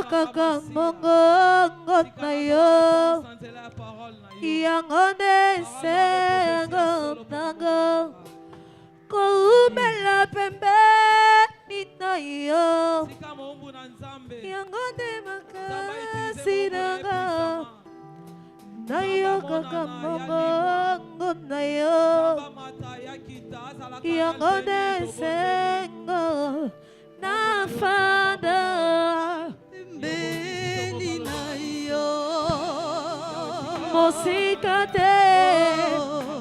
kaka mongongo na yo yango nde sengo ntango koumela pembeni na yo yango nde makasi nanga na yo kaka mongongo na yo yango nde sengo na fanda pembeni na yo mosika te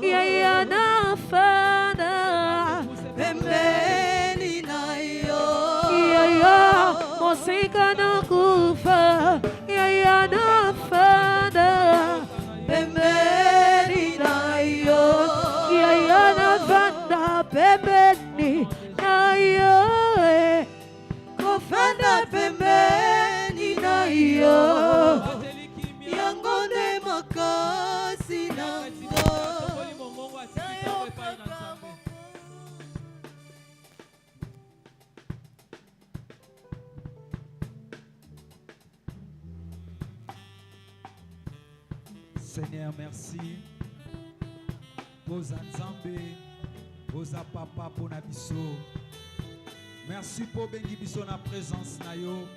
yaya na fanda pembeni na yo yaya mosika na kufa yaya na fanda pembeni na yo yaya na fanda pembeni na yo kofanda pembeni na yo yango nde makasi nango. Seigneur, merci. Posa Nzambe, posa papa pour na biso. Merci pour bengi biso na présence na yo.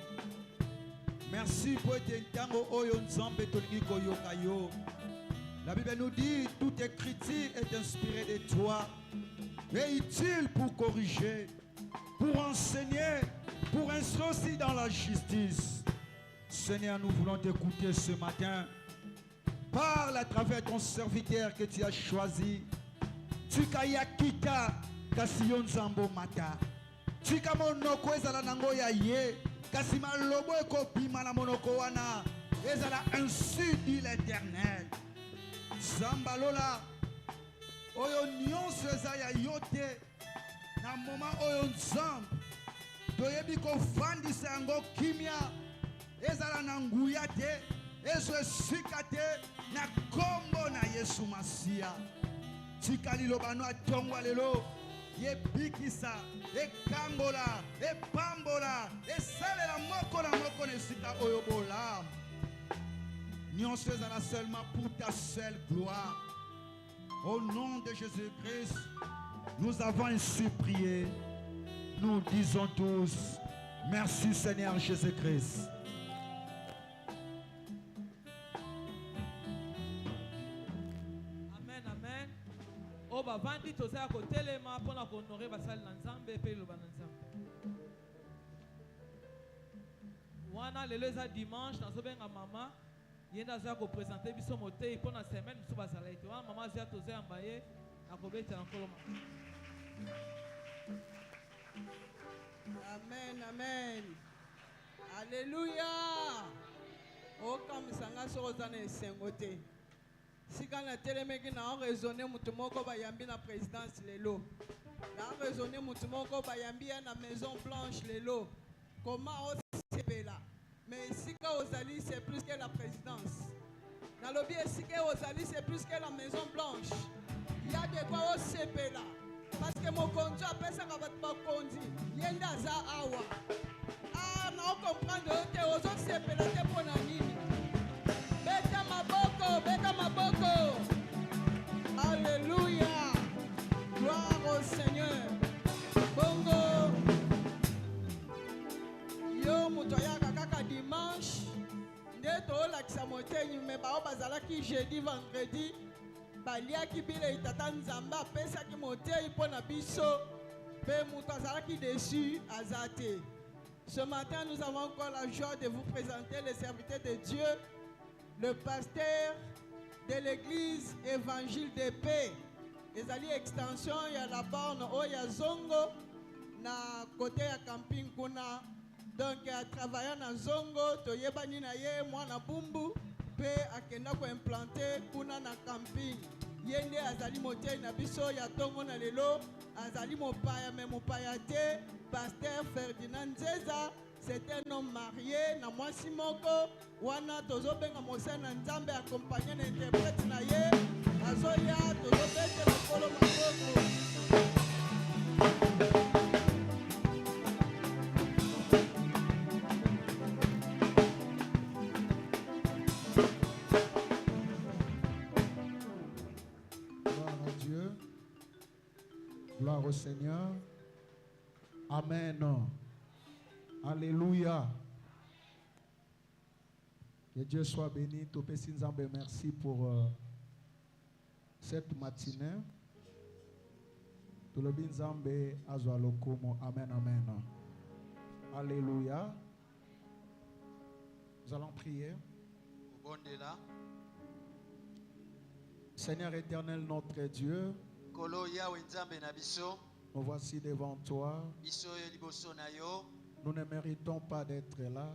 Merci pour ete ntango oyo Nzambe tolingi koyoka yo. La Bible nous dit toute écriture est inspirée de toi et utile pour corriger, pour enseigner, pour instruire aussi dans la justice. Seigneur, nous voulons t'écouter ce matin. Parle à travers ton serviteur que tu as choisi. Tukaya kita kasiyon zambo mata. Tuka monoko ezala nango ya ye. Kasi malobo eko bima na monoko wana. Ezala ainsi dit l'Éternel. Zambalola. Oyo nyonso eza ya yote. Na moma oyo nzambe. Toyebi ko fandisa yango kimia. Ezala na nguya te. Ezo esika te. Na kombo na Yesu Masia. Tika lilobano atongwa lelo. Ye bikisa, e kambola, e pambola, e salela moko na moko nesika oyobola. Nyonso ezala seulement pour ta seule gloire. Au nom de Jésus-Christ, nous avons ainsi prié. Nous disons tous, merci Seigneur Jésus-Christ. Bavandi toza ko telema pona ko honorer basali na Nzambe pe loba na Nzambe. Wana lelo eza dimanche nazobenga mama yenda za ko présenter biso motei pona semaine musu bazala ete wana mama za toza yambaye akobeta nkolo. Amen, amen. Alléluia. O kamisanga sozana esengote. Si quand la téléméki n'a raisonné mutumoko bayambi na présidence lelo. N'a raisonné mutumoko bayambi na Maison Blanche lelo. Comment on s'est là? Mais ici quand Ozali c'est plus que la présidence. Dans le bien ici que Ozali c'est plus que la Maison Blanche. Il y a de quoi on s'est là. Parce que mon conduit appelle ça va conduit. Yenda za awa. Ah non comprendre que aux autres c'est là te pour nini. Beta maboko, beta maboko. Alléluia. Gloire au Seigneur. Bongo. Yo mutoyaka kaka dimanche. Ndeto la kisamotenyi me bao bazala ki jeudi vendredi. Balia ki bile itata nzamba pesa ki motei pona biso. Pe muto azala ki déçu azate. Ce matin, nous avons encore la joie de vous présenter les serviteurs de Dieu. Le pasteur de l'église évangile de paix. Les alliés extension, il y a la borne, il y a Zongo, na côté ya camping kuna. Donc, à travailler na Zongo, to yebani na ye, moi na bumbu, pe akenda ko implanter kuna na camping. Yende azali moté na biso ya tongo na lelo, azali mopaya me mopaya te, pasteur Ferdinand Zeza. C'est un homme marié, na mwasi moko, wana tozo benga mosana nzambe accompagné d'interprète na ye, azoya tozo bete na kolo maboko. au Seigneur. Amen. Alléluia. Que Dieu soit béni. Topé Sinzambe, merci pour cette matinée. Tout le Binzambe Azwalokomo. Amen, amen. Alléluia. Nous allons prier. Seigneur éternel, notre Dieu, nous voici devant toi. Nous ne méritons pas d'être là,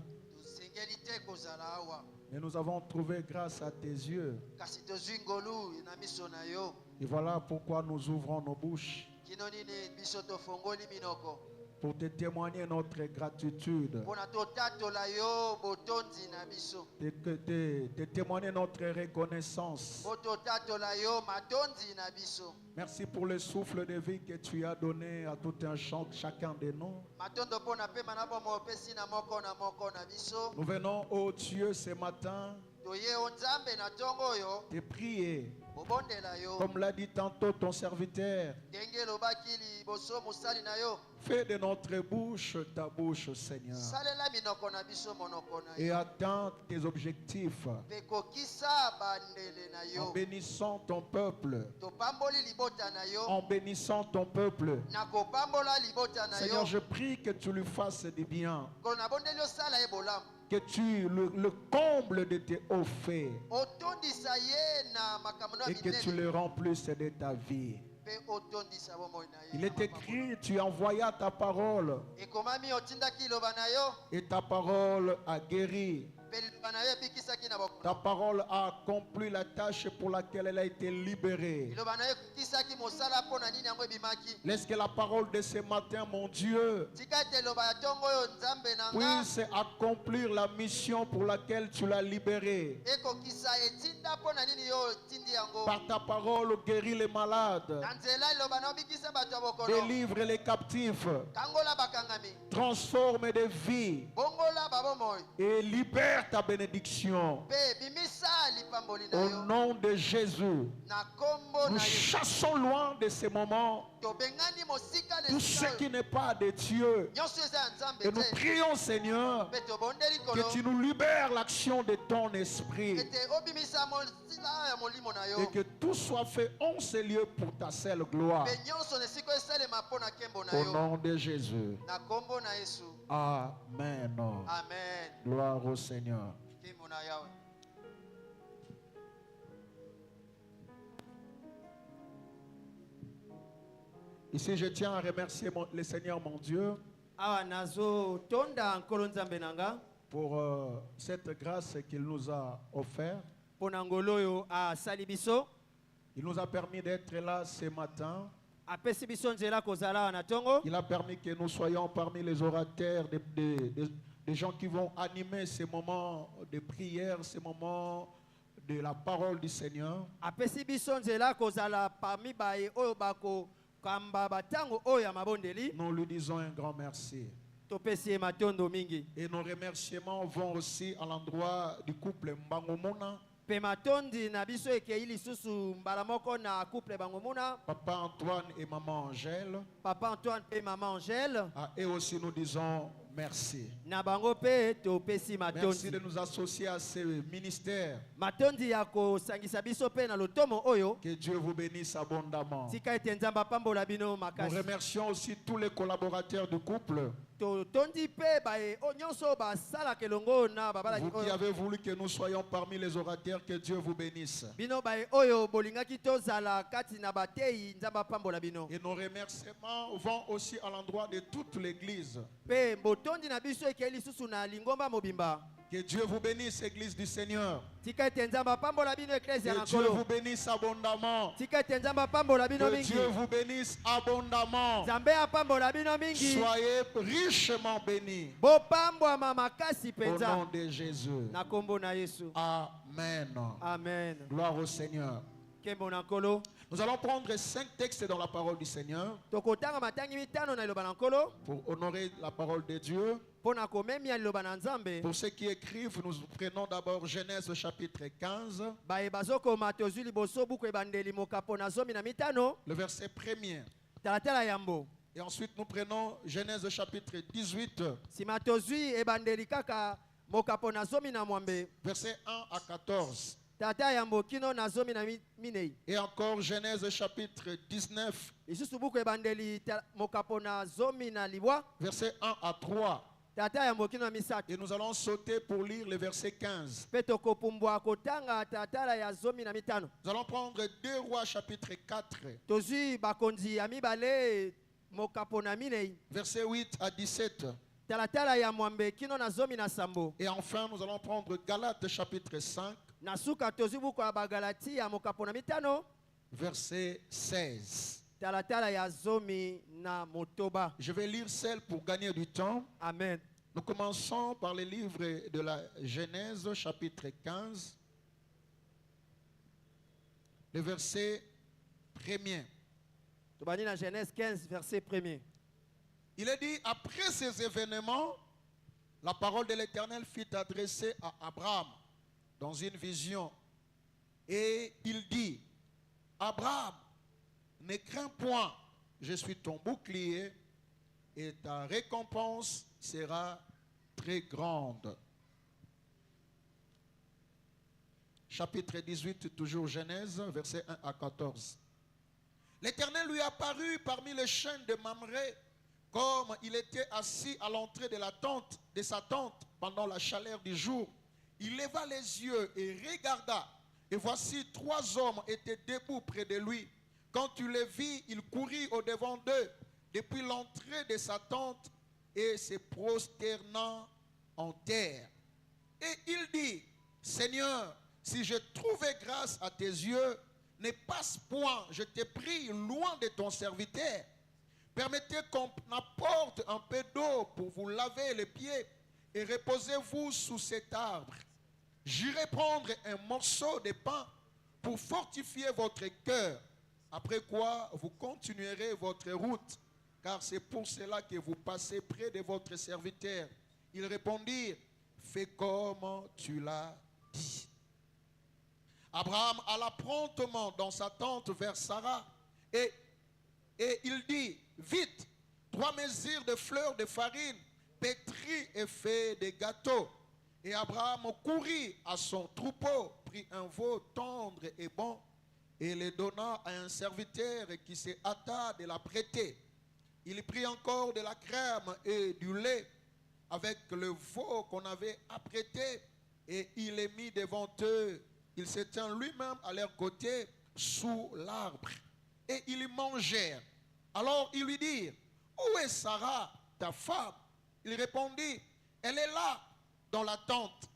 mais nous avons trouvé grâce à tes yeux. Et voilà pourquoi nous ouvrons nos bouches pour te témoigner notre gratitude, te témoigner notre reconnaissance. Merci pour le souffle de vie que tu as donné à tout un chacun de nous. Nous venons, ô Dieu, ce matin, te prier, comme l'a dit tantôt ton serviteur. Fais de notre bouche ta bouche, Seigneur, et atteins tes objectifs en bénissant ton peuple. En bénissant ton peuple. Seigneur, je prie que tu lui fasses du bien, que tu le combles de tes hauts faits et que tu le remplisses de ta vie. Il est écrit, tu envoyas ta parole et ta parole a guéri. Ta parole a accompli la tâche pour laquelle elle a été libérée. Laisse que la parole de ce matin, mon Dieu, puisse accomplir la mission pour laquelle tu l'as libérée. Par ta parole, guéris les malades, délivre les captifs, transforme des vies et libère ta bénédiction. Au nom de Jésus, nous chassons loin de ces moments tout ce qui n'est pas de Dieu. Et nous prions, Seigneur, que tu nous libères l'action de ton esprit et que tout soit fait en ce lieu pour ta seule gloire. Au nom de Jésus. Amen. Amen. Gloire au Seigneur. Ici, je tiens à remercier le Seigneur, mon Dieu, pour cette grâce qu'il nous a offerte. Il nous a permis d'être là ce matin. Il a permis que nous soyons parmi les orateurs, des gens qui vont animer ces moments de prière, ces moments de la parole du Seigneur. Nous lui disons un grand merci. Et nos remerciements vont aussi à l'endroit du couple Mbangomona. Papa Antoine et maman Angèle. Et aussi nous disons merci. Merci de nous associer à ce ministère. Que Dieu vous bénisse abondamment. Nous remercions aussi tous les collaborateurs du couple. Vous qui avez voulu que nous soyons parmi les orateurs, que Dieu vous bénisse. Et nos remerciements vont aussi à l'endroit de toute l'église. Que Dieu vous bénisse, Église du Seigneur. Que Dieu vous bénisse abondamment. Que Dieu vous bénisse abondamment. Soyez richement bénis. Au nom de Jésus. Amen. Amen. Gloire au Seigneur. Nous allons prendre 5 textes dans la parole du Seigneur pour honorer la parole de Dieu. Pour ceux qui écrivent, nous prenons d'abord Genèse chapitre 15, le verset 1er. talatala yambo. Et ensuite, nous prenons Genèse chapitre 18, Sima tozwi ebandeli kaka mokapo na zomi na mwambe. versets 1 à 14. Talatala yambo kino na zomi na minei. Et encore Genèse chapitre 19, Lisusu buku ebandeli mokapo na zomi na libwa. versets 1 à 3. Talatala yambo kino na misato. Et nous allons sauter pour lire le verset 15. Pe tokopumbwa kotanga talatala ya zomi na mitano. Nous allons prendre 2 Rois chapitre 4, Tozwi bakonzi ya mibale mokapo na minei. versets 8 à 17. Talatala ya mwambe kino na zomi na sambo. Et enfin, nous allons prendre Galates chapitre 5, Na suka tozwi buku ya bagalati ya mokapo na mitano. verset 16. Talatala ya zomi na motoba. Je vais lire celle pour gagner du temps. Amen. Nous commençons par le livre de la Genèse chapitre 15, le verset 1er. Tobani na Genèse 15 verset 1er. Il est dit, après ces événements, la parole de l'Éternel fut adressée à Abraham dans une vision. Et il dit, Abraham, ne crains point, je suis ton bouclier et ta récompense sera très grande. Chapitre 18, toujours Genèse, versets 1 à 14. L'Éternel lui apparut parmi les chênes de Mamré, comme il était assis à l'entrée de la tente, de sa tente pendant la chaleur du jour. Il leva les yeux et regarda, et voici 3 hommes étaient debout près de lui. Quand tu les vis, il courut au-devant d'eux, depuis l'entrée de sa tente, et se prosternant en terre. Et il dit, Seigneur, si j'ai trouvé grâce à tes yeux, ne passe point, je te prie, loin de ton serviteur. Permettez qu'on apporte un peu d'eau pour vous laver les pieds et reposez-vous sous cet arbre. J'irai prendre un morceau de pain pour fortifier votre cœur. Après quoi, vous continuerez votre route, car c'est pour cela que vous passez près de votre serviteur. Ils répondirent, fais comme tu l'as dit. Abraham alla promptement dans sa tente vers Sarah et il dit, vite, 3 mesures de fleurs de farine, pétries et fait des gâteaux. Et Abraham courut à son troupeau, prit un veau tendre et bon, et le donna à un serviteur qui se hâta de la prêter. Il prit encore de la crème et du lait avec le veau qu'on avait apprêté, et il les mit devant eux. Il se tint lui-même à leur côté sous l'arbre. Et ils mangèrent. Alors ils lui dirent, où est Sarah, ta femme? Il répondit, elle est là, dans la tente.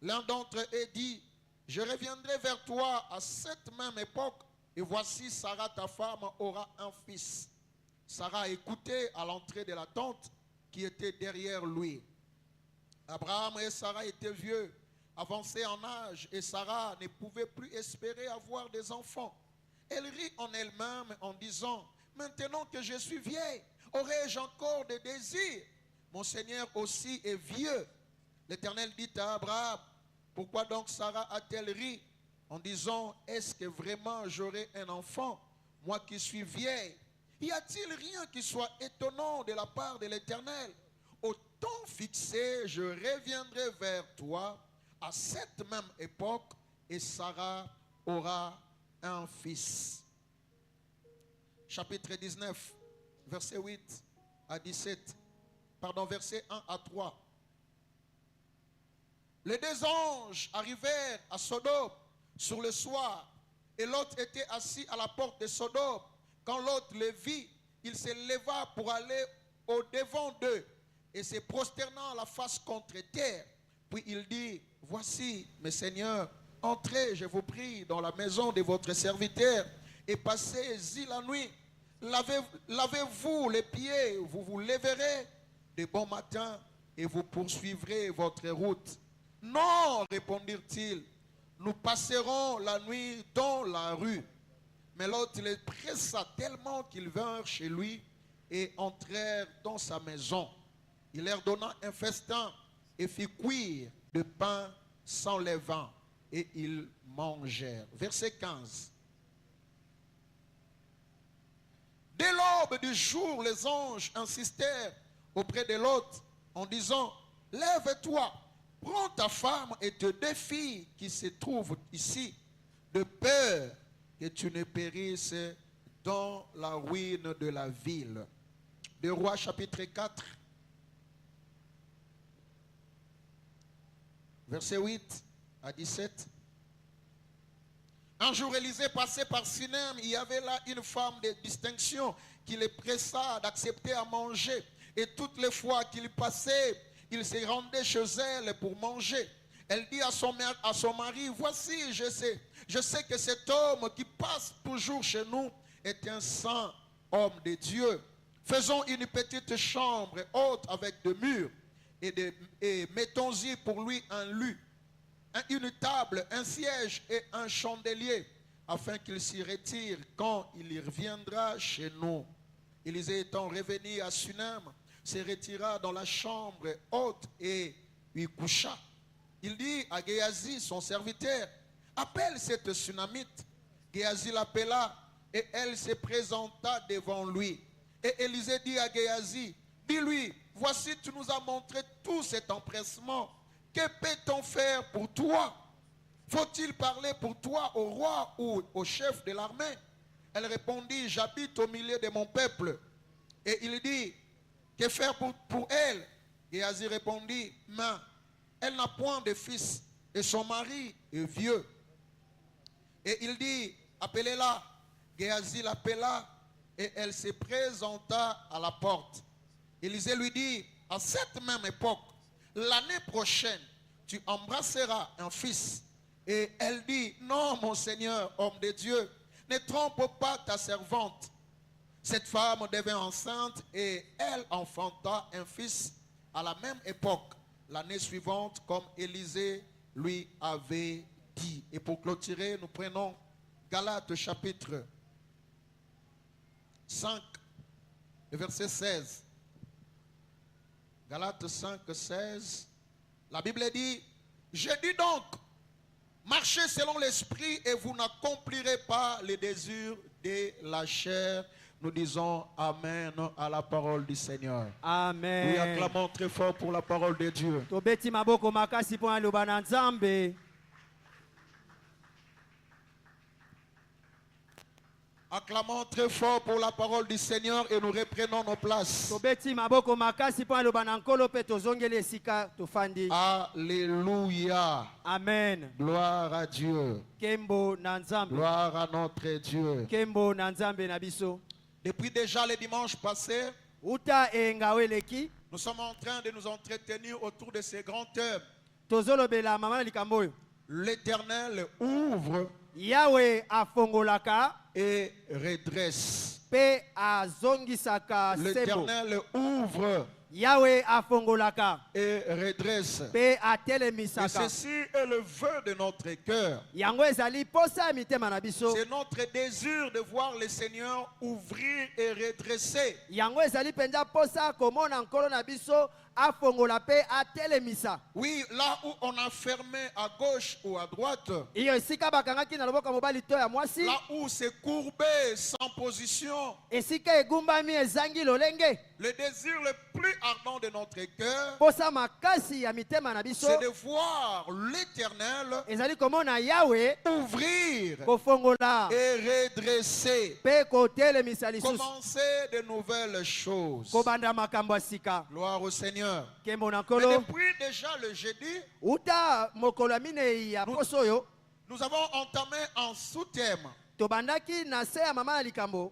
L'un d'entre eux dit, je reviendrai vers toi à cette même époque, et voici Sarah, ta femme, aura un fils. Sarah écoutait à l'entrée de la tente qui était derrière lui. Abraham et Sarah étaient vieux, avancés en âge, et Sarah ne pouvait plus espérer avoir des enfants. Elle rit en elle-même en disant, maintenant que je suis vieille, aurai-je encore des désirs? Mon Seigneur aussi est vieux. L'Éternel dit à Abraham, pourquoi donc Sarah a-t-elle ri en disant, est-ce que vraiment j'aurai un enfant, moi qui suis vieille? Y a-t-il rien qui soit étonnant de la part de l'Éternel? Au temps fixé, je reviendrai vers toi à cette même époque et Sarah aura un fils. Chapitre 19, verset 8 à 17. Pardon, verset 1 à 3. Les 2 anges arrivèrent à Sodome sur le soir, et Lot était assis à la porte de Sodome. Quand Lot le vit, il se leva pour aller au-devant d'eux, et se prosternant la face contre terre. Puis il dit, voici, mes seigneurs, entrez, je vous prie, dans la maison de votre serviteur, et passez-y la nuit. Lavez-vous les pieds, vous vous lèverez de bon matin, et vous poursuivrez votre route. Non, répondirent-ils, nous passerons la nuit dans la rue. Mais l'autre les pressa tellement qu'ils vinrent chez lui et entrèrent dans sa maison. Il leur donna un festin et fit cuire de pain sans levain, et ils mangèrent. Verset 15. Dès lors, l'aube du jour, les anges insistèrent auprès de l'hôte en disant, lève-toi, prends ta femme et tes 2 filles qui se trouvent ici, de peur que tu ne périsses dans la ruine de la ville. 2 Rois chapitre 4, verset 8 à 17. Un jour, Élisée passait par Sinem. Il y avait là une femme de distinction qui le pressa d'accepter à manger. Et toutes les fois qu'il passait, il se rendait chez elle pour manger. Elle dit à son mari, voici, je sais que cet homme qui passe toujours chez nous est un saint homme de Dieu. Faisons une petite chambre haute avec 2 murs et mettons-y pour lui un lit, une table, un siège et un chandelier, afin qu'il s'y retire quand il y reviendra chez nous. Élisée étant revenu à Sunem, se retira dans la chambre haute et y coucha. Il dit à Géasi, son serviteur, appelle cette Sunamite. Géasi l'appela et elle se présenta devant lui. Et Élisée dit à Géasi, dis-lui, voici tu nous as montré tout cet empressement. Que peut-on faire pour toi? Faut-il parler pour toi au roi ou au chef de l'armée? Elle répondit, j'habite au milieu de mon peuple. Et il dit, que faire pour elle? Géasi répondit, mais elle n'a point de fils et son mari est vieux. Et il dit, appelez-la. Géasi l'appela et elle se présenta à la porte. Élisée lui dit, à cette même époque, l'année prochaine, tu embrasseras un fils. Et elle dit, non, mon Seigneur, homme de Dieu, ne trompe pas ta servante. Cette femme devint enceinte et elle enfanta un fils à la même époque, l'année suivante, comme Élisée lui avait dit. Et pour clôturer, nous prenons Galates chapitre 5, verset 16. Galates 5, 16. La Bible dit, je dis donc, marchez selon l'esprit et vous n'accomplirez pas les désirs de la chair. Nous disons Amen à la parole du Seigneur. Amen. Nous acclamons très fort pour la parole de Dieu. Tobeti maboko makasi po aloba na Nzambe. Acclamons très fort pour la parole du Seigneur et nous reprenons nos places. Tobeti maboko makasi po aloba na nkolo pe tozongeli esika tofandi. Alléluia. Amen. Gloire à Dieu. Kembo na Nzambe. Gloire à notre Dieu. Kembo na Nzambe na biso. Depuis déjà le dimanche passé, Uta engaweleki. nous sommes en train de nous entretenir autour de ces grands thèmes. Tozolobela mama na likambo oyo. L'Éternel ouvre Yahweh afongolaka et redresse. pe azongisaka sembo. L'Éternel ouvre Yahweh afongolaka et redresse. pe Et atelemisaka. ceci est le vœu de notre cœur. Yango ezali posa ya mitema na biso. C'est notre désir de voir le Seigneur ouvrir et redresser. Yango ezali penza posa komona nkolo na biso afongola pe atelemisa. Oui, là où on a fermé à gauche ou à droite, Iyo esika bakangaki na loboko mobali to ya mwasi. là où c'est courbé sans position, Esika egumbami ezangi lolenge. le désir le plus ardent de notre cœur, Posa makasi ya mitema na biso. c'est de voir l'Éternel Ezali komona Yahweh ouvrir kofongola et redresser, pe kotelemisa lisusu. commencer de nouvelles choses. Kobanda makambo ya sika. Gloire au Seigneur. Kembo na Mais nkolo. depuis déjà le jeudi, Uta mokolo ya minei ya poso oyo. nous avons entamé un sous-thème Tobandaki na se ya mama na likambo.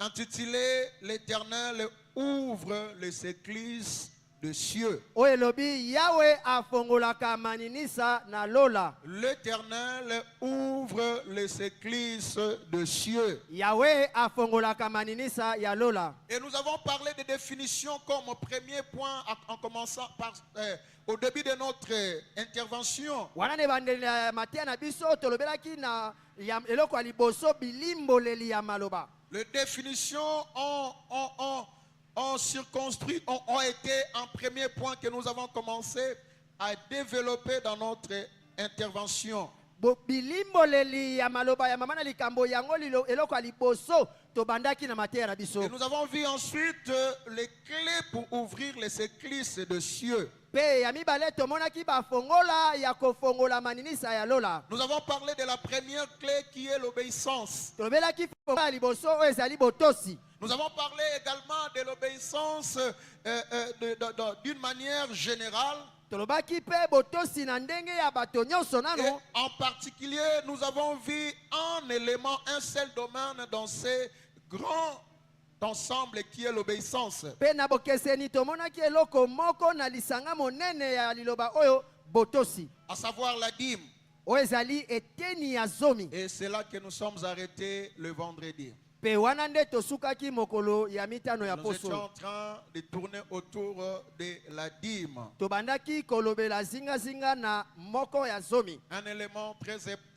intitulé L'Éternel ouvre les églises de cieux. Oyo elobi Yahweh afongolaka maninisa na lola. L'Éternel ouvre les églises de cieux. Yahweh afongolaka maninisa ya lola. Et nous avons parlé de définition comme premier point en commençant par au début de notre intervention. Wana ne bandeli ya matia na biso tolobelaki na ya eloko ya liboso bilimboleli ya maloba. Les définitions ont circonscrit, ont été un premier point que nous avons commencé à développer dans notre intervention. bilimboleli ya maloba ya mama na likambo yango eloko ya liboso tobandaki na mateya na biso. Et nous avons vu ensuite les clés pour ouvrir les éclises de cieux. Pe ya mibale tomonaki bafongola ya kofongola maninisa ya lola. Nous avons parlé de la première clé qui est l'obéissance. Tolobelaki fongola ya liboso oyo ezali botosi. Nous avons parlé également de l'obéissance d'une manière générale. Tolobaki pe botosi na ndenge ya bato nyonso Et nano. en particulier, nous avons vu un élément, un seul domaine dans ces grands ensemble qui est l'obéissance. Pe na bokeseni tomonaki eloko moko na lisanga monene ya liloba oyo botosi. À savoir la dîme. Oyo ezali eteni ya zomi. Et c'est là que nous sommes arrêtés le vendredi. Pe wana nde tosukaki mokolo ya mitano ya Nous étions poso. en train de tourner autour de la dîme. Tobandaki kolobela zinga na moko ya zomi. Un élément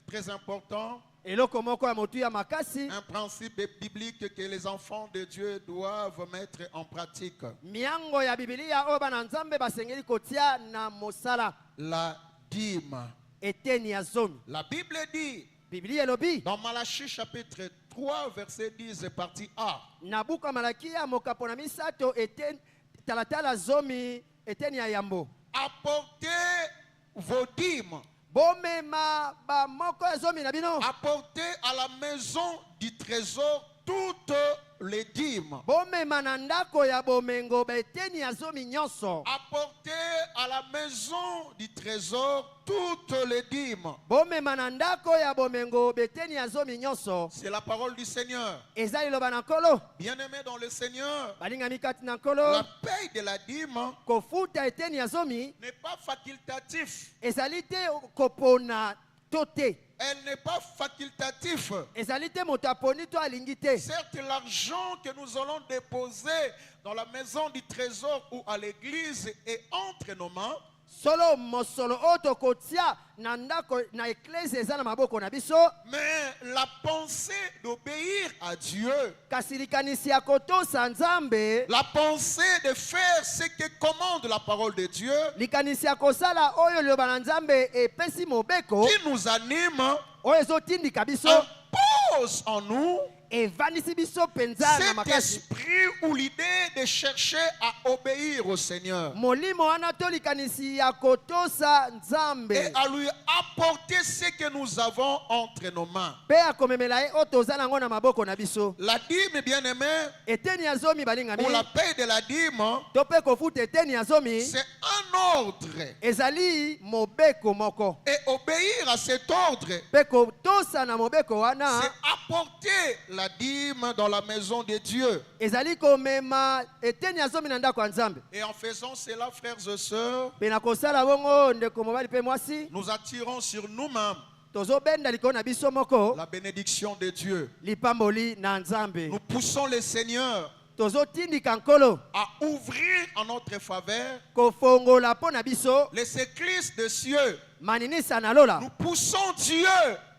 très important, Eloko moko ya motu ya makasi. un principe biblique que les enfants de Dieu doivent mettre en pratique. Miango ya Biblia oyo bana nzambe basengeli kotia na mosala. La dîme. Eteni ya zomi. La Bible dit Biblia elobi. dans Malachie chapitre 3 verset 10 partie A. Na buka malakia mokapo na misato eteni talatala zomi eteni ya yambo. Apportez vos dîmes. Bomema ba moko ya zomi na bino. Apportez à la maison du trésor toutes les dîmes. Bomema na ndako ya bomengo beteni ya zomi nyonso. Apportez à la maison du trésor toutes les dîmes. Bomema na ndako ya bomengo beteni ya zomi nyonso. C'est la parole du Seigneur. Eza liloba na nkolo. Bien-aimés dans le Seigneur, Balingami kati na nkolo. la paye de la dîme Kofuta eteni ya zomi. n'est pas facultatif. Ezali te kopona to te. Elle n'est pas facultatif. Ezali te moto aponi to alingi te. Certes, l'argent que nous allons déposer dans la maison du trésor ou à l'église est entre nos mains. Solo mosolo oyo tokotia na ndako na eklese eza na maboko na biso. Mais la pensée d'obéir à Dieu, Kasi likanisi ya kotosa nzambe. la pensée de faire ce que commande la parole de Dieu, Likanisi ya kosala oyo liloba na nzambe epesi mobeko. qui nous anime, Oyo ezotindika biso. impose en nous Evanisi biso penza na cet makasi. esprit ou l'idée de chercher à obéir au Seigneur Molimo wana to likanisi ya kotosa nzambe. et à lui apporter ce que nous avons entre nos mains. Pe akomemela ye oyo toza nango na maboko na biso. La dîme, bien-aimé, Eteni ya zomi balingami. ou la paye de la dîme, To pe kofuta eteni ya zomi. c'est un ordre. Ezali mobeko moko. Et obéir à cet ordre, Pe kotosa na mobeko wana. c'est apporter la dîme dans la maison de Dieu. Ezali komema eteni ya zomi na ndako ya nzambe. Et en faisant cela, frères et sœurs, Pe na kosala bongo ndeko mobali pe mwasi. nous attirons sur nous-mêmes Tozobenda likolo na biso moko. la bénédiction de Dieu. Lipamboli na nzambe. Nous poussons le Seigneur Tozotindika nkolo. à ouvrir en notre faveur Kofongola po na biso. les églises de cieux. Maninisa na lola. Nous poussons Dieu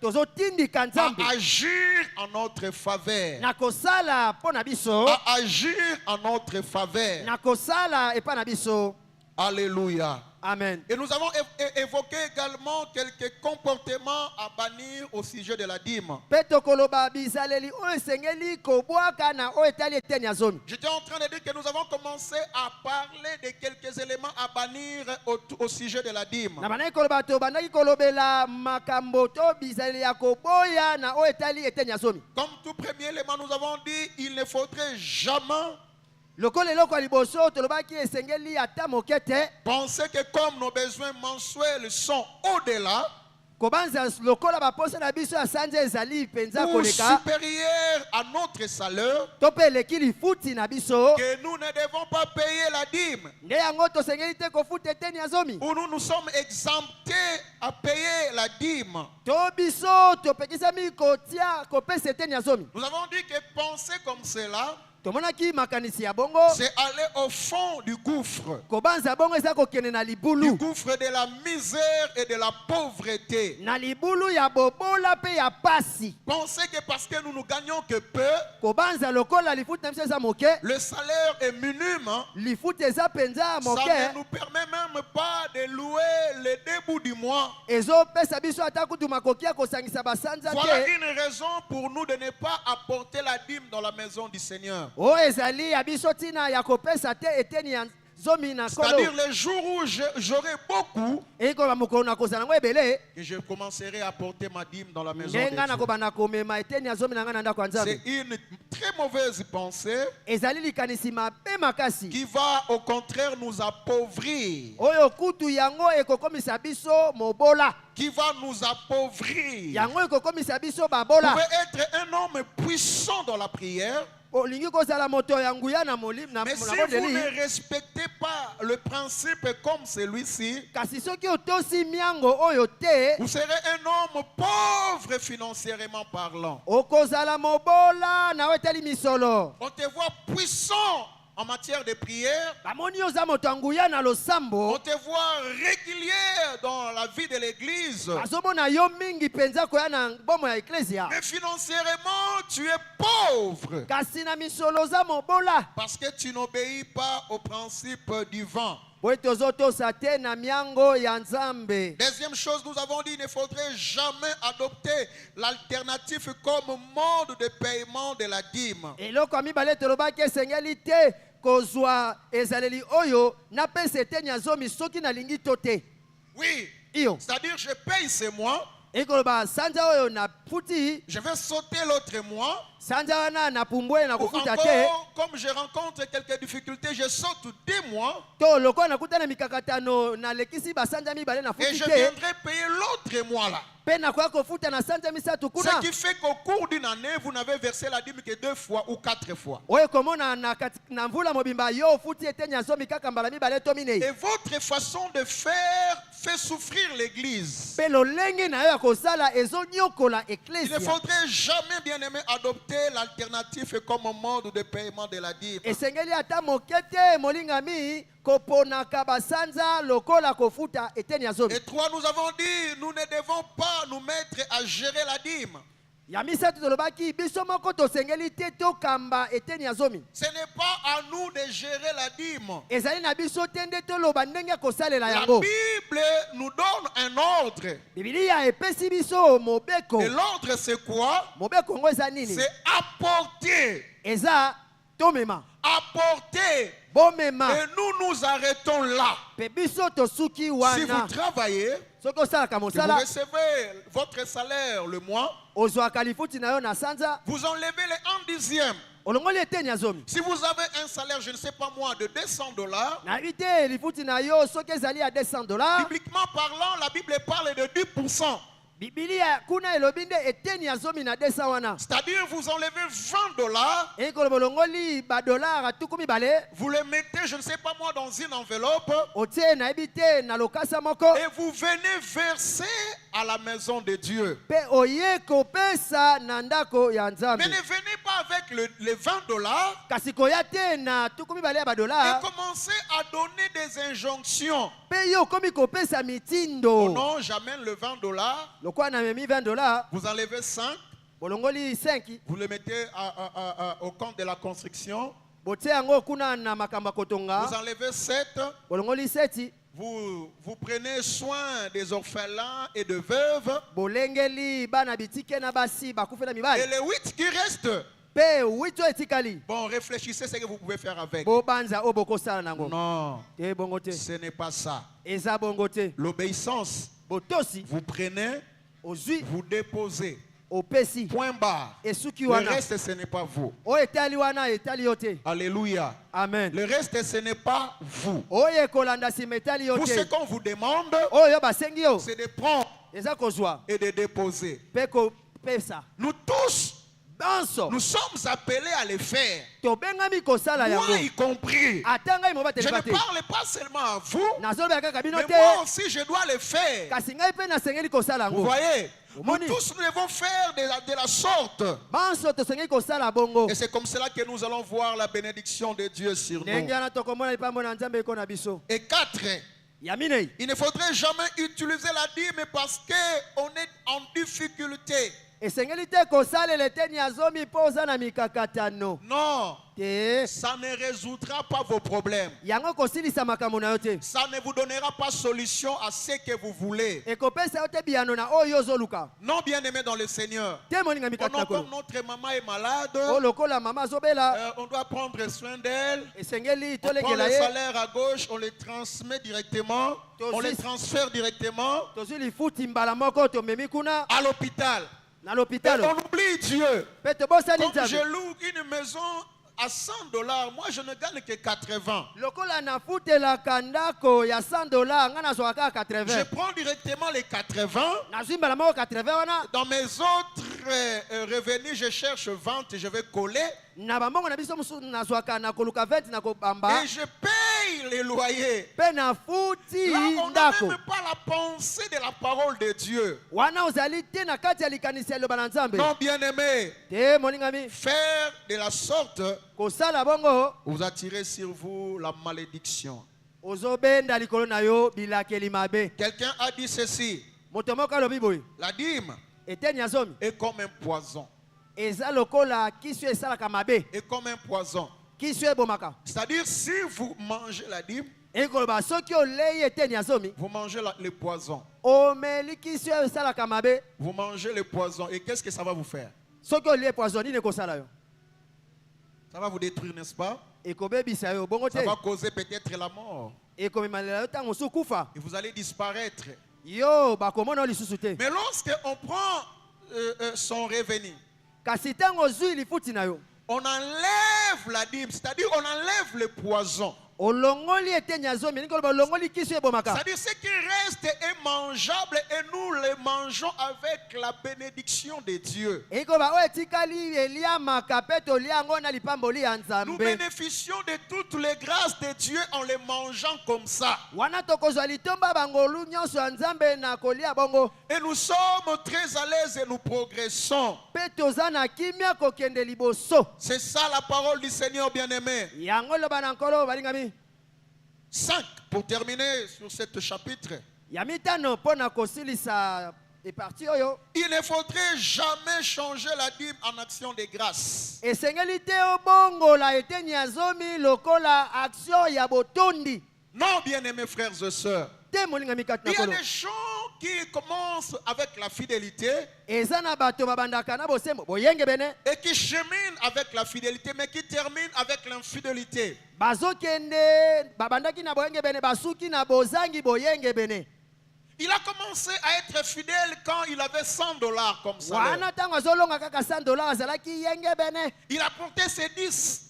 Tozotindika nzambe. à agir en notre faveur. Na kosala po na biso. À agir en notre faveur. Na kosala epa na biso. Alléluia. Amen. Et nous avons évoqué également quelques comportements à bannir au sujet de la dîme. Pe tokoloba bizaleli oyo esengeli kobwaka na oyo etali eteni ya zomi. J'étais en train de dire que nous avons commencé à parler de quelques éléments à bannir au sujet de la dîme. Na banaki koloba tobandaki kolobela makambo to bizaleli ya koboya na oyo etali eteni ya zomi. Comme tout premier élément, nous avons dit il ne faudrait jamais Lokola eloko ya liboso tolobaki esengeli ata moke te. penser que comme nos besoins mensuels sont au-delà Kobanza lokola baposa na biso ya sanza ezali penza ou koleka. supérieurs à notre salaire, To pe eleki lifuti na biso. que nous ne devons pas payer la dîme. Nde yango tosengeli te kofuta eteni ya zomi. Ou nous sommes exemptés à payer la dîme. To biso topekisami kotia kopesa eteni ya zomi. Nous avons dit que penser comme cela, Tomonaki makanisi ya bongo. c'est aller au fond du gouffre. Kobanza bongo eza kokende na Du libulu. gouffre de la misère et de la pauvreté. Na libulu ya bobola pe ya pasi. Pensez que parce que nous ne gagnons que peu, Kobanza lokola lifuti na biso eza moke. le salaire est minime, hein. Lifuti eza penza Ça moke. ne nous permet même pas de louer les 2 bout du mois. ezopesa biso ata kutu makoki ya kosangisa basanza Voilà te une raison pour nous de ne pas apporter la dîme dans la maison du Seigneur. oyo ezali ya biso ntina ya kopesa te eteni ya zomi na C'est-à-dire nkolo les jours où j'aurai beaucoup, eyikoba mokolo na kozala yango ebele que je commencerai à apporter ma dîme dans la maison nde de ngai Dieu. nakobanda komema eteni ya zomi na ngai na ndako ya C'est nzambe une très mauvaise pensée ezali likanisi mabe makasi qui va au contraire nous appauvrir. oyo kutu yango ekokomisa biso mobola Qui va nous appauvrir. yango ekokomisa biso Vous babola pouvez être un homme puissant dans la prière, olingi kozala moto ya nguya na molimo na mais si vous bodeli ne respectez pas le principe comme celui-ci, kasi soki otosi miango oyo te vous serez un homme pauvre financièrement parlant. okozala mobola nawe etali misolo On te voit puissant en matière de prière, bamoni oza moto ya nguya na on losambo te voit régulier dans la vie de l'église, bazomona yo mingi mpenza koya na bomo ya eklesia mais financièrement tu es pauvre kasi na misolo oza mobola parce que tu n'obéis pas au principe du vent. boye tozotosa te na miango ya nzambe. Deuxième chose, nous avons dit, il ne faudrait jamais adopter l'alternative comme mode de paiement de la dîme. eloko ya mibale tolobaki esengeli te kozwa ezaleli oyo napesa eteni ya zomi soki nalingi to te Oui, iyo c'est-à-dire je paye ce mois, ekoloba sanza oyo nafuti je vais sauter l'autre mois, sanza wana napumbwe na ou kofuta te encore, comme je rencontre quelques difficultés, je saute 2 mois to lokola nakuta na mikakatano nalekisi basanza mibale et nafuti je te viendrai payer l'autre mois là. mpe nakoya kofuta na sanza misatu kuna Ce qui fait qu'au cours d'une année, vous n'avez versé la dîme que 2 fois ou 4 fois. oyo ekomona na mvula mobimba yo ofuti eteni ya zomi kaka mbala mibale to minei Et votre façon de faire fait souffrir l'église. mpe lolenge na yo ya kosala ezonyokola Il ne eklesia faudrait jamais, bien aimé, adopter l'alternative comme mode de paiement de la dîme. esengeli ata moke te molingami koponaka basanza lokola kofuta eteni ya zomi Et 3, nous avons dit, nous ne devons pas nous mettre à gérer la dîme. ya misatu tolobaki biso moko tosengeli te tokamba eteni ya zomi Ce n'est pas à nous de gérer la dîme. ezali na biso te nde toloba ndenge ya kosalela La yango Bible nous donne un ordre. bibilia epesi biso mobeko Et l'ordre, c'est quoi? mobeko yango eza nini C'est apporter. eza tomema Apporter. bomema Et nous arrêtons là. mpe biso tosuki Si wana vous travaillez, soki osalaka que vous mosala recevez votre salaire le mois, ozwaka lifuti na yo na sanza vous enlevez les 1/10. olongoli eteni ya zomi Si vous avez un salaire, je ne sais pas moi, de $200, nayebi te lifuti na yo soki ezali ya $200 bibliquement parlant, la Bible parle de 10%. bibilia kuna elobi nde eteni ya zomi na 200 wana C'est-à-dire, vous enlevez $20, ekoloba olongoli badolara tuku mibale vous le mettez, je ne sais pas moi, dans une enveloppe, otie nayebi te na lokasa moko et vous venez verser à la maison de Dieu. mpe oye kopesa na ndako ya nzambe Mais ne venez pas avec les $20 kasi koya te na tuku mibale ya et badolara commencez à donner des injonctions. mpe yo okomi kopesa Oh mitindo non, j'amène le $20, lokola namemi $20 vous enlevez 5, bolongoli 5 vous le mettez au compte de la construction, botie yango kuna na makambo ya vous kotonga enlevez 7, bolongoli 7 vous prenez soin des orphelins et de veuves, bolengeli bana bitike na basi bakufe na et mibali les 8 qui restent, mpe 8 oyo etikali bon, réfléchissez ce que vous pouvez faire avec. bobanza oyo bokosala nango Non, te bongo te ce n'est pas ça. eza bongo te L'obéissance, botosi vous prenez, ozwi vous déposez, opesi point barre. esuki Le wana reste, ce n'est pas vous. oyo etali wana etali yo te Alléluia. amen Le reste, ce n'est pas vous. oyo ekolanda nsima etali yo Tout ce te qu'on vous demande, oyo basengi yo c'est de prendre eza kozwa et de déposer. mpe kopesa Nous tous, banso nous sommes appelés à le faire. tobengami kosala Moi yango y compris. ata ngai mo Je ne batelema te parle pas seulement à vous, nazolobela kaka bino mais te moi aussi je dois le faire. kasi ngai mpe nasengeli kosala Vous yango voyez, nous Omoni. tous nous devons faire de la sorte. banso tosengeli kosala bongo Et c'est comme cela que nous allons voir la bénédiction de Dieu sur ndenge nous. wana tokomona lipambo na nzambe eko na biso Et 4, ya minei il ne faudrait jamais utiliser la dîme parce qu'on est en difficulté. esengeli te kosalela eteni ya zomi mpo oza na mikakatano Non, te. ça ne résoudra pas vos problèmes. Yango kosilisa makambo na yo te. Ça ne vous donnera pas solution à ce que vous voulez. Ekopesa yo te biyano na oyo ozoluka. Non, bien-aimé dans le Seigneur. Te moninga Pendant mikakatano. que notre maman est malade, O lokola mama azobela, on doit prendre soin d'elle. esengeli On prend tolekela le ye. salaire à gauche, on les transmet directement. On les transfère directement Tozwi lifuti mbala moko tomemi kuna à l'hôpital. na Et l'hôpital. on oublie Dieu. Pe tobosani Comme je nzambe. loue une maison à 100 $, moi je ne gagne que 80. Lokola nafutelaka ndako ya $100 nga nazwaka kaka Je 80. prends directement les 80. Nazwi mbala moko 80 wana. Dans mes autres revenus, je cherche vente et je vais coller. Na bambongo na biso mosusu nazwaka na koluka 20 na kobamba. Et je paye les loyers. Pe nafuti Là, on n'a ndako. même pas la pensée de la parole de Dieu. Wana ozali te na kati ya likanisi ya liloba na Nzambe. Non, bien-aimé, Te moningami. faire de la sorte, Kosala bongo vous attirez sur vous la malédiction. ozobenda likolo na yo bilakeli mabe. Quelqu'un a dit ceci, Moto moko alobi boye. la dîme Eteni ya zomi est comme un poison. eza lokola kisu esalaka mabe. Est comme un poison. Kisu ebomaka. C'est-à-dire, si vous mangez la dîme, Ekoloba soki olei eteni ya zomi vous mangez le poison. omeli kisu esalaka mabe. Vous mangez le poison. Et qu'est-ce que ça va vous faire? Soki olie poison nini ekosala yo? Ça va vous détruire, n'est-ce pas? Ekobebisa yo bongo Ça te. va causer peut-être la mort. Ekomemanela yo ntango mosusu kufa. Et vous allez disparaître. Yo bakomona yo lisusu te. Mais lorsqu'on prend son revenu, Kasi ntango ozwi lifuti na yo on enlève la dîme, c'est-à-dire on enlève le poison. olongoli eteni ya zomi elingi koloba olongoli kisu ebomaka. C'est-à-dire ce qui reste est mangeable et nous le mangeons avec la bénédiction de Dieu. Elingi koloba oyo etikali eliamaka mpe tolia yango na lipamboli ya Nous Nzambe. bénéficions de toutes les grâces de Dieu en les mangeant comme ça. Wana tokozwa litomba bangolu nyonso ya Nzambe na kolia bongo. Et nous sommes très à l'aise et nous progressons. Mpe toza na kimia kokende liboso. C'est ça la parole du Seigneur bien-aimé. Yango loba na nkolo balingami. 5, pour terminer sur ce chapitre. Ya mitano mpo na kosilisa eparti oyo. Il ne faudrait jamais changer la dîme en action de grâce. Esengeli te obongola eteni ya zomi lokola action ya botondi. Non, bien-aimés frères et sœurs. Te molingami kati na Il y a kolo. des gens qui commencent avec la fidélité Eza na bato babandaka na bosembo boyenge bene. et qui cheminent avec la fidélité, mais qui terminent avec l'infidélité. Bazokende babandaki na boyenge bene basuki na bozangi boyenge bene. Il a commencé à être fidèle quand il avait 100 $ comme ça. Wana tango azolonga kaka $100 azalaki yenge bene. Il a porté ses 10.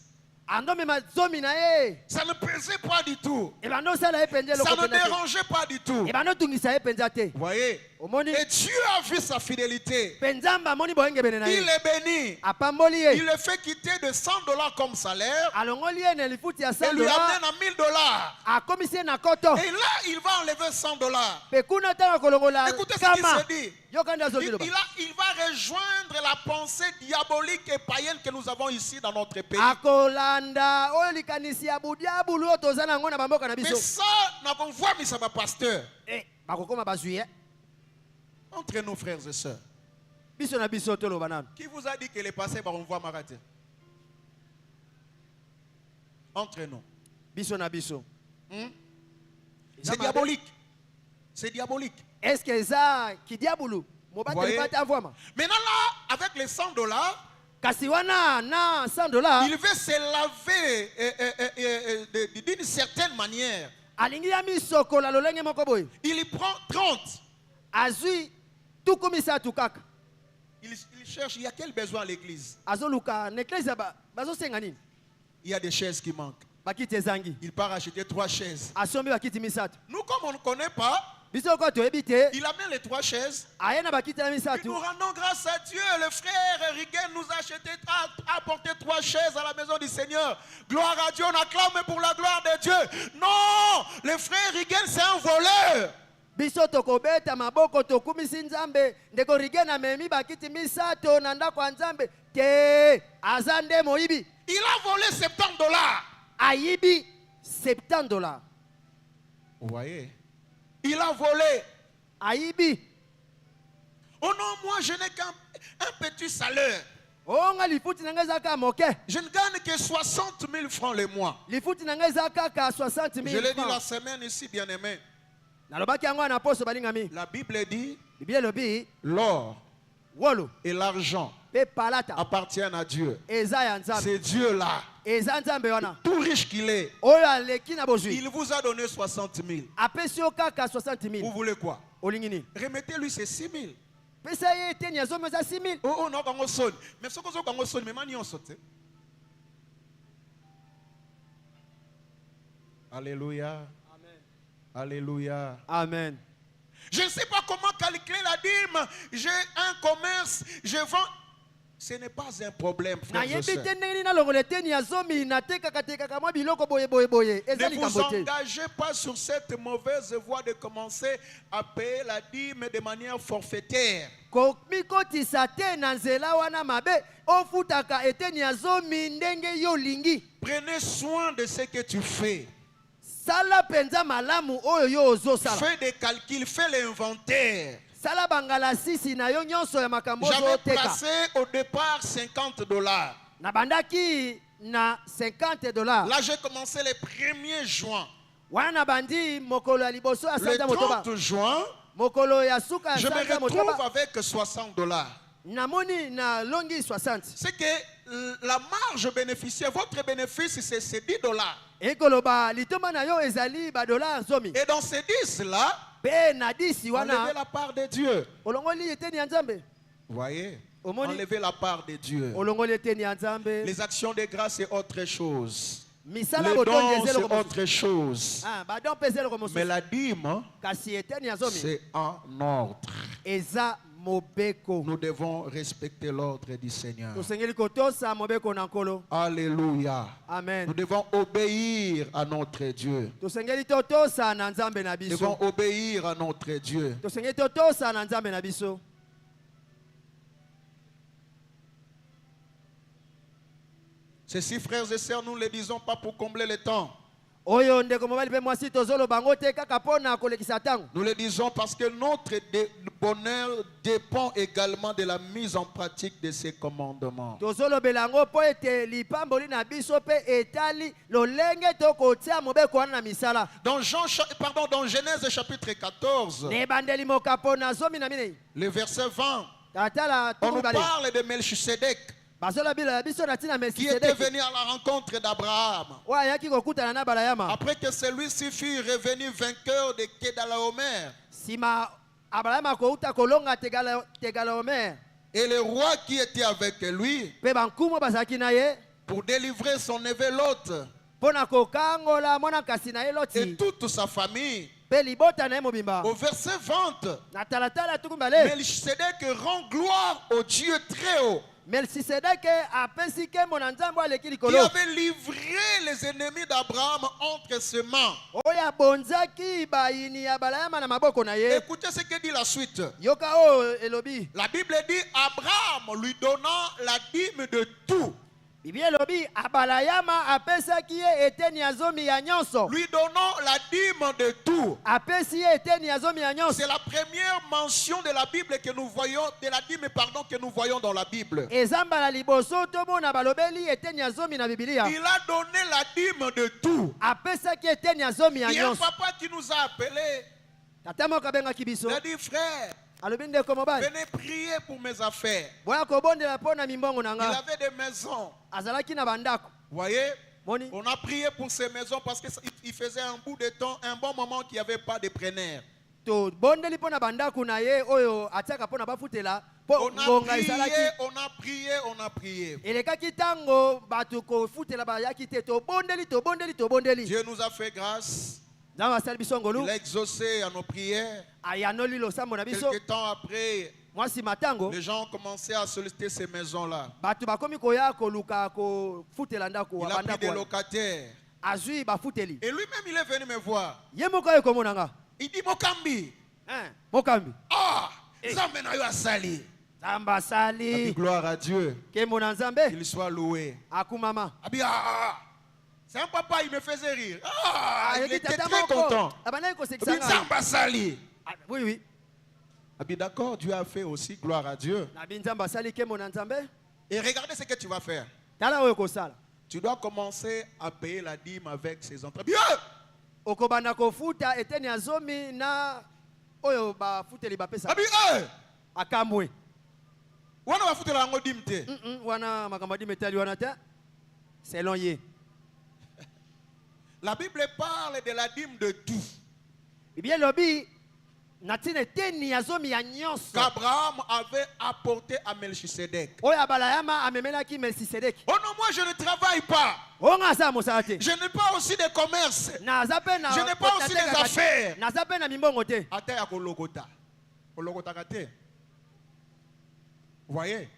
Andomema zomi na ye. Ça ne pesait pas du tout. Ebando sala ye penze Ça loko ne penza te. dérangeait pas du tout. Ebando tungisa ye penza te. Vous voyez? Omoni Et Dieu a vu sa fidélité. penzamba moni boyenge bene na ye. Il est béni. Apamboli ye. Il le fait quitter de 100 $ comme salaire Alongoli ye na lifuti ya et lui $100. amène à 1000 $. Akomisi ye na koto. Et là, il va enlever 100 $. Pe kuna tango kolongola Écoutez ce qu'il kama. se dit. Yokanda Il, zomi loba. il va rejoindre la pensée diabolique et païenne que nous avons ici dans notre pays. Akolanda oyo likanisi ya budiabulu oyo toza nango na bamboka na Mais biso. ça, nous avons vu, mais ça va, pasteur. Bakokoma bazwi ye. Entre nous, frères et sœurs. Biso na biso toloba nano. Qui vous a dit que les passés vont voir Marathé? Entre nous. Biso na biso. C'est diabolique. C'est diabolique. Est-ce que ça ki diabulu mobati Voyez? lipata avwama? Maintenant là, avec les 100 $, Kasi wana na $100 il veut se laver d'une certaine manière. alingi ya misokola lolenge moko boye. Il y prend 30. Azwi tuku misatu kaka. Il cherche, il y a quel besoin à l'église? Azoluka na eklezia bazosenga nini? Il y a des chaises qui manquent. Bakiti ezangi. Il part acheter 3 chaises. Asombi bakiti misatu. Nous, comme on ne connaît pas, Biso ko toyebi te. il amène les 3 chaises. Aye na bakiti na Et misatu. nous rendons grâce à Dieu. Le frère Riguen nous a acheté, a apporté 3 chaises à la maison du Seigneur. Gloire à Dieu, on acclame pour la gloire de Dieu. Non, le frère Riguen, c'est un voleur. Biso tokobeta maboko tokumisi Nzambe ndeko rigena memi bakiti misato na ndako ya Nzambe te azande moyibi. Il a volé 70 $. Ayibi $70. Vous voyez? Il a volé. Ayibi. Oh non, moi je n'ai qu'un un petit salaire. onga lifuti na ngai eza kaka moke. Je ne gagne que 60 000 francs le mois. Lifuti na ngai eza kaka 60 000 Je l'ai dit la francs. semaine ici, bien-aimé. Nalobaki yango na poso balingami. La Bible dit, Biblia elobi l'or wolo et l'argent pe palata appartiennent à Dieu. eza ya nzambe. C'est Dieu-là, Eza nzambe wana. tout riche qu'il est, Oyo aleki na bozwi. il vous a donné 60 000. Apesi yo kaka 60 Vous 000. voulez quoi? Olingi nini? Remettez-lui ses 6 000. Pesa ye eteni ya zomi eza 6 000. Oh, non, quand on sonne. Mais ce qu'on sonne, mais mani on saute. Alléluia. Alléluia. Amen. Je ne sais pas comment calculer la dîme. J'ai un commerce, je vends. Ce n'est pas un problème, frères et Nayebi sœurs. te ndenge nini nalongola eteni ya zomi natekaka mwa biloko boye boye boye. Eza Ne vous likambo te. engagez pas sur cette mauvaise voie de commencer à payer la dîme de manière forfaitaire. Komikotisa te na nzela wana mabe ofutaka eteni ya zomi ndenge yo lingi. Prenez soin de ce que tu fais. Sala penza malamu oyo yo ozosala. Fais des calculs, fais l'inventaire. Sala bangala sisi na yo nyonso ya makambo J'avais ozoteka. placé au départ $50. Na bandaki na $50. Là, j'ai commencé le 1er juin. Wana na bandi mokolo ya liboso ya Le sanza motoba. 30 juin, Mokolo ya suka ya je me sanza retrouve motoba. avec $60. Namoni na longi 60. C'est que la marge bénéficiaire, votre bénéfice, c'est $10. Ekoloba litomba na yo ezali ba dollar zomi. Et dans ces 10-là, Pe na 10 enlevez wana la part de Dieu. olongoli eteni ya Nzambe. Voyez? Omoni? Enlevez la part de Dieu. Olongoli eteni ya Nzambe. Les actions de grâce, c'est autre chose. Misala Les botondi dons, ezelo c'est komosu. autre chose. Ah, ba don pezelo komosu. Mais la dîme, Kasi eteni ya zomi. c'est en ordre. Eza mobeko. Nous devons respecter l'ordre du Seigneur. Tosengeli kotosa mobeko na nkolo. Alléluia. Amen. Nous devons obéir à notre Dieu. Tosengeli totosa na Nzambe na Nous devons biso. obéir à notre Dieu. Tosengeli totosa na Nzambe na biso. Ceci, frères et sœurs, nous ne le disons pas pour combler le temps. Oyo ndeko mobali pe mwasi tozoloba ngo te kaka pona kolekisa tango. Nous le disons parce que notre bonheur dépend également de la mise en pratique de ces commandements. Tozolobela ngo po ete lipamboli na biso pe etali lolenge tokotia mobeko wana na misala. Dans Genèse chapitre 14, Ne bandeli mokapo na zomi na minei. le verset 20, Katala on nous tukubale. parle de Melchisedec Bazola bila biso na tina qui était Melchisedeki. venu à la rencontre d'Abraham. Wa yaki kokutana na Balayama. Après que celui-ci fut revenu vainqueur de Kedalaomer, Sima Abrahama kouta kolonga Tegalaomer. et le roi qui était avec lui, Pe bankumo bazaki na ye. pour délivrer son neveu Lot Pona kokangola mwana kasi na ye et loti. toute sa famille. Pe libota na ye mobimba. Au verset 20, Na talatala tukumbale. Melchisedec rend gloire au Dieu très haut, Melchisedeke apesi kembo na Nzambe aleki qui likolo. avait livré les ennemis d'Abraham entre ses mains. Oya bonzaki bayini ya Balayama na maboko na ye. Écoutez ce que dit la suite. Yoka o elobi. La Bible dit Abraham lui donnant la dîme de tout. Biblia elobi Abalayama apesaki ye eteni ya zomi ya nyonso. Lui donnant la dîme de tout. Apesi ye eteni ya zomi ya nyonso. C'est la première mention de la Bible que nous voyons, de la dîme, pardon, que nous voyons dans la Bible. Ezamba la liboso tomona balobeli eteni ya zomi na Biblia. Il a donné la dîme de tout. Apesaki eteni ya zomi ya Il y a un nyonso. papa qui nous a appelés. Tata moko abengaki biso. Il a dit, frère, Alobi ndeko mobali. venez prier pour mes affaires. Boya kobondela mpona mimbongo na Il nga. avait des maisons. Azalaki na bandako. Vous voyez, Moni. on a prié pour ces maisons parce qu'il faisait un bout de temps, un bon moment qu'il n'y avait pas de preneur. To bondeli mpona bandako na ye oyo atiaka mpona bafutela. Po On a ngonga prié, ezalaki. on a prié, on a prié. Elekaki tango bato kofutela bayaki te tobondeli. Dieu nous a fait grâce. Nzambe asali biso ngolu. Il a exaucé à nos prières. Ayanoli losambo na biso. Quelque temps après, Mwasi matango. les gens ont commencé à solliciter ces maisons-là. Bato bakomi koya koluka kofutela ndako Il wa a pris bandako. des wana. locataires. Azui bafuteli. Et lui-même, il est venu me voir. Ye moko oyo komona nga. Il dit, Mokambi, Mokambi. ah, Nzambe na yo asali. Nzambe asali. Gloire à Dieu. Kembo na Nzambe. Qu'il soit loué. Akumama. C'est un papa, il me faisait rire. Ah, il Ayeki était tata très moko. content. Abandaki Il dit, kosekisa nga. Nzambe asali. Oui. Ah bien d'accord, Dieu a fait aussi, gloire à Dieu. nabi nzambe asali nkembo na nzambe. Et regardez ce que tu vas faire. Tala oyo kosala. Tu dois commencer à payer la dîme avec ses entrées. Bien! Okobanda kofuta eteni ya zomi na oyo bafuteli bapesa. Ah bien! Akamwe. Wana va foutre la dîme te. Wana makambo ya dime etali wana te. Selon ye. La Bible parle de la dîme de tout. Biblia lobi natina eteni ya zomi ya nyonso. Qu'Abraham avait apporté à Melchisedec. Oyo abalayama amemelaki Melchisedeki. Oh non, moi je ne travaille pas. Onga asa mosala te. Je n'ai pas aussi de commerce. Naza pe na Je n'ai pas aussi des affaires. Naza pe na mimbongo te. Ata ya kolokota. Kolokota te. Vous voyez?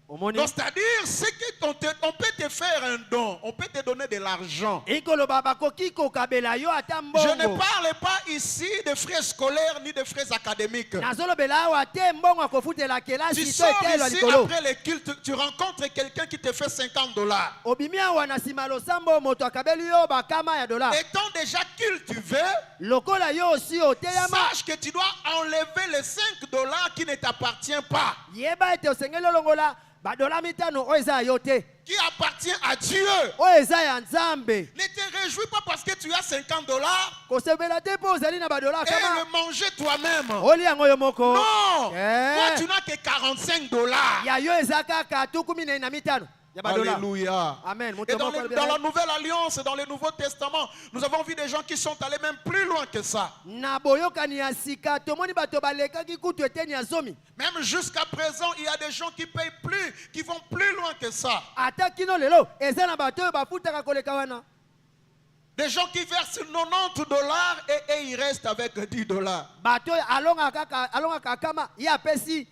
Omoni. Donc c'est-à-dire, c'est qu'on peut te faire un don, on peut te donner de l'argent. Ikoloba bakoki kokabela yo ata mbongo. Je ne parle pas ici de frais scolaires ni de frais académiques. Nazolobela awa te mbongo akofutela Tu kelasi to sors etelo ici likolo. après le culte, tu rencontres quelqu'un qui te fait $50. Obimi awa na nsima losambo moto akabeli yo bakama ya dola. Étant déjà cultivé, Lokola yo osi oteyama. sache que tu dois enlever les $5 qui ne t'appartiennent pas, Yeba ete osengeli olongola badola mitano oyo eza ya yo te. qui appartient à Dieu. Oyo eza ya Nzambe. Ne te réjouis pas parce que tu as $50 Kosepela te mpo ozali na badola et kama. le manger toi-même. Oli yango yo moko. Non, Eh. toi tu n'as que $45. Ya yo eza kaka tuku minei na mitano. Ya badola. Alléluia. Amen. Et dans la Nouvelle Alliance, dans le Nouveau Testament, nous avons vu des gens qui sont allés même plus loin que ça. Na boyokani ya sika tomoni bato balekaki kutu eteni ya zomi. Même jusqu'à présent, il y a des gens qui payent plus, qui vont plus loin que ça. Ata kino lelo eza na bato oyo bafutaka koleka wana. Des gens qui versent $90 et ils restent avec $10. Bato oyo alongaka kama ye apesi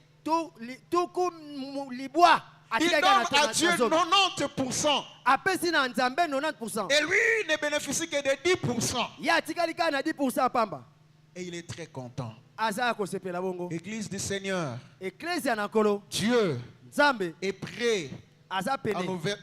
tuku libwa. Il donne à Dieu 90%. Apesi na Nzambe 90%. Et lui ne bénéficie que de 10%. Ye atikali kaka na 10% pamba. Et il est très content. Aza kosepela bongo. Église du Seigneur, Ecclesia na nkolo. Dieu Nzambe est prêt aza pene.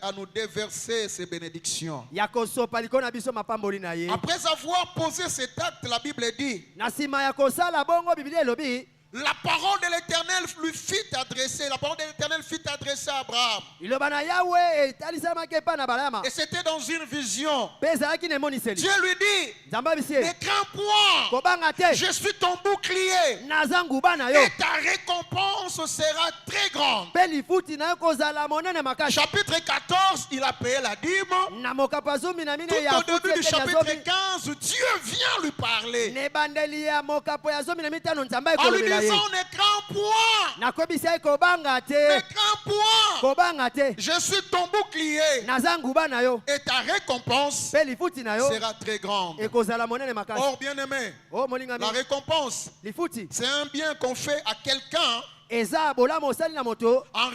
à nous déverser ses bénédictions. Ya kosopa likolo na biso mapamboli na ye. Après avoir posé cet acte, la Bible dit, Na nsima ya kosala bongo Biblia elobi. la parole de l'Éternel lui fit adresser, la parole de l'Éternel fit adresser à Abraham. Iloba na Yahweh etalisamaki epai na Balama. Et c'était dans une vision. Mpe ezalaki na emoniseli. Dieu lui dit, Nzambe abisi ne ye. crains point, Kobanga te. je suis ton bouclier. Naza nguba na yo. Et ta récompense sera très grande. Mpe lifuti na yo kozala monene makasi. Chapitre 14, il a payé la dîme. Na mokapo ya zomi na mine Tout ya au début du futi eteni ya chapitre zomi. 15, Dieu vient lui parler. Na ebandeli ya mokapo ya zomi na mitano Nzambe En lui ekolobela ye. disant, ne crains point, Nakoyebisa ye kobanga ne te. crains point. Kobanga te. Je suis ton bouclier. Naza nguba na yo. Et ta récompense Mpe lifuti na yo sera très grande. ekozala monene makasi. Or, bien-aimé, Oh molingami. la récompense, Lifuti c'est un bien qu'on fait à quelqu'un eza bolamu osali na moto en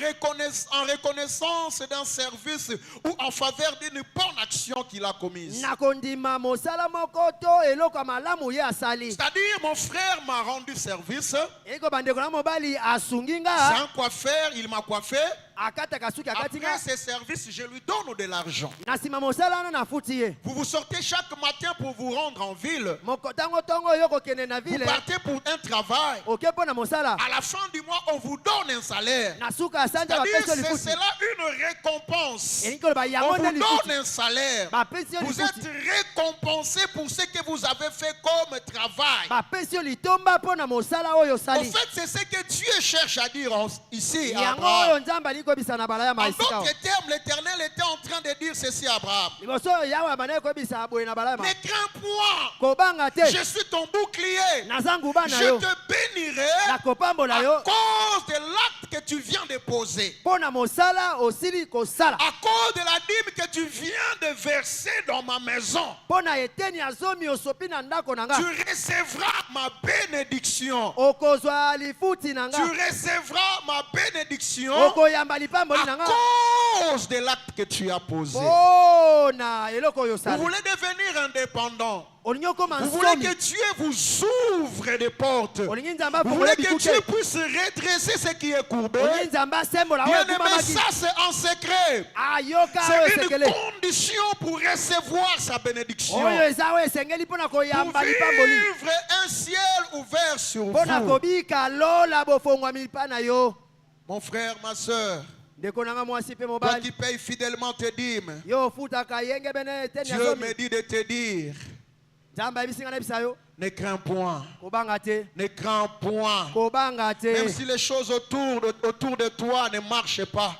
reconnaissance d'un service ou en faveur d'une bonne action qu'il a commise. na kondima mosala moko to eloko ya malamu ye asali. C'est-à-dire, mon frère m'a rendu service, Eko bandeko na mobali asungi c'est nga un coiffeur, il m'a coiffé. akataka suki akati nga. Après ces services, je lui donne de l'argent. Na nsima mosala wana nafuti ye. Vous vous sortez chaque matin pour vous rendre en ville. Ntango ntongo oyo okokende na Vous ville partez pour un travail. oke mpo na mosala. À la fin du mois, on vous donne un salaire. Na suka ya sanja C'est-à-dire, bapesi yo c'est lifuti. cela une récompense. Elingi koloba On yango nde vous lifuti. donne un salaire. Bapesi yo Vous êtes lifuti. récompensé pour ce que vous avez fait comme travail. Bapesi yo litomba mpo na mosala oyo En osali. fait, c'est ce que Dieu cherche à dire ici à Yango Abraham. oyo Nzambe alingi koyebisa na bala ya En maisika. d'autres termes, l'Éternel était en train de dire ceci à Abraham. Liboso oyo Yawe abandaki koyebisa boye na bala ya Ne maisika. crains point. Kobanga te. Je suis ton bouclier. Naza nguba na Je yo. te bénirai Nakopambola à yo. cause de l'acte que tu viens de poser. Mpo na mosala osili kosala. À cause de la dîme que tu viens de verser dans ma maison. Mpo na eteni ya zomi osopi na ndako na nga. Tu recevras ma bénédiction. Okozwa lifuti na Tu nga. recevras ma bénédiction Okoyamba lipamboli na à nga. cause de l'acte que tu as posé. Mpo na eloko oyo Vous osali. voulez devenir indépendant. Vous voulez que Dieu vous ouvre des portes. Vous voulez que Dieu puisse redresser ce qui est courbé. Bien-aimé, ça c'est en secret. C'est une condition pour recevoir sa bénédiction. Pour vivre un ciel ouvert sur vous. Mon frère, ma soeur, toi qui payes fidèlement tes dîmes, Dieu me dit de te dire, ne crains point. Ne crains point. Même si les choses autour de toi ne marchent pas.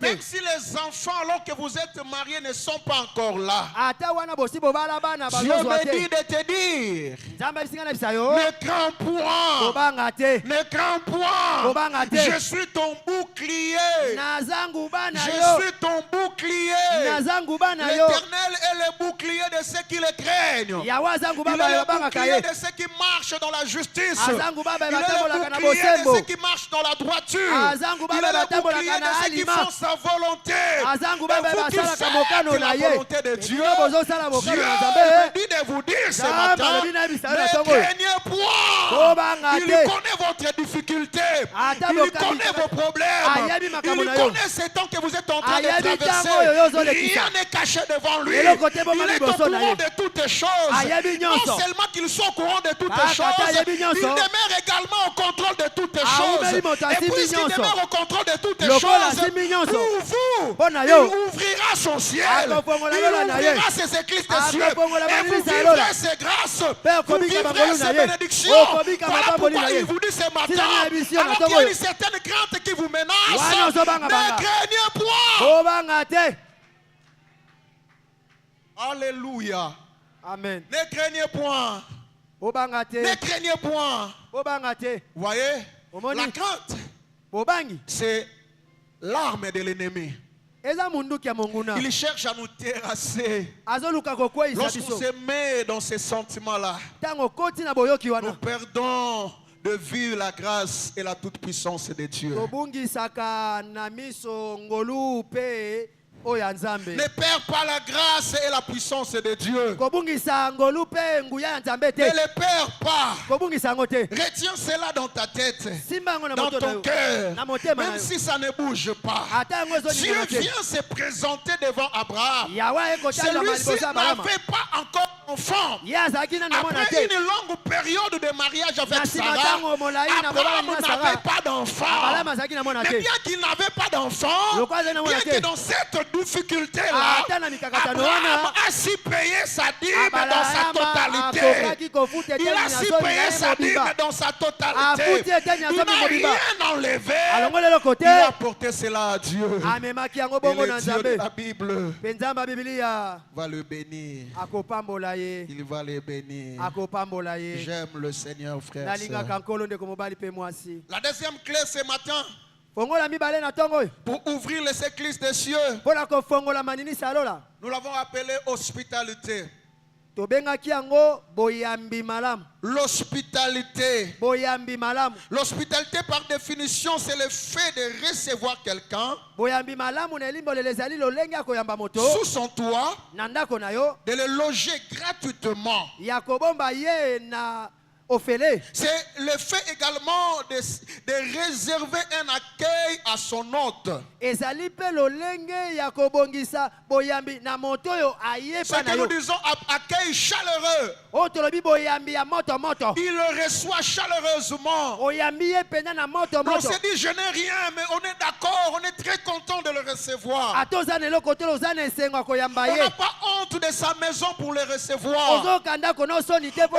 Même si les enfants, alors que vous êtes mariés, ne sont pas encore là. Dieu me dit de te dire, ne crains point. Ne crains point. Je suis ton bouclier. Je suis ton bouclier. L'Éternel est le bouclier de ceux qui le craignent. Il est le bouclier de ceux qui marchent dans la justice. Il est le bouclier de ceux qui marchent dans la droiture. Il est le bouclier de ceux qui font sa volonté. Et vous qui faites la volonté de Dieu, Dieu me dit de vous dire ce matin, ne craignez point. Il connaît votre difficulté. Il connaît vos problèmes. Il connaît ce temps que vous êtes en train de traverser. Rien n'est caché devant lui. Il est au courant de toutes choses. Non seulement qu'ils sont au courant de toutes choses, il demeure également au contrôle de toutes choses. Et puisqu'il demeure au contrôle de toutes choses, pour vous, il ouvrira son ciel. Il ouvrira ses éclises des cieux. Et vous vivrez ses grâces. Vous vivrez ses bénédictions. Voilà pourquoi il vous dit ce matin, alors qu'il y a une certaine crainte qui vous menace, ne craignez point. Alléluia. Amen. Ne craignez point. Ne craignez point. Voyez, la crainte, c'est l'arme de l'ennemi. Il cherche à nous terrasser. Lorsqu'on se met dans ces sentiments-là, nous perdons de vue la grâce et la toute-puissance de Dieu. Ne perds pas la grâce et la puissance de Dieu. Ne les perds pas. Retiens cela dans ta tête, dans ton cœur, même si ça ne bouge pas. Dieu vient se présenter devant Abraham. Celui-ci n'avait pas encore d'enfant. Après une longue période de mariage avec Sarah, Abraham n'avait pas d'enfant. Mais bien qu'il n'avait pas d'enfant, bien que dans cette difficulté-là, Abraham a si payé sa dîme dans sa totalité. Il a si payé sa dîme dans sa totalité. Il n'a rien enlevé. Il a porté cela à Dieu. Et le Dieu de la Bible va le bénir. Il va les bénir. J'aime le Seigneur, frère. La deuxième clé ce matin, pour ouvrir les églises des cieux, nous l'avons appelé hospitalité. L'hospitalité. L'hospitalité, par définition, c'est le fait de recevoir quelqu'un sous son toit, de le loger gratuitement. C'est le fait également de réserver un accueil à son hôte. Ce que nous disons accueil chaleureux. Il le reçoit chaleureusement. On se dit je n'ai rien, mais on est d'accord, on est très content de le recevoir. On n'a pas honte de sa maison pour le recevoir.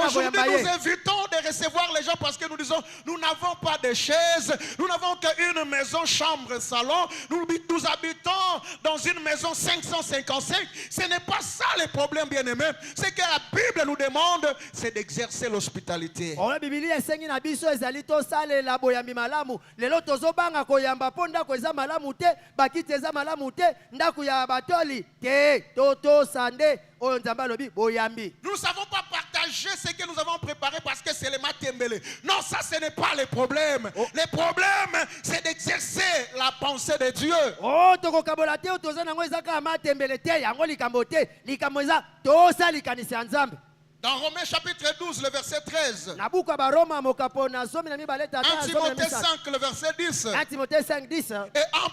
Aujourd'hui nous évitons de recevoir les gens parce que nous disons nous n'avons pas de chaises, nous n'avons qu'une maison, chambre, salon, nous habitons dans une maison 555. Ce n'est pas ça le problème, bien-aimé. Ce que la Bible nous demande, c'est d'exercer l'hospitalité. Nous ne savons pas partager ce que nous avons préparé parce que c'est le matembele. Non, ça ce n'est pas le problème. Le problème, c'est d'exercer la pensée pensée de Dieu. Oh, tokokabola te toza nango ezaka matembele te yango likambo te likambo eza tosa likanisi ya Nzambe. Dans Romains chapitre 12, le verset 13. Na buku ya Baroma mokapo na zomi na mibale tata 1 Timothée 5, le verset 10. 1 Timothée 5, 10. Et 1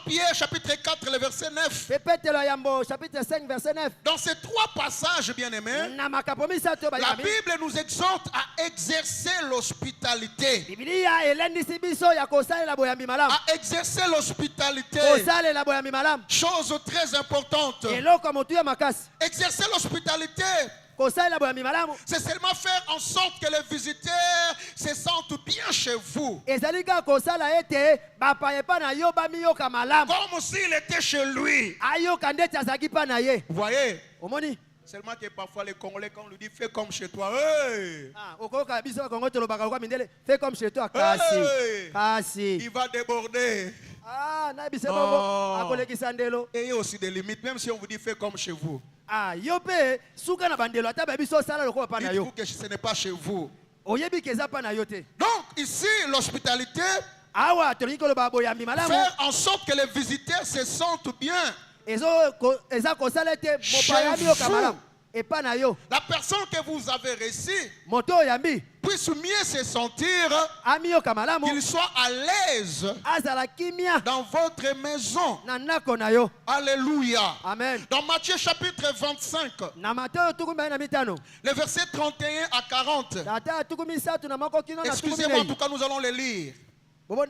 Pierre chapitre 4, le verset 9. Pepetelo yambo chapitre 5 verset 9. Dans ces trois passages, bien-aimés, Na makapo misato la bayami. Bible nous exhorte à exercer l'hospitalité. Biblia elendisi biso ya kosalela boyambi malamu. À exercer l'hospitalité. Kosalela boyambi malamu. Chose très importante. Eloko motu ya makasi. Exercer l'hospitalité, Kosalela boyambi malamu. c'est seulement faire en sorte que les visiteurs se sentent bien chez vous. Ezali ka kosala ete bapaya pa na yo bamiyoka malamu. Comme s'il était chez lui. Ayoka ndeti azaki pa na ye. Vous voyez? Omoni? Seulement que parfois les Congolais, quand on lui dit fais comme chez toi, hey, Ah, okoka biso kongo tolobaka kwa mindele. Fais comme chez toi kasi. hey, Kasi. il va déborder. Ah, na bise Non. bobo akolekisa ndelo. Et il y a aussi des limites, même si on vous dit fais comme chez vous. Ah, yo pe suka na bandelo ata ba biso sala lokola pa na yo. Dites-vous que ce n'est pas chez vous. Oyebi keza pa na yo te. Donc ici, l'hospitalité, Awa tolingi koloba boyambi malamu. faire en sorte que les visiteurs se sentent bien. Eza kosala ete mopaya miyoka vous. malamu. Epa na yo. La personne que vous avez reçue Moto oyambi. puisse mieux se sentir, Amiyoka malamu. qu'il soit à l'aise Azala kimia. dans votre maison. Na nako na yo. Alléluia. Amen. Dans Matthieu chapitre 25, Na Mateo tukumi na mitano. les versets 31 à 40. Tata tukumi satu na mako kino na tukumi Excusez-moi, en nei. tout cas, nous allons les lire.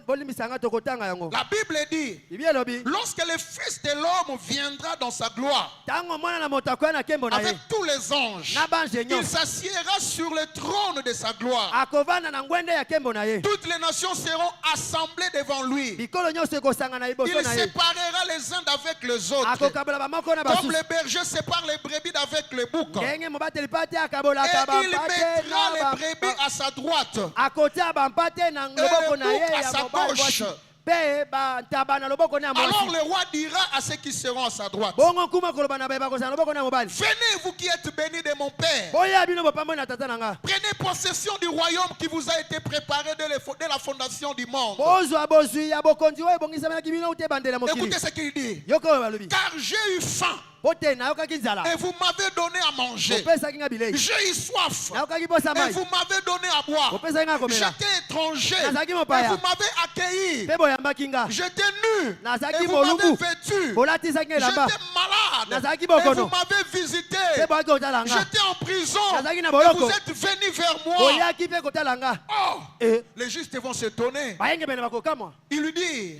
Bolimisanga tokotanga yango. La Bible dit, Biblia lobi. lorsque le Fils de l'homme viendra dans sa gloire, Tango mwana na moto akoya na kembo na avec ye. tous les anges, Na bange il nyo. s'assiera sur le trône de sa gloire. Akovanda na ngwende ya kembo na ye. Toutes les nations seront assemblées devant lui. Bikolo nyonso ekosanga na liboso Il na ye. séparera les uns d'avec les autres. Akokabola bamoko na Comme basusu. les bergers séparent les brebis d'avec les boucs. Ndenge mobateli pate Et akabolaka il bampate mettra na les brebis à sa droite. akotia bampate na loboko na ye bouc à ya sa mobali gauche. mwasi. Pe bantaba na loboko na ya Alors mwasi. le roi dira à ceux qui seront à sa droite, Bongo kuma koloba na baye bakozala na loboko na ya mobali. venez vous qui êtes bénis de mon Père. Boya bino bopambo na tata na nga. Prenez possession du royaume qui vous a été préparé dès la fondation du monde. Bozwa bozwi ya bokonzi oyo ebongisamaki bino ute bandela mokili. Écoutez ce qu'il dit. Yoko oyo balobi. Car j'ai eu faim Bote nayokaki nzala. et vous m'avez donné à manger. Bopesaki nga bilei. J'ai eu soif Nayokaki posa et mai. vous m'avez donné à boire. Bopesaki nga komela. J'étais étranger Nazalaki et mopaya. vous m'avez accueilli. Pe boyambaki nga. J'étais nu Nazalaki et vous m'avez molubu. vêtu. Bolatisaki nga elamba. J'étais malade Nazalaki et bokono. vous m'avez visité. Pe boyaki kotala nga. J'étais en prison Nazalaki na et boloko. vous êtes venus vers moi. Boyaki pe kotala nga. Oh, Eh, les justes vont s'étonner. bayenge bene bakokamwa. Ils lui disent,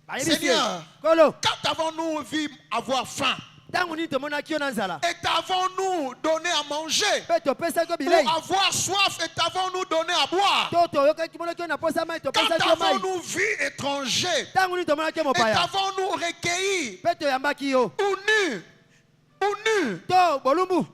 Bayebi sie. Seigneur, Kolo, quand avons-nous vu avoir faim tango nini tomonaki yo na nzala. et t'avons-nous donné à manger? Pe topesaki yo bilei. Ou avoir soif et t'avons-nous donné à boire? To toyokaki monaki yo na posa mai Quand topesaki yo mai. avons-nous vu étranger Tango nini tomonaki yo et mopaya. t'avons-nous recueilli Pe toyambaki yo. ou nu? Ou nu? To bolumbu.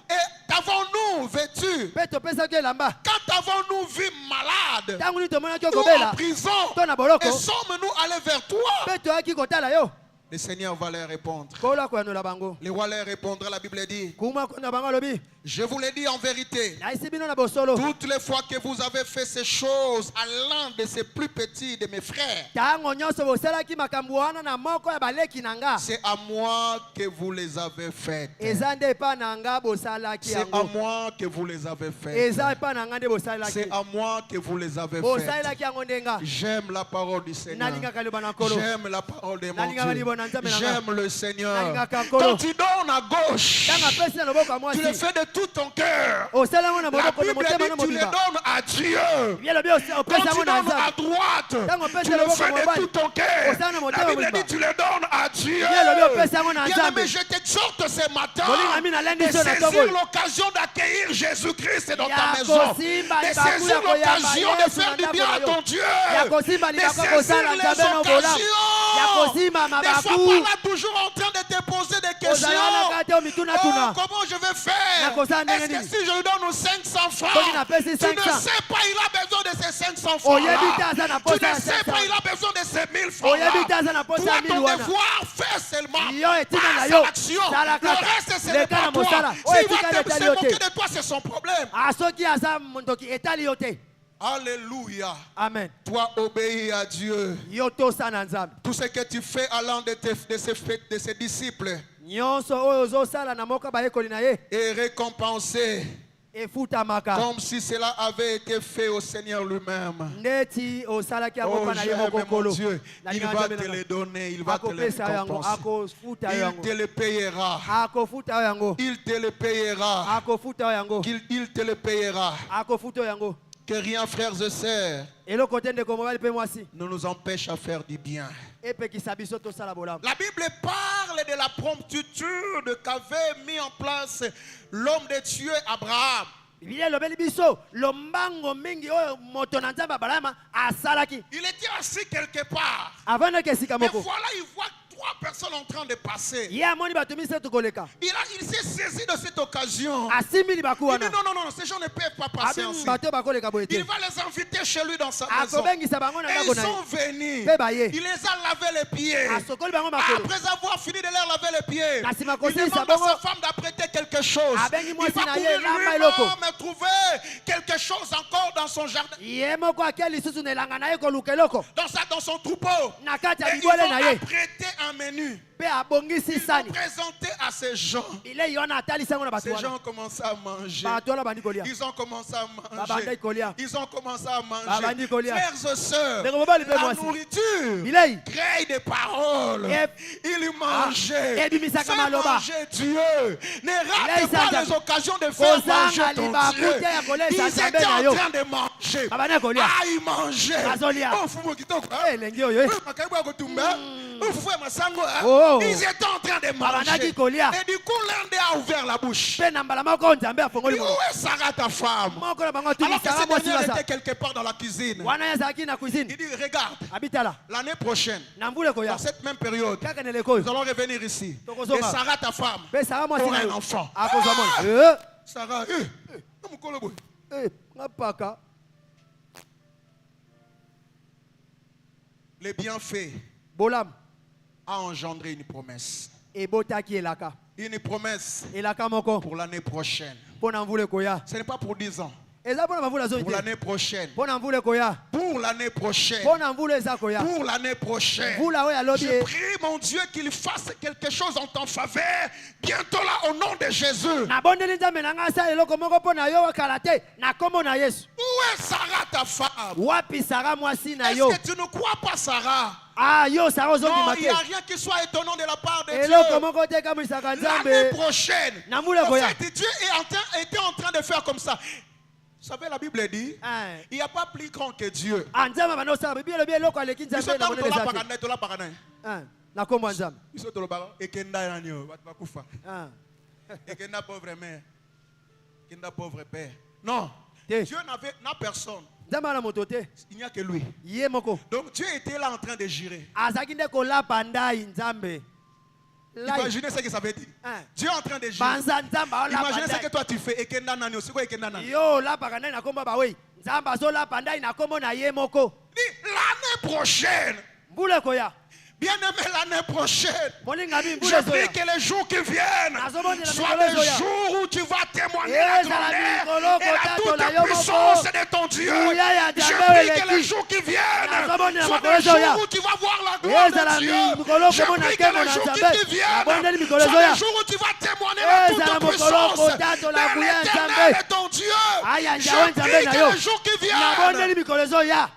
Et t'avons-nous vêtu? Pe topesaki yo elamba. Quand avons-nous vu malade Tango nini tomonaki yo ou en kobela. prison? To na boloko. Et sommes-nous allés vers toi? Pe toyaki kotala yo. Le Seigneur va leur répondre. Kola koyanola bango. Le roi leur répondra, la Bible dit, Kuma na bango alobi. je vous l'ai dit en vérité, Naisi bino na bosolo. toutes les fois que vous avez fait ces choses à l'un de ces plus petits de mes frères, Tango nyonso bosalaki makambo wana na moko ya baleki na nga. c'est à moi que vous les avez faites. Eza nde epa na nga bosalaki C'est à yango. moi que vous les avez faites. Eza epa na nga nde bosalaki. C'est à moi que vous les avez faites. Bosalaki yango nde nga. J'aime la parole du Seigneur. Nalingaka liloba na nkolo. J'aime la parole de mon Nalingaka liloba na Dieu. nzambe na nga. J'aime le Seigneur. Nalingaka nkolo. Quand tu donnes à gauche, Tango apesi na loboko ya tu le mwasi. fais de tout ton cœur. Osala yango na La moboko na Bible motema na dit tu les mobimba. donnes à Dieu. Bien lobi Quand opesa tu yango na donnes à nzambe. droite, Tango tu opesa le loboko fais de mobali. tout ton cœur. Osala na La motema Bible mobimba. dit tu le donnes à Dieu. Bien lobi opesa yango na Bien-aimé, nzambe. je t'exhorte ce matin Bolinga mina lendi de so na saisir toboli. l'occasion d'accueillir Jésus-Christ dans ta Ya maison. kosimba De libaku saisir ya koyamba l'occasion de Yesu faire na du ndako bien na à yo. ton Dieu. Ya kosimba De libaku saisir kosala les nzambe na bolamu. Ya kosimba occasions. Ne sois mabaku. pas là toujours en train de te poser des questions. Ozala na kati o mituna tuna. Comment je vais Na faire? kozala ndenge Est-ce que nini? si je lui donne 500 francs, Soki napesi tu ne 500. sais pas, il a besoin de ces 500 francs. Oyebi te aza na Tu posa ne ya sais pas, 500. il a besoin de ces 1000 francs. Oyebi te aza na posa Toi, ya 1000 ton wana. devoir, fais seulement. Yo etina na Passe yo. à l'action. Sala Le kaka. reste, ce Leka n'est pas na toi. mosala. Oyo S'il etika va etali se yo moquer te. de toi, c'est son problème. Ah, soki aza mondoki etali yo te. Alléluia. Amen. Toi obéis à Dieu. Yo tosala nzambe. Tout ce que tu fais à l'un de ses disciples Nyonso oyo ozosala na moko bayekoli na ye est récompensé efutamaka. comme si cela avait été fait au Seigneur lui-même. Ndeti osalaki yango Oh, mpa na ye j'aime moko mon nkolo. Dieu. Na Il linga va nzambe te na le nga. donner. Il va te le Akopesa yango, récompenser. akofuta Il yango. te le payera. Akofuta yango. Il te le payera. Akofuta yango. Il te le payera. Akofuta yango. Que rien, frères et sœurs, Eloko te ndeko mobali mpe mwasi ne nous empêche à faire du bien. epekisa biso tosala bolamu. La Bible parle de la promptitude qu'avait mis en place l'homme de Dieu Abraham. Biblia elobeli biso lombango mingi oyo moto na nzambe abalama asalaki Il était assis quelque part. avandaki esika Mais moko voilà, il voit trois personnes en train de passer. ye amoni bato misato koleka Il s'est saisi de cette occasion. asimbi libaku Il dit wana non, ces gens ne peuvent pas passer abi ainsi. bato bakoleka boye Il te va les inviter chez lui dans sa maison. akobengisa bango na Et ndako ils na ye sont venus. mpe baye Il les a lavé les pieds. asokoli bango makolo Après avoir fini de leur laver les pieds, Na nsima il kosilisa demande à bongo, sa femme d'apprêter quelque chose. abengi Il mwasi va na courir ye lamba lui-même eloko et trouver quelque chose encore dans son jardin, ye moko akia lisusu na elanga na ye koluka eloko dans son troupeau. na kati Et ya ils bibwele vont na ye apprêter un menu. mpe abongisi Ils vont sani présenter à ces gens. bilei wana atalisi yango na bato Ces wana gens ont commencé à manger. bato wana bandi kolia Ils ont commencé à manger. babandaki kolia Ils ont commencé à Babandi manger. kolia. Frères et sœurs, ndeko mobali mpe la mwasi nourriture bilei crée des paroles. Il mangeait. ebimisaka Fais maloba manger Dieu. Ne rate Bilei pas sanza. les occasions de faire Kozanga manger ton libaku Dieu. te ya kolesa Ils nzambe étaient na en yo. train de manger. babandi kolia Ah, ils mangeaient. Bazolia. Oh, fumo kitoko, hein? elengi oyo Makaibu ya kutumba. Oh, fufu ya masango, hein? Oh. Ils étaient en train de Babandaki manger. kolia. Et du coup, l'un d'eux a ouvert la bouche. mpe na mbala moko nzambe afongoli Où monoko est Sarah, ta femme? moko na bango Alors que tumisaka cette mwasi dernière basa était quelque part dans la cuisine. wana ye azalaki na cuisine Il dit, regarde, abitala l'année prochaine, na mbula koya dans cette même période, kaka na eleko nous oyo allons revenir ici. Tokozonga. Et Sarah, ta femme, mpe sara mwasi aura na un yo enfant. akozwa mwana Sarah, na mukolo boy. nga paka Le bienfait bolamu a engendré une promesse. ebotaki elaka Une promesse elaka moko pour l'année prochaine. mpo na mvula ekoya Ce n'est pas pour 10 ans. eza mpo na mavula zoyi Pour te l'année prochaine. mpo na mvula ekoya Pour l'année prochaine. mpo na mvula eza koya Pour l'année prochaine. mvula oyo alobi Je ye prie, mon Dieu, qu'il fasse quelque chose en ton faveur. Bientôt là, au nom de Jésus. nabondeli nzambe na ngai asala eloko moko mpo na yo kala te na kombo na yesu Où est Sarah, ta femme? wapi sara mwasi na Est-ce yo que tu ne crois pas, Sarah? yo sara Non, ozondima il n'y a te rien qui soit étonnant de la part de eloko Dieu. moko te ekamwisaka L'année nzambe prochaine, na mvula en ekoya fait, Dieu était en train de faire comme ça. Vous savez, la Bible dit, Eh. il n'y a pas plus grand que Dieu. nzambe abanda osala bibi elobi eloko aleki Biso nzambe na ntango monele eza te tolapaka tolapaka naye. na kombo ya nzambe Biso tolobaka ekenda nani yo bato bakufa. Ah. Ekenda pauvre mère. Ekenda pauvre père. Non. Te. Dieu n'a personne. nzambe ana moto te Il n'y a que lui. ye moko Donc Dieu était là en train de jurer. azalaki nde kolapa ndai nzambe Lai. Imaginez ce que ça veut dire. Hein. Dieu est en train de jurer. banza nzambe aolapa Imaginez ce que ndai toi tu fais. Ekenda nani yo. C'est quoi ekenda nani? yo olapaka ndai na kombo bawei nzambe azolapa ndai na kombo na ye moko Dit, l'année prochaine. mvula ekoya Bien-aimé, l'année prochaine. molinga bi Je mvula prie ezoya que les jours qui viennent Nazomoni na soient mikolo des ezoya. jours où tu vas témoigner Eh, la zala grandeur mikolo et la kotato na yo toute puissance moko. de ton Dieu. Uya ya Je Nzambe prie eleki. que les jours qui viennent Nazomoni na soient mikolo des jours ezoya. où tu vas voir la gloire Eh, zala de Dieu. mikolo Je komona prie que nkemo les na jours Nzambe. qui viennent Nabondeli mikolo soient ezoya. des jours où tu vas témoigner Eh, la zala toute mokolo puissance kotato la de nguya ya l'éternel Nzambe. et ton Dieu. Aya Je njawe Nzambe prie na que yo. les jours qui nabondeli viennent mikolo ezoya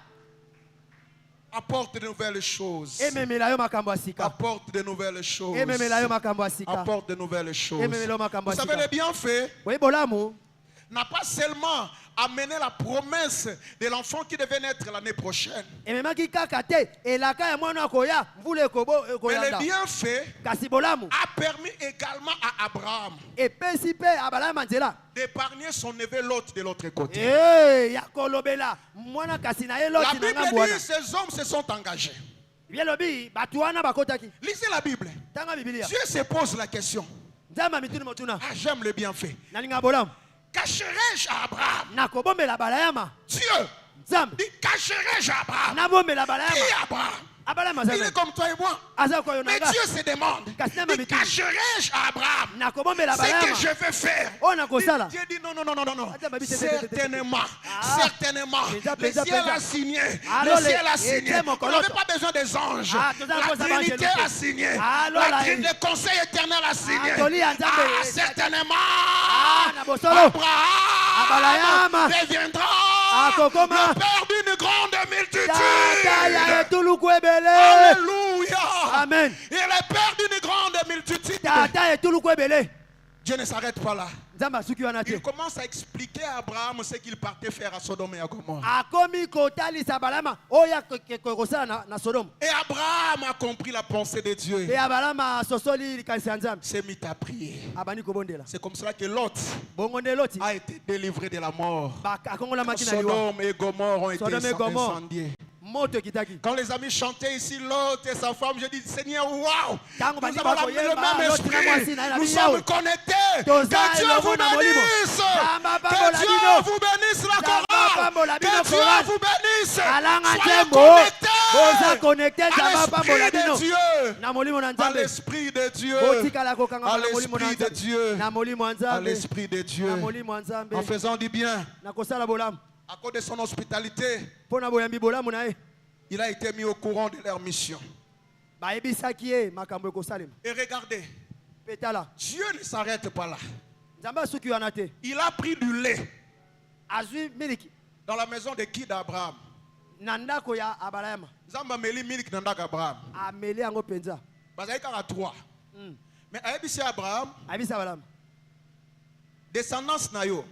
apportent de nouvelles choses. ememela yo makambo ya sika Apporte de nouvelles choses. ememela yo makambo ya sika Apporte de nouvelles choses. ememela yo makambo Vous ya savez, le sika bienfait oyi bolamu n'a pas seulement amené la promesse de l'enfant qui devait naître l'année prochaine. ememaki kaka te elaka ya mwana akoya mvula Mais le ekoyanda bienfait kasi bolamu a permis également à Abraham epesi mpe abalama nzela d'épargner son neveu Lot de l'autre côté. ya kolobela mwana kasi na ye La loti na Bible ngambo wana dit ces hommes se sont engagés. bielobi bato wana bakotaki Lisez la Bible. tanga bibilia Dieu se pose la question. nzambe mituni motuna Ah, j'aime le bienfait. nalinga bolamu Cacherai-je à Abraham? Dieu nakobombela balayama nzambe dit cacherai-je à Abraham? nabombela Qui balayama est Abraham? abalama Il nzambe est comme toi et moi. aza koyo Mais nanga Dieu se demande, Kasema dit, mituni. cacherai-je à Abraham nakobombela ce que balayama je vais faire? oyo nakosala Dieu dit non, non, non, non, non, non. Attends, babi, Certainement, Certainement. Le ciel a signé. Alors, Le ciel a signé. les- Vous n'avez pas besoin des anges. Ah, tout ça, La ça va, Trinité Jésus. a signé. Alors, Le Conseil éternel a signé. Toli, Nzambe. Ah, certainement. na bosolo. Abraham Abraham. deviendra Kokoma. le père d'une grande multitude. Tata ya etuluku ebele. Alléluia. Amen. Il est père d'une grande multitude. Tata etuluku ebele. Dieu ne s'arrête pas là. Nzambe asuki wana te. Il commence à expliquer à Abraham ce qu'il partait faire à Sodome et à Gomorrhe. Akomi kotalisa balama oya kosala na Sodome. Et Abraham a compris la pensée de Dieu. Et abalama sosoli likanisi ya Nzambe. S'est mis à prier. Abani kobondela. C'est comme cela que Lot Bongo nde Loti. a été délivré de la mort. Akongola makina liwa. Sodome et Gomorrhe ont été Sodome et Gomorrhe. incendiés. Moto kitaki. Quand les amis chantaient ici, Lot et sa femme, je dis, Seigneur, waouh! Tango Nous bandi avons bako le yeba, même Lot na mwasi esprit. na ina Nous biyawe. sommes connectés. Toza Que Dieu elongo vous na molimo. bénisse. Zamba Que pambola Dieu bino. vous bénisse la Zamba chorale. pambola bino Que Dieu chorale. vous bénisse. Alanga Soyez nzembo. connectés Boza connecté à zamba pambola l'esprit bino. de Dieu. Na molimo na À Nzambe. l'esprit de Dieu. Botikala kokanga À na molimo na l'esprit de Nzambe. Dieu. Na molimo À Nzambe. l'esprit de Dieu. Na molimo Nzambe. En faisant du bien, Na kosala bolamu. à cause de son hospitalité, Pona boyambi bolamu na ye. il a été mis au courant de leur mission. Bayebisaki ye makambo ekosalema. Et regardez, Petala. Dieu ne s'arrête pas là. Nzambe asuki wana te. Il a pris du lait Azwi miliki. dans la maison de qui d'Abraham. Na ndako ya Abraham. Nzamba meli milk dans Abraham. Ameli yango penza. Bazali kaka 3. Mais ayebisi Abraham, Abisa Abraham. descendance na yo,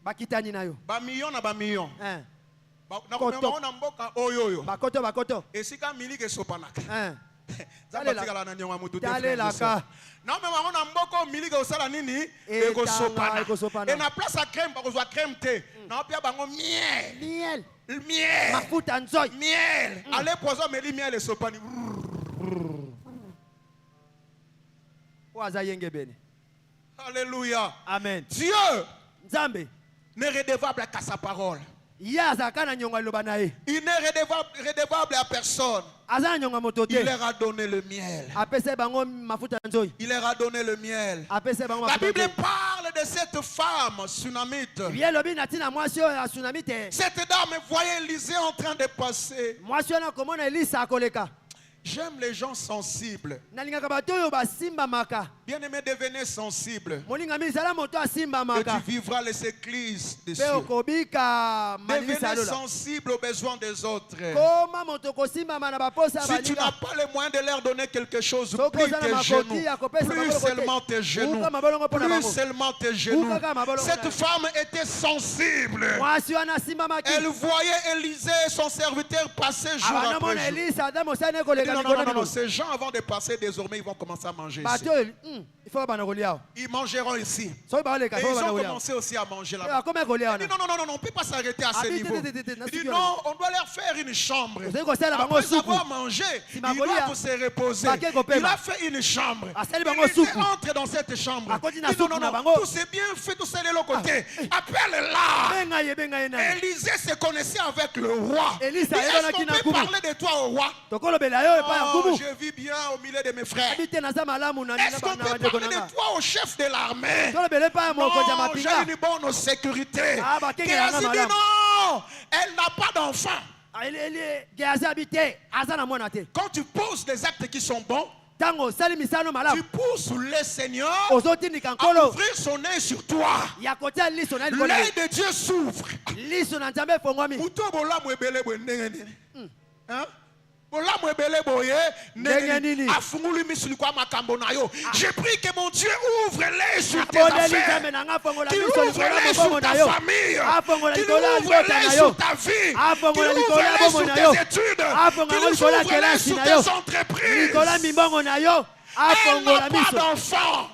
Bakitani na yo. ba million na ba million. Na Koto. ko na mboka oyoyo. Bakoto. Esika milk esopanaka. Talela. Zamba tikala na nyonga mutu te. Talelaka. Na me bango na mboka milk osala nini? Ekosopana. Ekosopana. Et na place à crème ba kozwa crème te. Na pia bango miel. Miel. Miel. Mafuta nzoi. Miel. Allez poison meli miel esopani. Waza yenge bene. Alléluia. Amen. Dieu Nzambe. n'est redevable qu'à sa parole. Yazaka na nyonga loba na ye. Il n'est redevable à personne. Aza nyonga moto te. Il leur a donné le miel. Apese bango mafuta nzoi. Il leur a donné le miel. Apese bango La mafuta Bible nzoi. parle de cette femme tsunamite. Bien lobi na tina mwasi oyo ya tsunami te. Cette dame voyait Élisée en train de passer. Mwasi wana komona Elisa akoleka. J'aime les gens sensibles. Nalingaka bato oyo basimbamaka. Bien-aimé, devenez sensible. Molingami ezala moto Et asimbamaka. tu vivras les églises des Pe cieux. okobika malisa Devenez lola. sensible aux besoins des autres. Koma moto kosimbama na baposa ya Si tu n'as baninga. pas les moyens de leur donner quelque chose, Soko plie oza na tes makoki genoux. ya kopesa Plus mabolongo te. seulement tes genoux. Buka mabolongo mpo na Plus bango. seulement tes genoux. Buka kaka mabolongo na Cette yo. femme était sensible. Mwasi wana asimbamaki. Elle voyait Élisée, son serviteur, passer jour Abana après mona jour. Elisa ata mosani Elle dit, ekoleka non, likolo non, na non, non, bino. ces gens avant de passer, désormais, ils vont commencer à manger ici. Bato oyo, il faut bana kolia awa. Ils mangeront ici. Soki baoleka, Et il faut ils bana ont kolia awa. commencé aussi à manger Eh, là-bas. akoma ekolia Il dit wana. non, non, non, non, on ne peut pas s'arrêter à ce Ah, niveau. vite, vite, vite, Il dit vite, non, on doit leur faire une chambre. Ozali kosala bango Après suku. avoir mangé, Si ils makolia, doivent se reposer. bake kopema. Il a fait une chambre. Asali Il bango dit, suku. entre dans cette chambre. Akoti Il na dit non, suku non, na non, bango. tout c'est bien fait, tout c'est de l'autre côté. Appelle-la. Benga ye, benga ye nani. Élisée se connaissait avec le roi. Élise, Il dit, ayebana est-ce qu'on kina peut kumu. parler de toi au roi? Tokolobela yo epai ya Oh, nkumu. je vis bien au milieu de mes frères. Abi te naza malamu na Est-ce qu'on peut bandeko parler nanga. de toi au chef de l'armée? Tolobela epai ya mokonzi ya Non, mapinga. j'ai une bonne sécurité. Ah, bah, Géasi Kenya, dit madame. non, elle n'a pas d'enfant. Geazi abi te aza na mwana te. Quand tu poses des actes qui sont bons, Ntango osali misano tu malamu pousses le Seigneur ozotindika à nkolo ouvrir son œil sur toi. ya kotia liso na likolo L'œil de Dieu s'ouvre. liso na nzambe efongwami. Muto bolamu ebele boye ndenge nini? Hein? Bolamu ebele boye Ndenge ndenge nini? nini? Afunguli misuli kwa makambo na yo. Je prie que mon Dieu ouvre l'œil sur tes Abondeli affaires. nzambe na nga afongola Qu'il miso ouvre likolo ya l'œil mobongo sur ta na yo. famille. Afongola Qu'il likolo ya ouvre libota l'œil na sur yo. ta vie. Afongola Qu'il likolo ouvre ya l'œil sur bomoi na yo. tes études. Afongola Qu'il likolo ya ouvre l'œil kelasi sur na yo. tes entreprises. likolo ya mimbongo na yo Elle n'a afongola pas miso. d'enfant.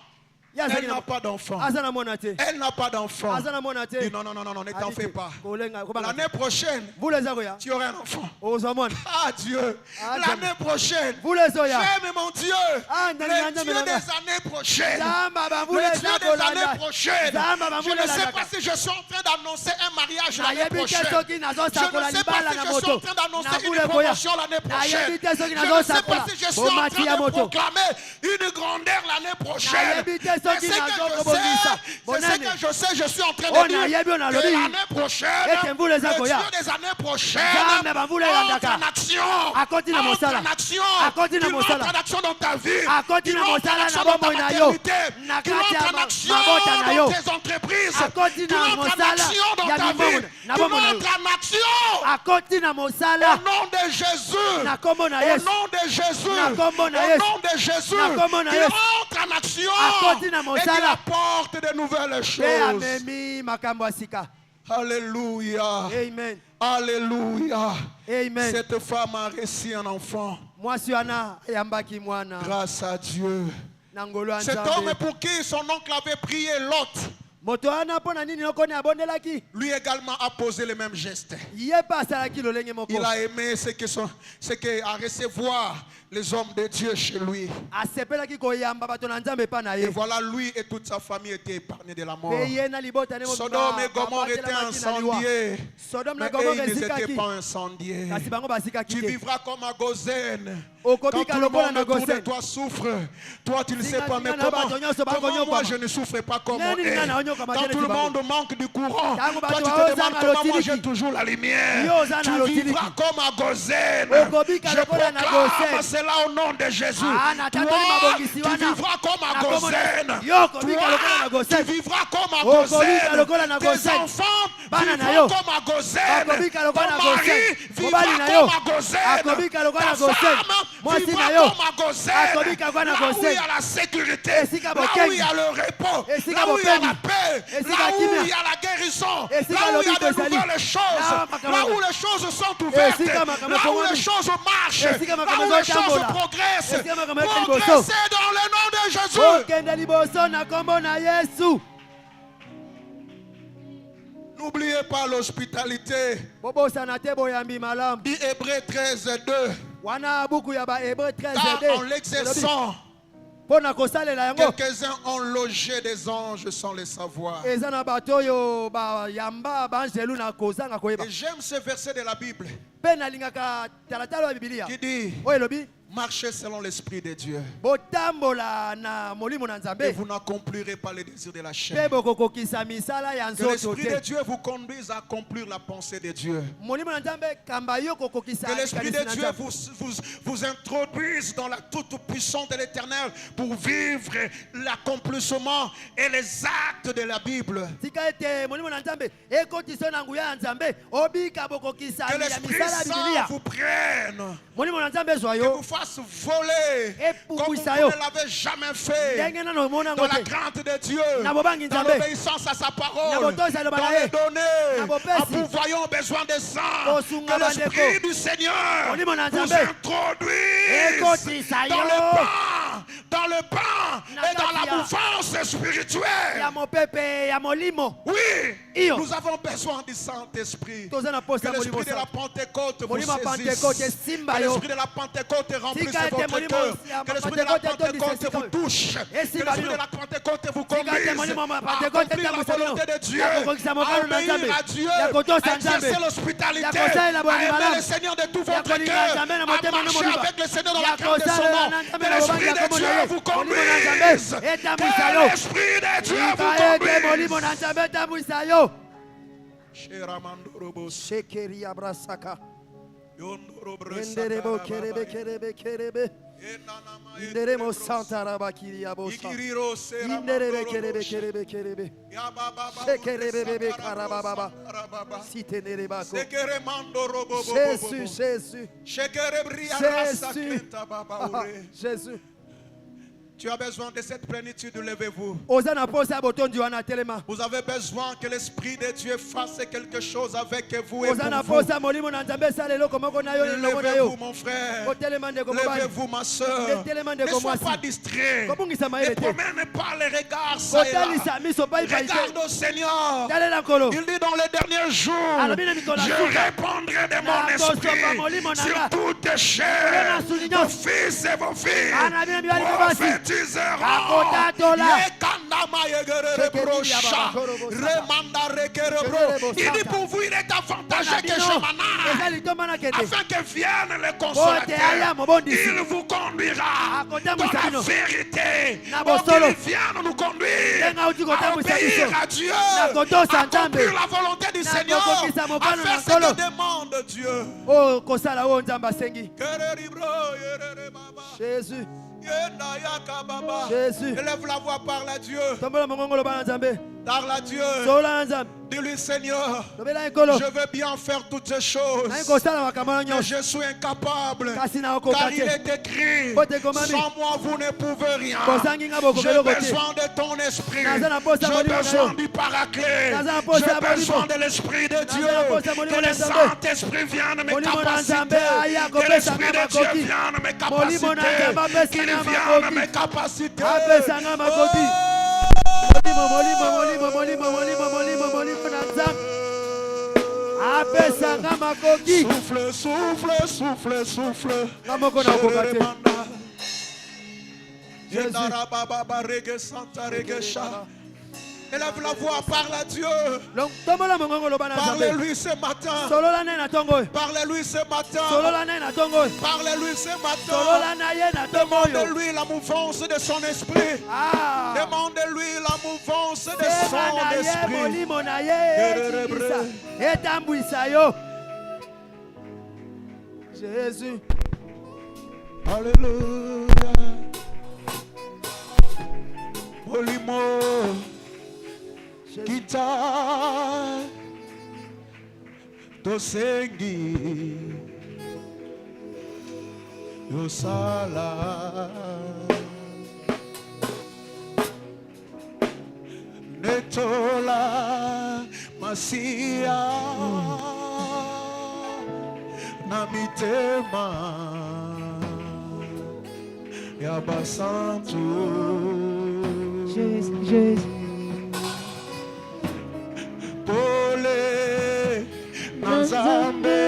Ye azali Elle na- n'a pas d'enfant. aza na mwana te Elle n'a pas d'enfant. aza na mwana te. Dis non, non, non, non, non, ne t'en Abi fais te. pas. Kolenga- kobanga te. L'année prochaine, Vula eza koya tu auras un enfant. ozwa mwana. Ah Dieu, Ah, l'année prochaine, Vula ezoya j'aime mon Dieu, Ah, le ndani ya Dieu nzambe na des nga. années prochaines, zamba le bavula Dieu eza des années kolanda prochaines. zamba Je bavula ne sais elaka. pas si je suis en train d'annoncer un mariage l'année nayebi te prochaine. soki Je nazosakola ne sais pas libala si na je suis en moto train d'annoncer na une vula koya promotion l'année prochaine. nayebi te soki Je ne sais nazosakola pas si je suis en bomati ya train de moto proclamer une grandeur l'année prochaine. nayebi te soki soki c'est ce nazokobongisa que je sais, je suis en train Oh, de dire nayebi on que alobi. l'année prochaine, Ete mvula eza le koya. Dieu des années prochaines Nzambe bamvula elandaka. entre en action, Akoti na mosala. entre en action, Akoti na qu'il mosala. entre en action dans ta vie, Akoti qu'il na entre en mosala action na dans ta bomoi na yo. maternité, Na qu'il kati ya entre en action mabota na yo. dans tes entreprises, Akoti qu'il na entre en mosala action dans ya ta mibongo vie, na qu'il bomoi na yo. entre en action akoti na au mosala nom de Jésus. na kombo na Au Yesu nom de Jésus, Na kombo na au Yesu. nom de Jésus, Na kombo na qu'il Yesu. entre en action Akoti na et qu'il mosala. apporte de nouvelles mpe choses. amemi makambo ya sika Alléluia, amen alléluia. amen Cette femme a reçu un enfant mwasi wana ayambaki mwana grâce à Dieu. na ngolo ya Cet homme nzambe pour qui son oncle avait prié, Lot, moto wana mpo na nini okoni abondelaki lui également a posé le même geste. ye mpe asalaki lolenge moko Il a aimé ce que à recevoir les hommes de Dieu chez lui. asepelaki koyamba bato na nzambe epa na Et ye voilà, lui et toute sa famille étaient épargnés de la mort. mpe ye na libota ne Sodome et Gomorrhe étaient incendiés. Sodome na Mais Gomorrhe eux, ils n'étaient esikaki pas incendiés. kasi bango basikaki Tu te vivras comme à Gozen. Okobika Quand tout le lokola monde na autour de Gosen. toi souffre, toi tu ne sais Singa, pas, mais singa na comment, bato nyonso comment moi bakonyokama. je ne souffre pas comme Nani eux. nga na onyokama Quand tene tout le tibango. monde manque du courant, Tango toi bato tu te baoza demandes na comment moi lotiliki. j'ai toujours la lumière. Yo oza na Tu lotiliki. vivras comme à Gozen. Okobika Je lokola na proclame Gosen. cela au nom de Jésus. Ah, na tatoli Toi, mabongisi tu wana. vivras comme à Na komo na- Gozen. Yo, okobika lokola na Toi, Gosen. tu vivras comme à Okobika lokola na Gosen. Tes Gosen. enfants Bana na vivront yo. comme à Gosen. Bakobika lokola na Ton mari Gosen. vivra Mobali na yo. comme à Gosen. Akobika lokola na Ta Gosen. femme Mwasi vivra na yo. comme à Gosen. Akobika lokola na Là où Gosen. il y a la sécurité, Esika là bokengi. où il y a le repos, Esika là où il y a bopengi. la paix, Esika là où kimia. il y a la guérison, Esika là où il y a lobiko de ezali. nouvelles choses, Là, makambo- là où les choses sont ouvertes, Esika makambo là où ekomami. les choses marchent, Esika là makambo où les choses ezotambola. progressent. Esika makambo ekeli liboso. Progressez dans le nom de Jésus. okende liboso na kombo na Yesu N'oubliez pas l'hospitalité. bobosana te boyambi malamu Dit Hébreux 13:2. wana buku ya bahébreu Car 13 en l'exerçant, mpo na kosalela yango quelques-uns ont logé des anges sans le savoir. eza na bato oyo bayamba baangelu na kozanga koyeba Et j'aime ce verset de la Bible mpe nalingaka talatala ya bibilia qui dit oyo elobi marchez selon l'esprit de Dieu botambola na molimo na et nzambe vous n'accomplirez pas les désirs de la mpe chair. bokokokisa misala ya Que nzoto l'esprit de te Dieu vous conduise à accomplir la pensée de Dieu. molimo na nzambe kamba yo kokokisa Que l'esprit de likanisi na Dieu nzambe. vous introduise dans la toute puissance de l'éternel pour vivre l'accomplissement et les actes de la Bible. tika ete molimo na nzambe ekotisa na nguya ya nzambe obika bokokisa Que ya l'Esprit misala ya Saint bibilia vous prenne, molimo na nzambe ezwa que yo vous fasse voler Et comme vous pupuisa ne yo. l'avez jamais fait. ndenge nano omona Dans yango la te crainte de Dieu, Na bobangi dans Nzambe. l'obéissance à sa Na parole, botoza dans elobaka les ye. données, Na en bopesi. pourvoyant aux besoins des saints. Kosunga Que l'Esprit bandeko. du Seigneur Molimo na vous Nzambe. introduise Ekotisa dans yo. le pain Na et dans la kati ya- mouvance ya spirituelle. mopepe ya molimo Oui, Iyo. nous avons besoin du Saint-Esprit. toza na Que posa molimo l'esprit de la sa Pentecôte vous Molimo ya saisisse. Pentecôte esimba Que yo. l'esprit de la Pentecôte remplisse Tika ete votre molimo cœur. ya Que l'esprit de la Pentecôte Pentecôte etondisa vous touche. Que Esimba l'esprit bino. de la Pentecôte vous Tika ete conduise molimo ya à Pentecôte accomplir la etambwisa bino. volonté de Dieu, Ya kokokisa à mokano na obéir Nzambe. à Dieu, Ya kotosa à exercer Nzambe. l'hospitalité, Ya kosalela à boni aimer malamu. le Seigneur de tout Ya votre kolinga cœur, Nzambe na à motema no marcher moluba. avec le Seigneur dans Ya la crainte de son kosalela nom. na Nzambe Que na l'esprit bobangi ya de kombo na Dieu ye. vous Molimo na conduise. Nzambe etambwisa yo Que l'esprit de Dieu vous tika ete molimo conduise. na Nzambe etambwisa yo Sheramandorobos, shekeri ya brasaka Yondorobres, enderebo kerebe kerebe kerebe Enanama, inderemo Edebros, santara bakiri ya bosa Igiriro, inderebe kerebe Seramandorobos, kerebe kerebe Yabababa, Shekerebe, Uresakarabos, karabababa. Sakarababa. sitenere bako Sekeremandorobobobobo. Jésus Jésus Shekerebria Jésus. rasa kenta baba ure. Jésus Tu as besoin de cette plénitude, levez-vous. oza na posa ya botondi wana telema Vous avez besoin que l'Esprit de Dieu fasse quelque chose avec vous et oza na pour vous. posa molimo na Nzambe esala eloko moko na yo elongo na yo Levez-vous, mon frère. otelema ndeko mobali Levez-vous, ma soeur. Etelema Ne ndeko sois mwasi. pas distrait. kobungisa Ne mayele te promène pas les regards ça et là. kotalisa miso paipai te Regarde au Seigneur. talela nkolo Il dit dans les derniers jours, Alobi na mikolo ya je suka. répandrai de Na mon kosopa molimo esprit na nga. sur toutes chairs. Olona suli Vos nyonso. fils et vos filles Bana bino mibali mpe basi. prophétiseront. Akotatola. Yekandama yegerere Shekeri brosha. ya baba, korobo saka. Remanda rekere bro. Kerebo Il dit saka. pour vous, il est avantageux Bana que bino, je m'en aille. eza afin que vienne le aya consolateur. mobondisi. Il vous conduira dans Akotambwisa la bino. vérité. Na Donc bosolo. il vient nous conduire Ndenga uti à kotambwisa obéir biso. à Dieu, Na kotosa à accomplir Nzambe. la volonté du Na Seigneur, kokokisa mokano à faire na ce nkolo. que demande Dieu. Oh, kosala oyo Nzambe asengi. Jésus. Jésus. Élève la voix, parle à Dieu. Tombola mongongo loba na Nzambe. Parle à Dieu. Solola na Nzambe. Dis-lui, Seigneur, Lobela nkolo. je veux bien faire toutes ces choses, Nayi kosala makambo na mais nyonso. je suis incapable. Kasi na Car okoka il te. est écrit, Bote komami. sans moi vous ne pouvez rien. Bosangi nga boko J'ai keloko te. besoin de ton esprit. Naza na posa J'ai molimo na besoin yo. du paraclet. Naza na posa J'ai besoin molimo. de l'esprit de na Dieu. posa molimo Que na le Nzambe. Saint-Esprit vienne me Molimo na Nzambe capaciter. aya Que kopesa l'esprit nga de Dieu makoki. vienne me Molimo na Nzambe capaciter. apesa Qu'il nga vienne makoki. me capaciter. Apesa nga makoki. Molimo na Nzambe. Apesa nga makoki. Souffle, souffle, souffle, souffle. Nga moko na okoka te. Jésus. Élève la voix, parle à Dieu. Tombola mongongo loba na Nzambe. Parle-lui ce matin. Solola naye na tongo oyo. Parle-lui ce matin. Solola naye na tongo oyo. Parle-lui ce matin. Solola na ye na tongo oyo. Demande-lui la mouvance de son esprit. Ah. Demande-lui la mouvance de Sema son na ye esprit. molimo na ye etikisa. Etambwisa yo. Jésus. Alléluia. Molimo. Kita. Tosengi. Yosala. Netola Masia Namitema Yabasantu Jésus. Pole Nazambe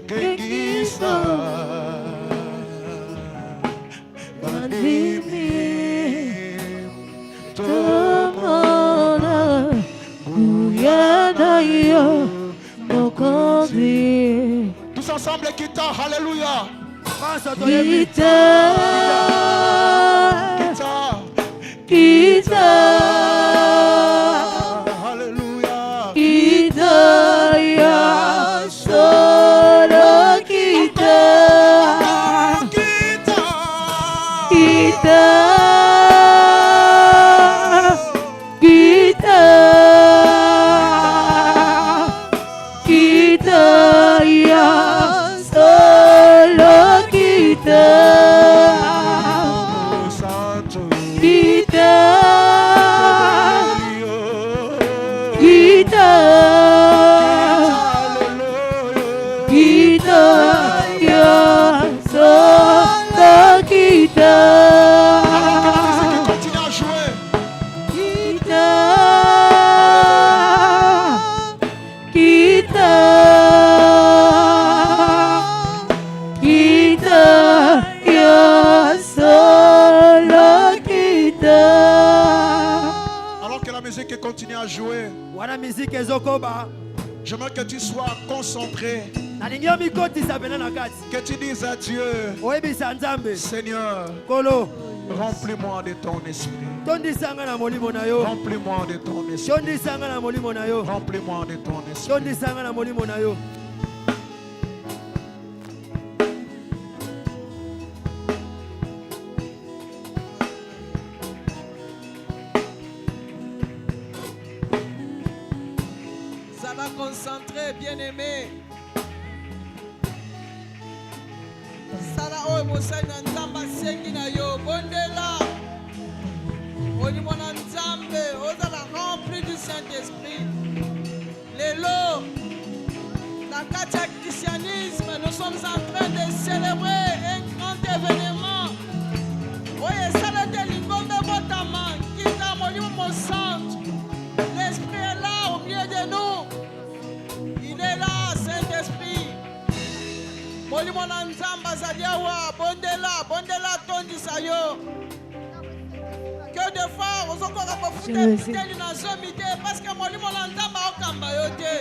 Kengisa Bandimi Tous ensemble, Kita, Alléluia. Pense toyebi. Kita, Alléluia. Continue à jouer. Alors que la musique continue à jouer, Wana miziki ezokoba. j'aimerais que tu sois concentré, Nalingi yo mikotisa pena na kati. que tu dises à Dieu, Oyebisa Nzambe. Seigneur, Kolo. remplis-moi de ton esprit. Tondisanga na molimo na yo. Remplis-moi de ton esprit. Tondisanga na molimo na yo. Remplis-moi de ton esprit. Tondisanga na molimo na yo. Ça va concentrer, bien-aimé. Sala oyo mosali na nzambe asengi na yo bondela molimo na nzambe ozala rempli du Saint-Esprit. Lelo na kati ya christianisme nous sommes en train de célébrer un grand événement oyo esalete lingombe botama kita molimo mosantu. L'Esprit est là au milieu de nous. Il est là, Saint-Esprit. Molimo na nzamba azali awa bondela tondisa yo. Que de fois ozokoka kofuta biteli na zomi te parce que molimo na nzamba okamba yo te.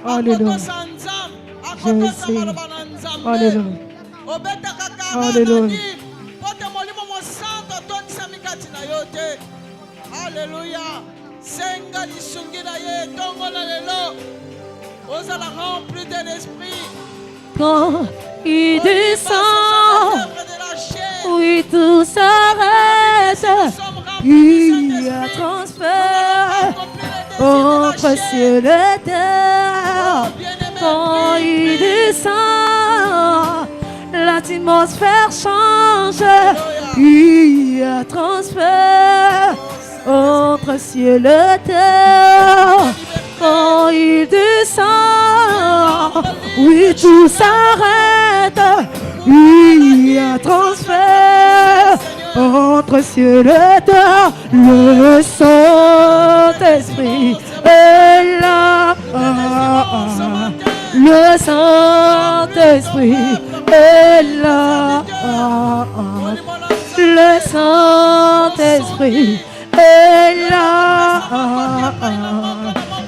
Alléluia. Jésus. Alléluia. Alléluia. Alléluia. Senga lisungi na ye tongo na lelo. Ozala rempli de l'esprit. Quand il descend, oui, tout s'arrête. Il y a transfert entre ciel et terre. Quand il descend, l'atmosphère change. Il y a transfert entre ciel et terre. Quand il descend, oui, tout s'arrête. Il y a transfert entre ciel et terre. Le Saint-Esprit est là. Le Saint-Esprit est là. Le Saint-Esprit est là.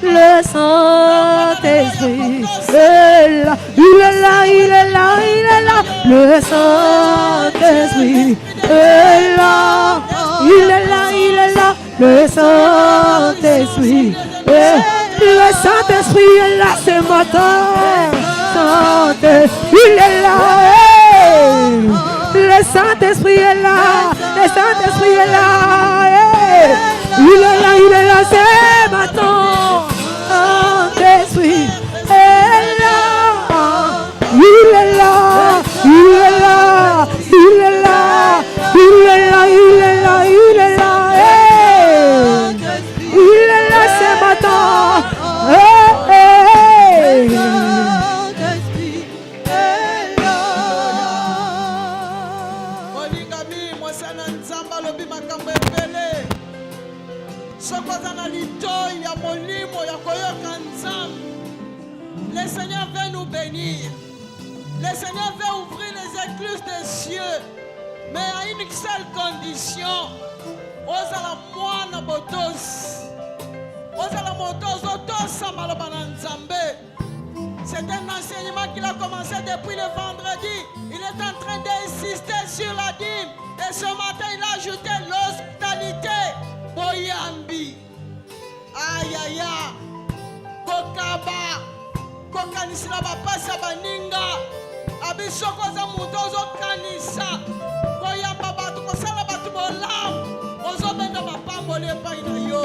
Le Saint-Esprit est là. Il est là, il est là, il est là. Le Saint-Esprit est là. Il est là, il est là. Le Saint-Esprit est là. Le Saint-Esprit est là ce matin. Il est là. Le Saint-Esprit est là. Le Saint-Esprit est là. Il est là ce matin. Saint-Esprit est là. Il est là. Il est là. Il est là. Il est là. Il est là. Il est là. Il est là ce matin. Le Seigneur veut nous bénir. Le Seigneur veut ouvrir les écluses des cieux. Mais à une seule condition. Ozala mwana botos. Ozala motos otosa malabana nzambe. C'est un enseignement qu'il a commencé depuis le vendredi. Il est en train d'insister sur la dîme. Et ce matin, il a ajouté l'hospitalité. Boyambi. Aïe aïe aïe. Kokaba. Kokanisila bapasa baninga. Abisoko za mutozo kanisa. Koyamba batu kosala batu bolam. Ozo benda mapambole epai na yo.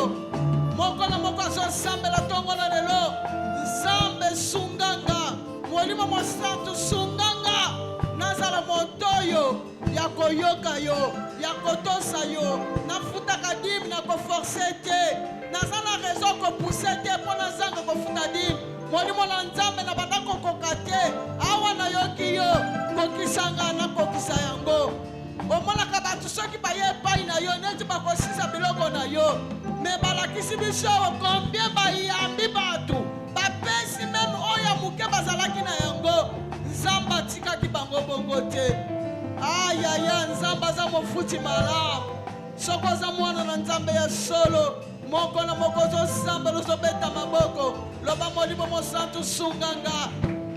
Moko na moko azo sambela tongo na lelo. Nzambe sunganga. Molimo mo santu sunganga. Nazala motoyo. Ya koyoka yo. Ya kotosa yo. Nafuta kadim na koforce te. Nazala raison ko pousser te. Pona zanga kofuta dim. Molimo na nzambe na batako kokate. Awa na yoki yo. Kokisanga na kokisa yango. Omona kabatu soki baye epai na yo. Neti bakosisa biloko na yo. Me balakisi biso combien bayambi batu. Bapesi même oya muke bazalaki na yango. Nzamba tikaki bango bongo te. Aïe aïe aïe, nzamba za mofuti malamu. Soko za mwana na nzambe ya solo. Moko na moko zo samba zo beta maboko. Loba molimo mo santu sunganga.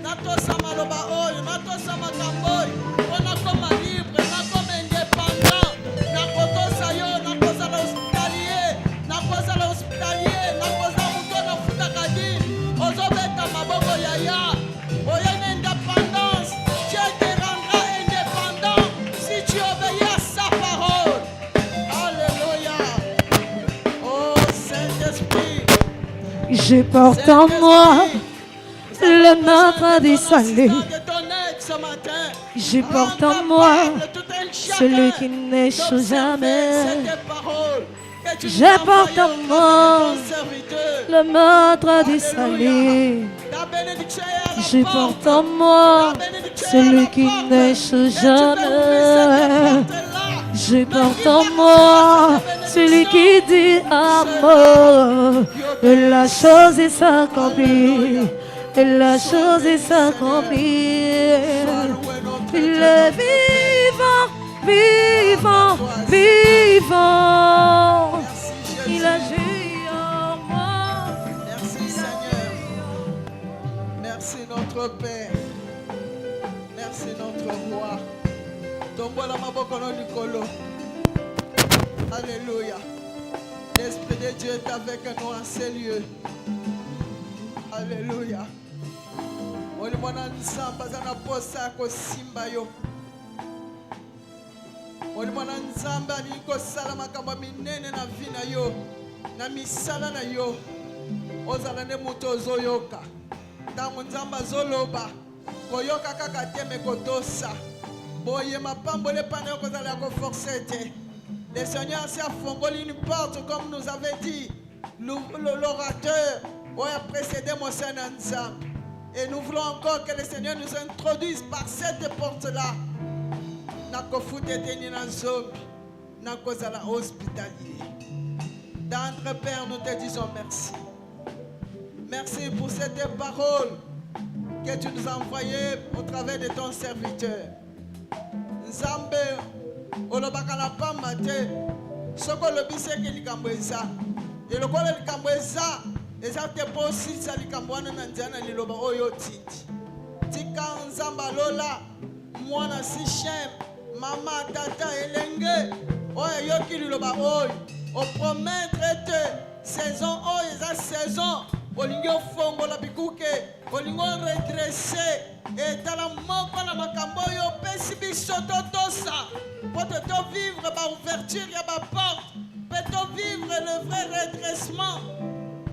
Natosa maloba oyo, natosa makambo oyo. Ona koma libre, na koma indépendant. Nakotosa yo, nakoza la hospitalier. Nakoza la hospitalier, nakoza muto na futa kadini. Ozo beta maboko yaya. Oya une indépendance. Dieu te rendra indépendant si tu obéis à sa parole. Alléluia. Oh Saint-Esprit. Je porte en moi le maître du salut. Je porte en moi celui qui n'échoue jamais. Je porte en moi le maître du salut. Je porte en moi celui qui n'échoue jamais. Je porte en moi celui qui dit amour. Et la chose est s'accomplie. Et la chose est s'accomplie. Il est vivant, vivant, vivant. Il agit en moi. Il notre Père. Merci notre Roi. Tombola maboko no likolo. Alléluia. L'Esprit de Dieu est avec nous en ces lieux. Alléluia. Olimona nzamba zana posa ko simba yo. Olimona nzamba ni ko sala makambo minene na vina yo. Na misala na yo. Ozala ne muto ozoyoka. Tango nzamba zoloba. Koyoka kaka teme kotosa. Boye mapambo le pane kozala ko forcete. Le Seigneur s'est affongoli une porte comme nous avait dit l'orateur a précédé mon Seigneur Nzam. Et nous voulons encore que le Seigneur nous introduise par cette porte-là. Nako futete ni na zombi. Nako zala hospitalier. D'entre Père, nous te disons merci. Merci pour cette parole que tu nous as envoyée au travers de ton serviteur. Nzambe olobaka na pamba te soko lobiseki likambo eza elokola likambo eza te po osisa likambo wana na nzela na liloba oyo otindi tika nzambe alola mwana Sichem mama tata elenge oyo eyoki liloba oyo opromettre ete saison oyo eza saison olingi ofongola bikuke olingi oredresse etala moko na makambo oyo opesi biso totosa po to vivre ba ouverture ya ba porte pe to vivre le vrai redressement,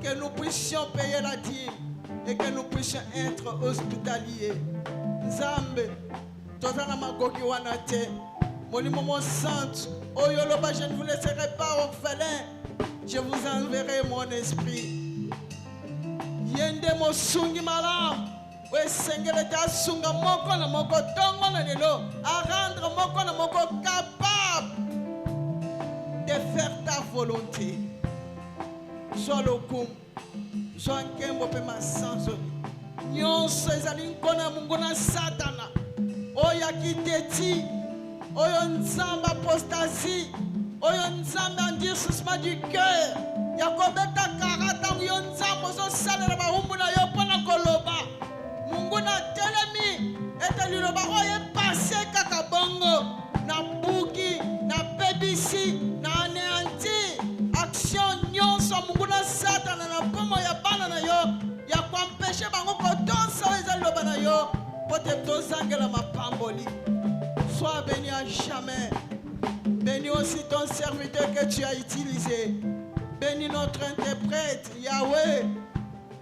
que nous puissions payer la dîme et que nous puissions être hospitaliers. Nzambe tozana magoki wana te molimo mon saint oyo loba je ne vous laisserai pas orphelin, je vous enverrai mon esprit. Yende mosungi malamu wesengele tasunga moko na moko tongo na lelo à rendre moko na moko capable de faire ta volonté. Sois le kum, sois un kembo pe masanzo. Nyonso ezali nkona mungu na satana. Oya kiteti, oyo nzamba apostasie, oyo nzamba endurcissement du cœur. Yakobeta karata oyo nzamba zo salera ba humbu na yo pona koloba. Mungu na telemi ete liloba oyo passé kaka bongo na buki na pebisi na anéanti action nyonso mungu na satana na pomo ya bana na yo ya kwempêcher bango kotonsa oyo eza liloba na yo po te tozangela mapamboli. Sois béni à jamais. Bénis aussi ton serviteur que tu as utilisé. Bénis notre interprète Yahweh,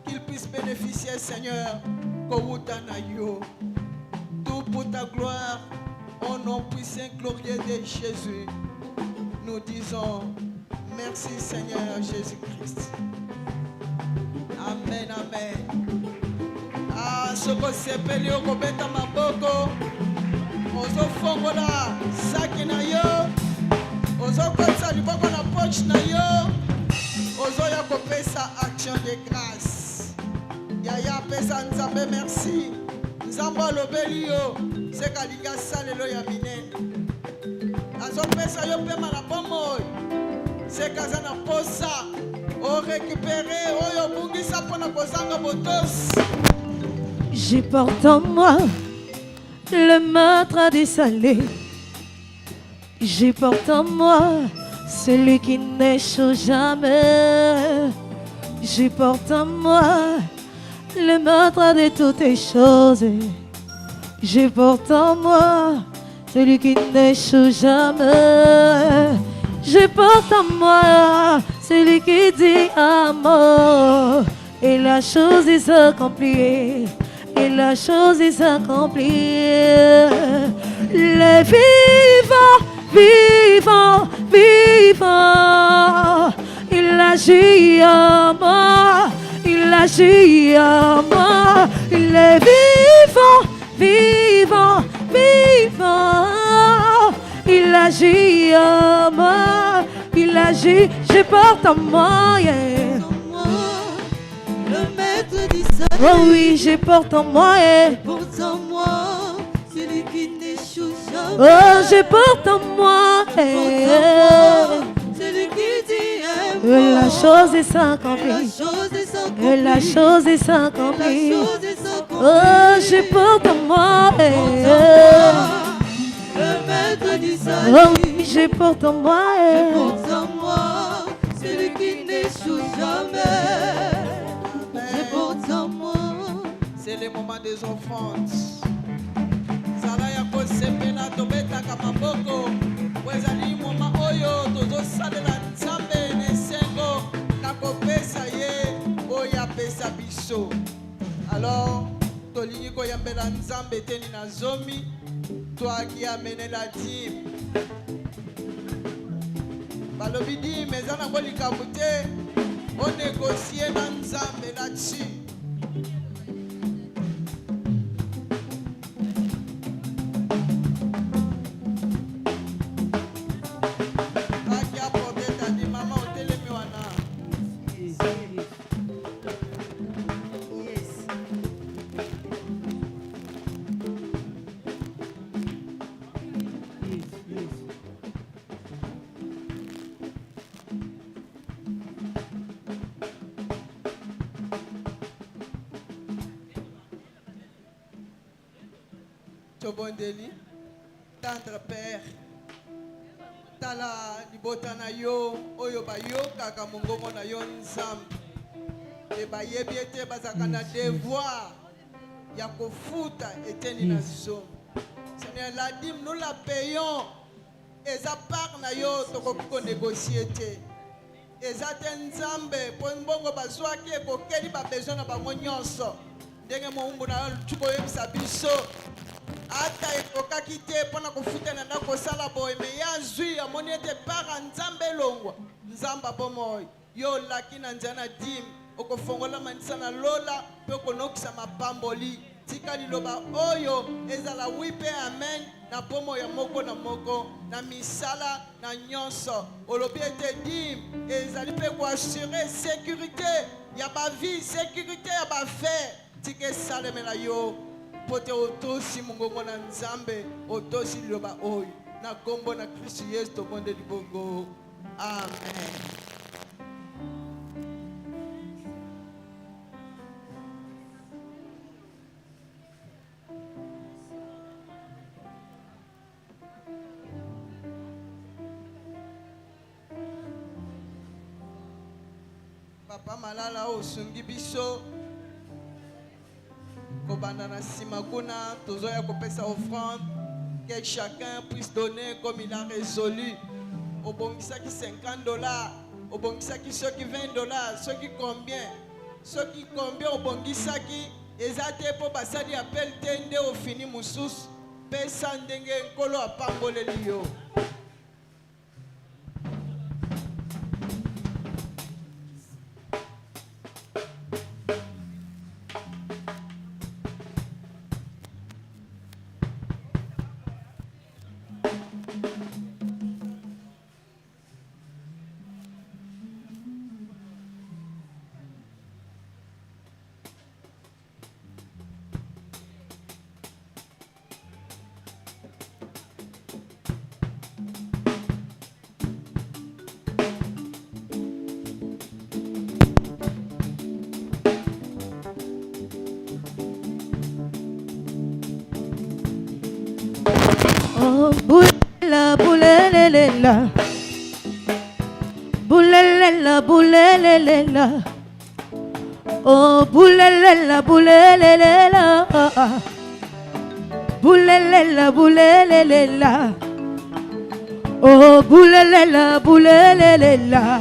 qu'il puisse bénéficier, Seigneur. Tout pour ta gloire, au nom puissant glorieux de Jésus. Nous disons merci Seigneur Jésus-Christ. Amen, amen. Ah, ce que c'est pélé au kobeta maboko. Ozo fongola saki na yo. Ozo kotsa liboko na poche na yo. Ozo ya kopesa action de grâce. Yaya pesa nzambe merci. Nzambe alobeli yo sekalinga salelo ya minene. Azo pesa yo pema na bomo. Sekaza na posa. O récupérer oyo bungisa pona kozanga botos. Je porte en moi le meurtre des salés. Je porte en moi celui qui n'échoue jamais. Je porte en moi le maître de toutes les choses. Je porte en moi celui qui n'échoue jamais. Je porte en moi celui qui dit à mort. Et la chose est accomplie. Et la chose est accomplie. Les vivants, vivants, vivants. Il agit à moi. Il agit à moi. Il est vivant, vivant, vivant. Il agit à moi. Il agit, je porte en moi. Yeah. Le maître du salut. Oh oui, je porte en moi. Yeah. Porte en moi celui qui n'échoue jamais. Oh, je porte en moi. Yeah. Celui qui dit Et la chose est accomplie. la chose est accomplie. Et la chose est accomplie. La chose est accomplie. Oh, je porte en moi. Le maître d'Israël. Oh, oui, je porte en moi. Je porte en moi celui qui n'échoue jamais. Je porte en moi. C'est le moment des offrandes. Zala ya kosepela tobetaka maboko. Wezali moma oyo tozosalela Nzambe nesengo na kopesa ye oyo apesa biso. Alors tolingi koyambela Nzambe teni na zomi toaki amenela dîme. Balobi dîme eza na kolikabu te onegocie na Nzambe là-dessus. Tobondeli, tendre père, tala libota na yo, oyo bayoka ka mongongo na yo Nzambe. E bayebi ete bazaka na devoir ya kofuta eteni na zomi. Seigneur, la dîme nous la payons. Eza part na yo tokoki ko négocier te. Eza te Nzambe po mbongo bazwaki ekokeli ba besoin na bango nyonso. Ndenge moumbu na yo tuko yebisa biso. Ata ekokaki te mpona kofutana na kosala boye me ya zwi amoni ete para Nzambe elongwa Nzambe bomoi yo laki na nzela na dîme okofongola manisa na lola mpe okonokisa mapamboli tika liloba oyo ezala wi mpe amen na bomo ya moko na moko na misala na nyonso olobi ete dîme ezali mpe koassure sécurité ya bavie sécurité ya bafaire tika esalemela yo pote otosi mungongo na Nzambe otosi liloba oyo na kombo na Kristo Yesu tomonde libongo amen. Papa malala osungi biso kobanda na sima kuna tozoya kopesa offrande que chacun puisse donner comme il a résolu. Obongisaki $50, obongisaki soki $20, soki combien obongisaki eza te po basali appel te nde ofini mususu pesa ndenge nkolo apamboleli yo. Oh, boulela, boulelela. Boulelela, boulelela. Oh, boulelela, boulelela. Boulelela, boulelela. Oh, boulelela, boulelela.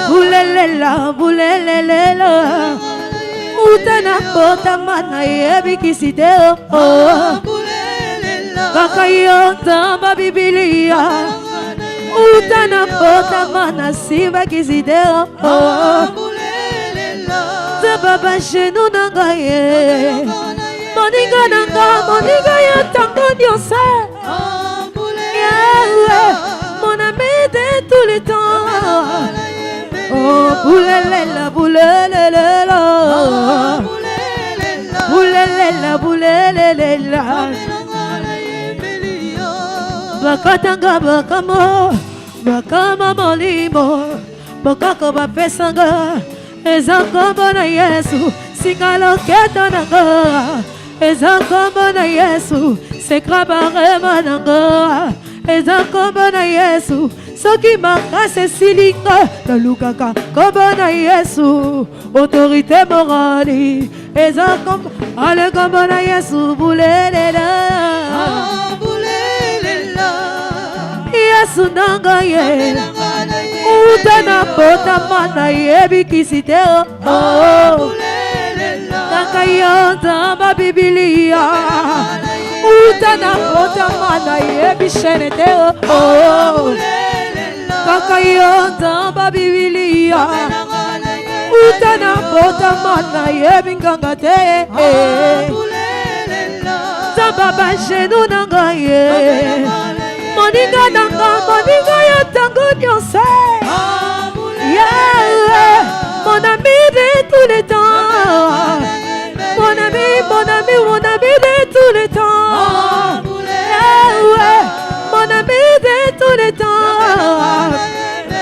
Boulelela, boulelela. Utana bota mana yebi kisite oh. Bakayo tamba Biblia. Utana bota mana siva kisite oh. Zababa shenu nangaye. Moninga nanga, moninga ya tango diosa. Mon ami de tous les temps. Oh, boulelela, boulelela. Boulelela, boulelela. Bakatanga bakamo, bakama molimo. Bakako bapesanga. eza kombo na Yesu singa loketo nanga eza kombo na Yesu sekra barema nanga eza kombo na Yesu soki makasi esilinga nalukaka kombo na Yesu autorité morale eza kombo ale kombo na Yesu bulelela Yesu nanga ye uta na botama na yebikisi te nanga yonda ba Biblia uta na botama na yebishene te kaka yonda ba Biblia uta na botama na yebinganga te zamba ba jenu nanga ye moninga nanga moninga ya tango nyonse yeah mon ami de tous les temps mon ami de tous les temps yeah mon ami de tous les temps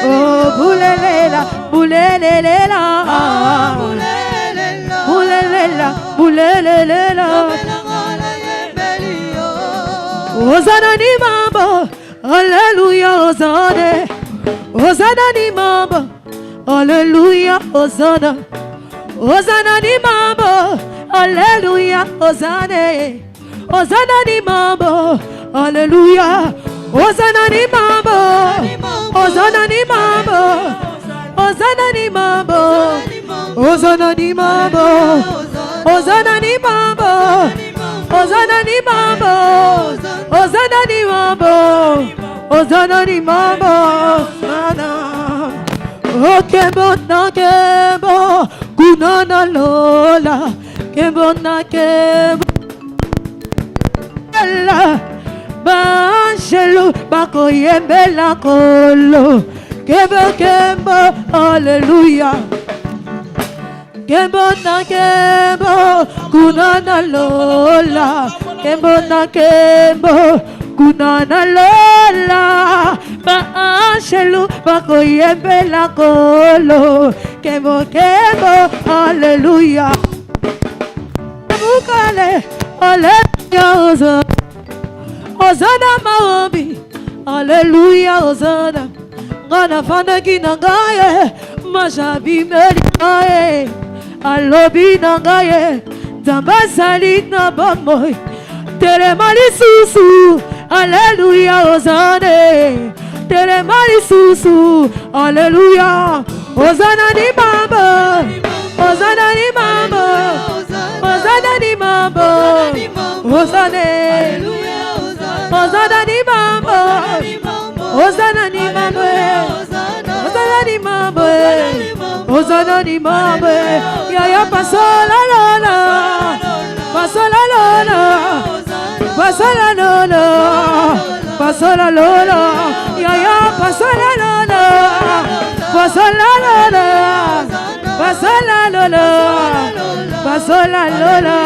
oh boulelela boulelela boulelela boulelela Hosanna ni mambo, Alléluia, Hosanna. Hosanna ni mambo, Alléluia, Hosanna. Hosanna ni mambo, Alléluia, Hosanna. Hosanna ni mambo, Alléluia. Hosanna ni mambo, Hosanna ni mambo, Hosanna ni mambo, Hosanna ni mambo, Hosanna ni mambo. Hosanna ni mambo, Hosanna ni mambo, Hosanna ni mambo, mana. Oh kembo na kembo, kunana lola, kembo na kembo. La banchelo bako yembe la kolo, kembo kembo, Hallelujah. Kembo na kembo, kunana lola. Kembo na kembo, kunana lola. Ba anshelu, bako yembe la kolo. Kembo kembo, hallelujah. Mukale, hallelujah, Hosanna. Hosanna maombi, hallelujah, Hosanna. Ngana fanda kinangaye, mashabi melikaye. Alobi nangaye Dambasali na bomoy Telemali susu Alléluia Hosanna Telemali susu Alléluia Hosanna ni mambo Hosanna ni mambo Hosanna ni mambo Hosanna Hosanna ni mambo Hosanna ni mambo Hosanna ni mambo Hosanna ni mambo Yaya pasola lola Pasola lola Pasola lola Pasola lola Yaya pasola lola Pasola lola Pasola lola Pasola lola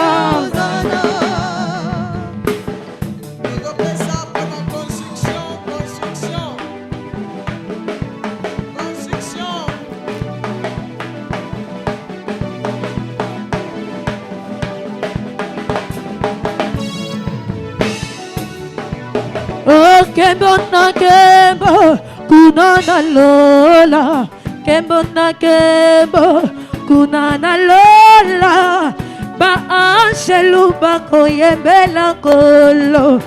Oh, kembo na kembo, kunana lola. Kembo na kembo, kunana lola. Ba anshelu bako yembe la kolo.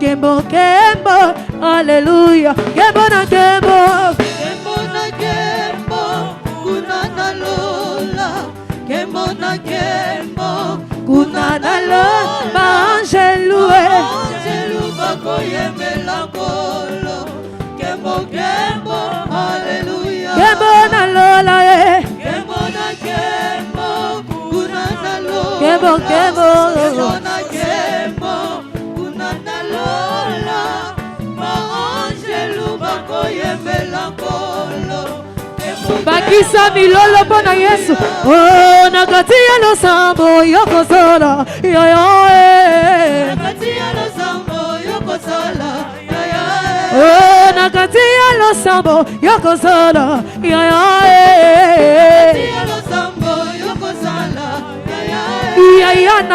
Kembo kembo, hallelujah. Kembo na kembo, Kembo na kembo, kunana lola. Kembo na kembo, kunana lola. Ba anshelu bako yembe la kolo. Kembo kembo, hallelujah. Kembo na lola Kembo na kembo, kunana lola. Kembo kembo, Kembo na kembo, kunana lola. Ma angelu bako yembe la kolo. bakisa milolo pona Yesu. Oh, nakatia lo sambo yoko sola. Ya ya Nakatia lo sambo yoko sola. Ya ya oh, nakatia lo sambo yoko sola. Ya ya Nakatia lo sambo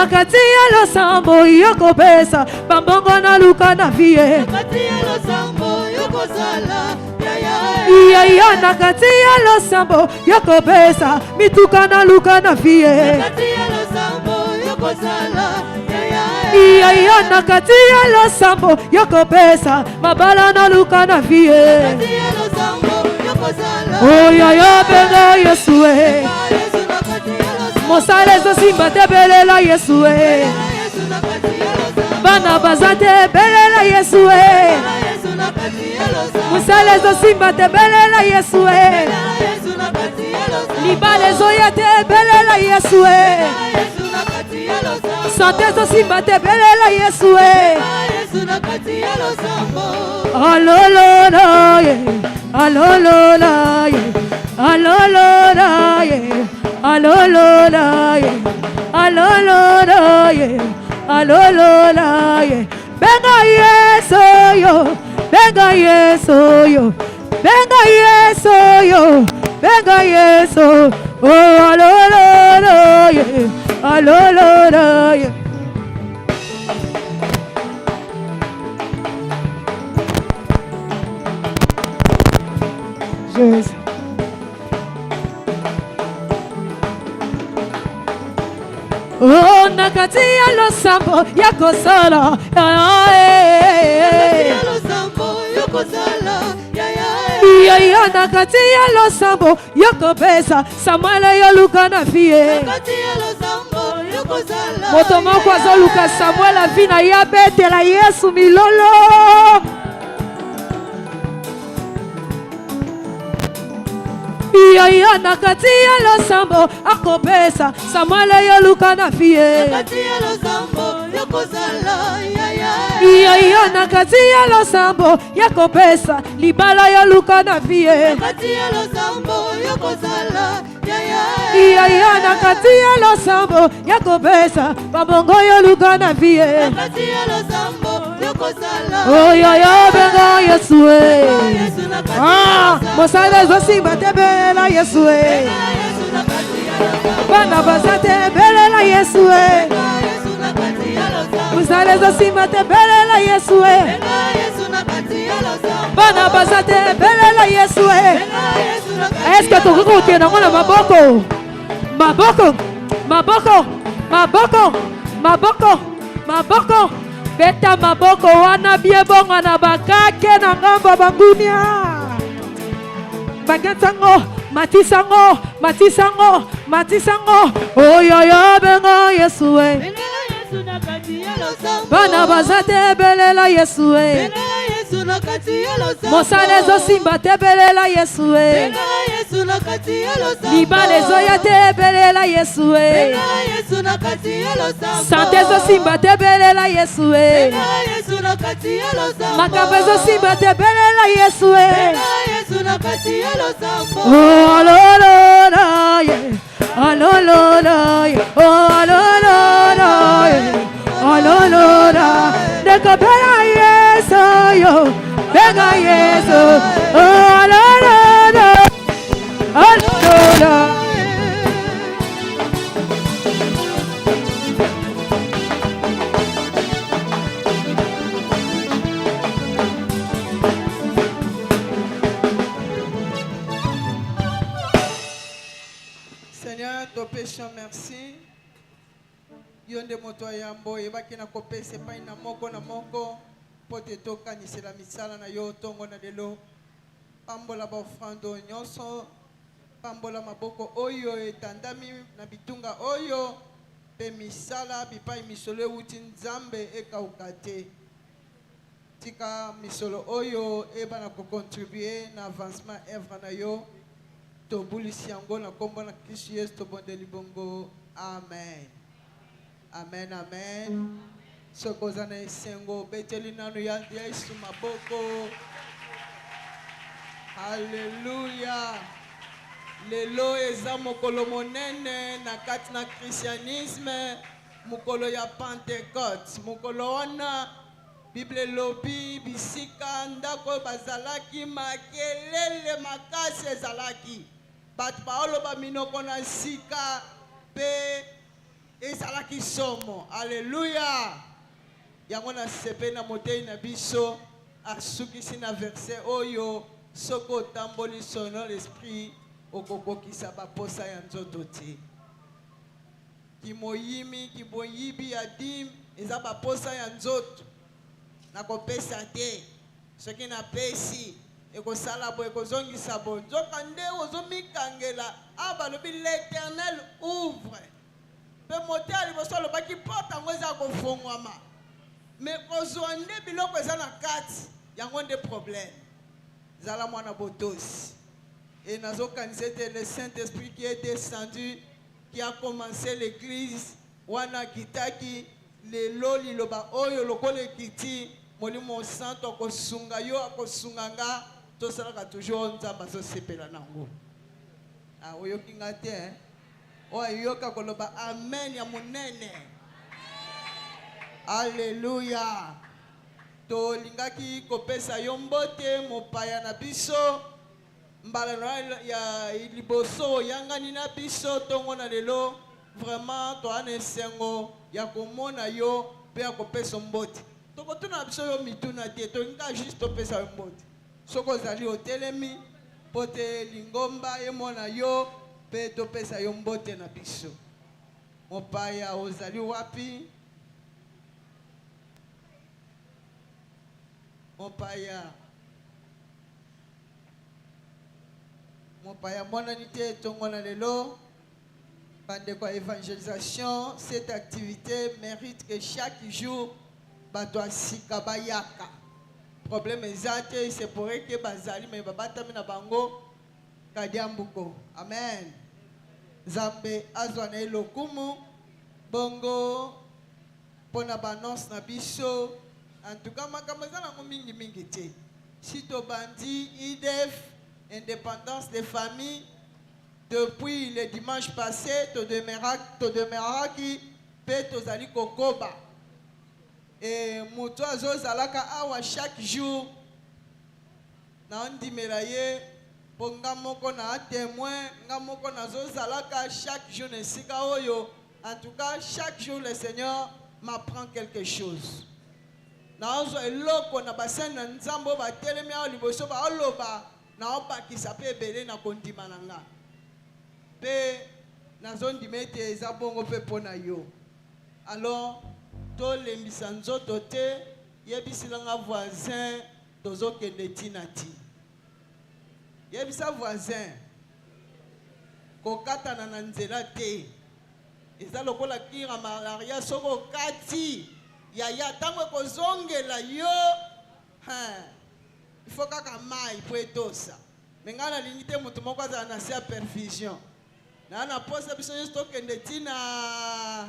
na kati ya losambo yokopesa bambongo na luka na vie yaya na kati ya losambo yokopesa mituka na luka na vie yaya na kati ya losambo yokopesa mabala na luka na vie oh yaya benga Yesue mosala ezosimba te belela Yesue bana baza te belela Yesue mosala ezosimba te belela Yesue libala ezoya te belela Yesue sante ezosimba te belela Yesue alolola ye alolola ye alolola ye alolola ye alolola ye alolola ye benga Yesu yo benga Yesu yo benga Yesu yo benga Yesu oh alolola ye alolola ye Jesus. Oh, nakati ya losambo yakosala ya nakati ya losambo yakopesa Samuel yoluka na vie moto moko azoluka Samuel avina ya betela Yesu milolo yaya na kati ya losambo akopesa Samuel yoluka na vie yaya na kati ya losambo yakopesa libala yoluka na vie yaya na kati ya losambo yakopesa babongo yoluka na vie oh yaya benga Yesue mosala ezosimba te belela Yesue bana baza te belela Yesue mosala ezosimba te belela Yesue bana baza te belela Yesue est-ce que tokoki kokende yango na maboko maboko maboko maboko maboko maboko beta maboko wana bie bongo na bakake na ngambo bangunia bagentango matisango matisango matisango oyoyo benga Yesue bana bazate belela Yesue mosala ezosimba te belela Yesue libala ezoya te belela Yesue sante ezosimba te belela Yesue makambo ezosimba te belela Yesue oh alolola ye alolola ye oh alolola ye alolola dekopela Yesu yo benga Yesu oh alolola alolola Seigneur, te péchons merci. Yonde moto yambo ebaki na kopese pai na moko pote toka ni sela misala na yo tongo na lelo pambola ba ofrando nyonso pambola maboko oyo etandami na bitunga oyo pe misala bipai misolo uti nzambe ekaukate tika misolo oyo eba na ko contribuer na avancement œuvre na yo to bulisi yango na kombo na Kristo Yesu to bondeli bongo amen. Amen, amen. Sokozana esengo beteli nanu ya Yesu maboko. Hallelujah. Lelo eza mokolo monene na kati na christianisme mokolo ya Pentecôte. Mokolo wana Bible lobi bisika ndako bazalaki makelele makasi ezalaki. Bat paolo ba minoko na sika pe ezalaki somo. Alléluia. Yango na sepe na motei na biso asukisi na verset oyo soko tamboli selon l'esprit okokokisa baposa ya nzoto te. Kimoyimi kiboyibi ya dim eza baposa ya nzoto nakopesa te. Soki napesi ekosala bo ekozongisa bo nzoka nde ozomikangela abalobi l'Éternel ouvre pe mote ya liboso alobaki porte yango eza kofungwama me kozwa nde biloko eza na kati yango nde problème. Zala mwana botosi et nazokanisa ete le Saint-Esprit qui est descendu qui a commencé l'église wana kitaki lelo liloba oyo lokola ekiti molimo santo akosunga yo akosunga nga tosalaka toujours nzambe azosepela nango. Oyoki nga te oyo ayoka koloba amen ya monene. Alléluia. Tolingaki kopesa yo mbote mopaya na biso mbala ya liboso yangani na biso tongo na lelo vraiment toana esengo ya komona yo pe ya kopesa mbote. Tokotuna na biso yo mituna te tolinga juste topesa yo mbote. Soko ozali otelemi pote lingomba emona yo pe topesa yo mbote na biso. Mopaya ozali wapi? Mopaya monani te tongo na lelo bande kwa évangélisation. Cette activité mérite que chaque jour bato asika bayaka. Problème ezate c'est pour que bazali me babatami na bango kadiambuko. Amen. Zambe azwa na elokumu bongo pona banonce na biso. En tout cas, si tu bandit IDF, indépendance des familles, depuis le dimanche passé, tu demeura qui peut te zali kokoba. Et muto azo zalaka awa chaque jour, na on dimelaye, ponga moko na témoin, nga moko na zo zalaka chaque jour nesika oyo. En tout cas, chaque jour le Seigneur m'apprend quelque chose. Naozo eloko na bassin na nzambo ba telemi awo liboso ba oloba na obakisa pe ebele na kondima na nga pe nazondima ete eza bongo pe pona yo. Alors tolembisa nzoto te yebisila nga voisin tozokende tina ti yebisa voisin kokatana na nzela te eza lokola kira malaria soko kati ya tango kozongela yo il faut kaka mai po etosa mengana lingi te mutu moko azala na se ya perfusion na posa biso nyonso tokende tina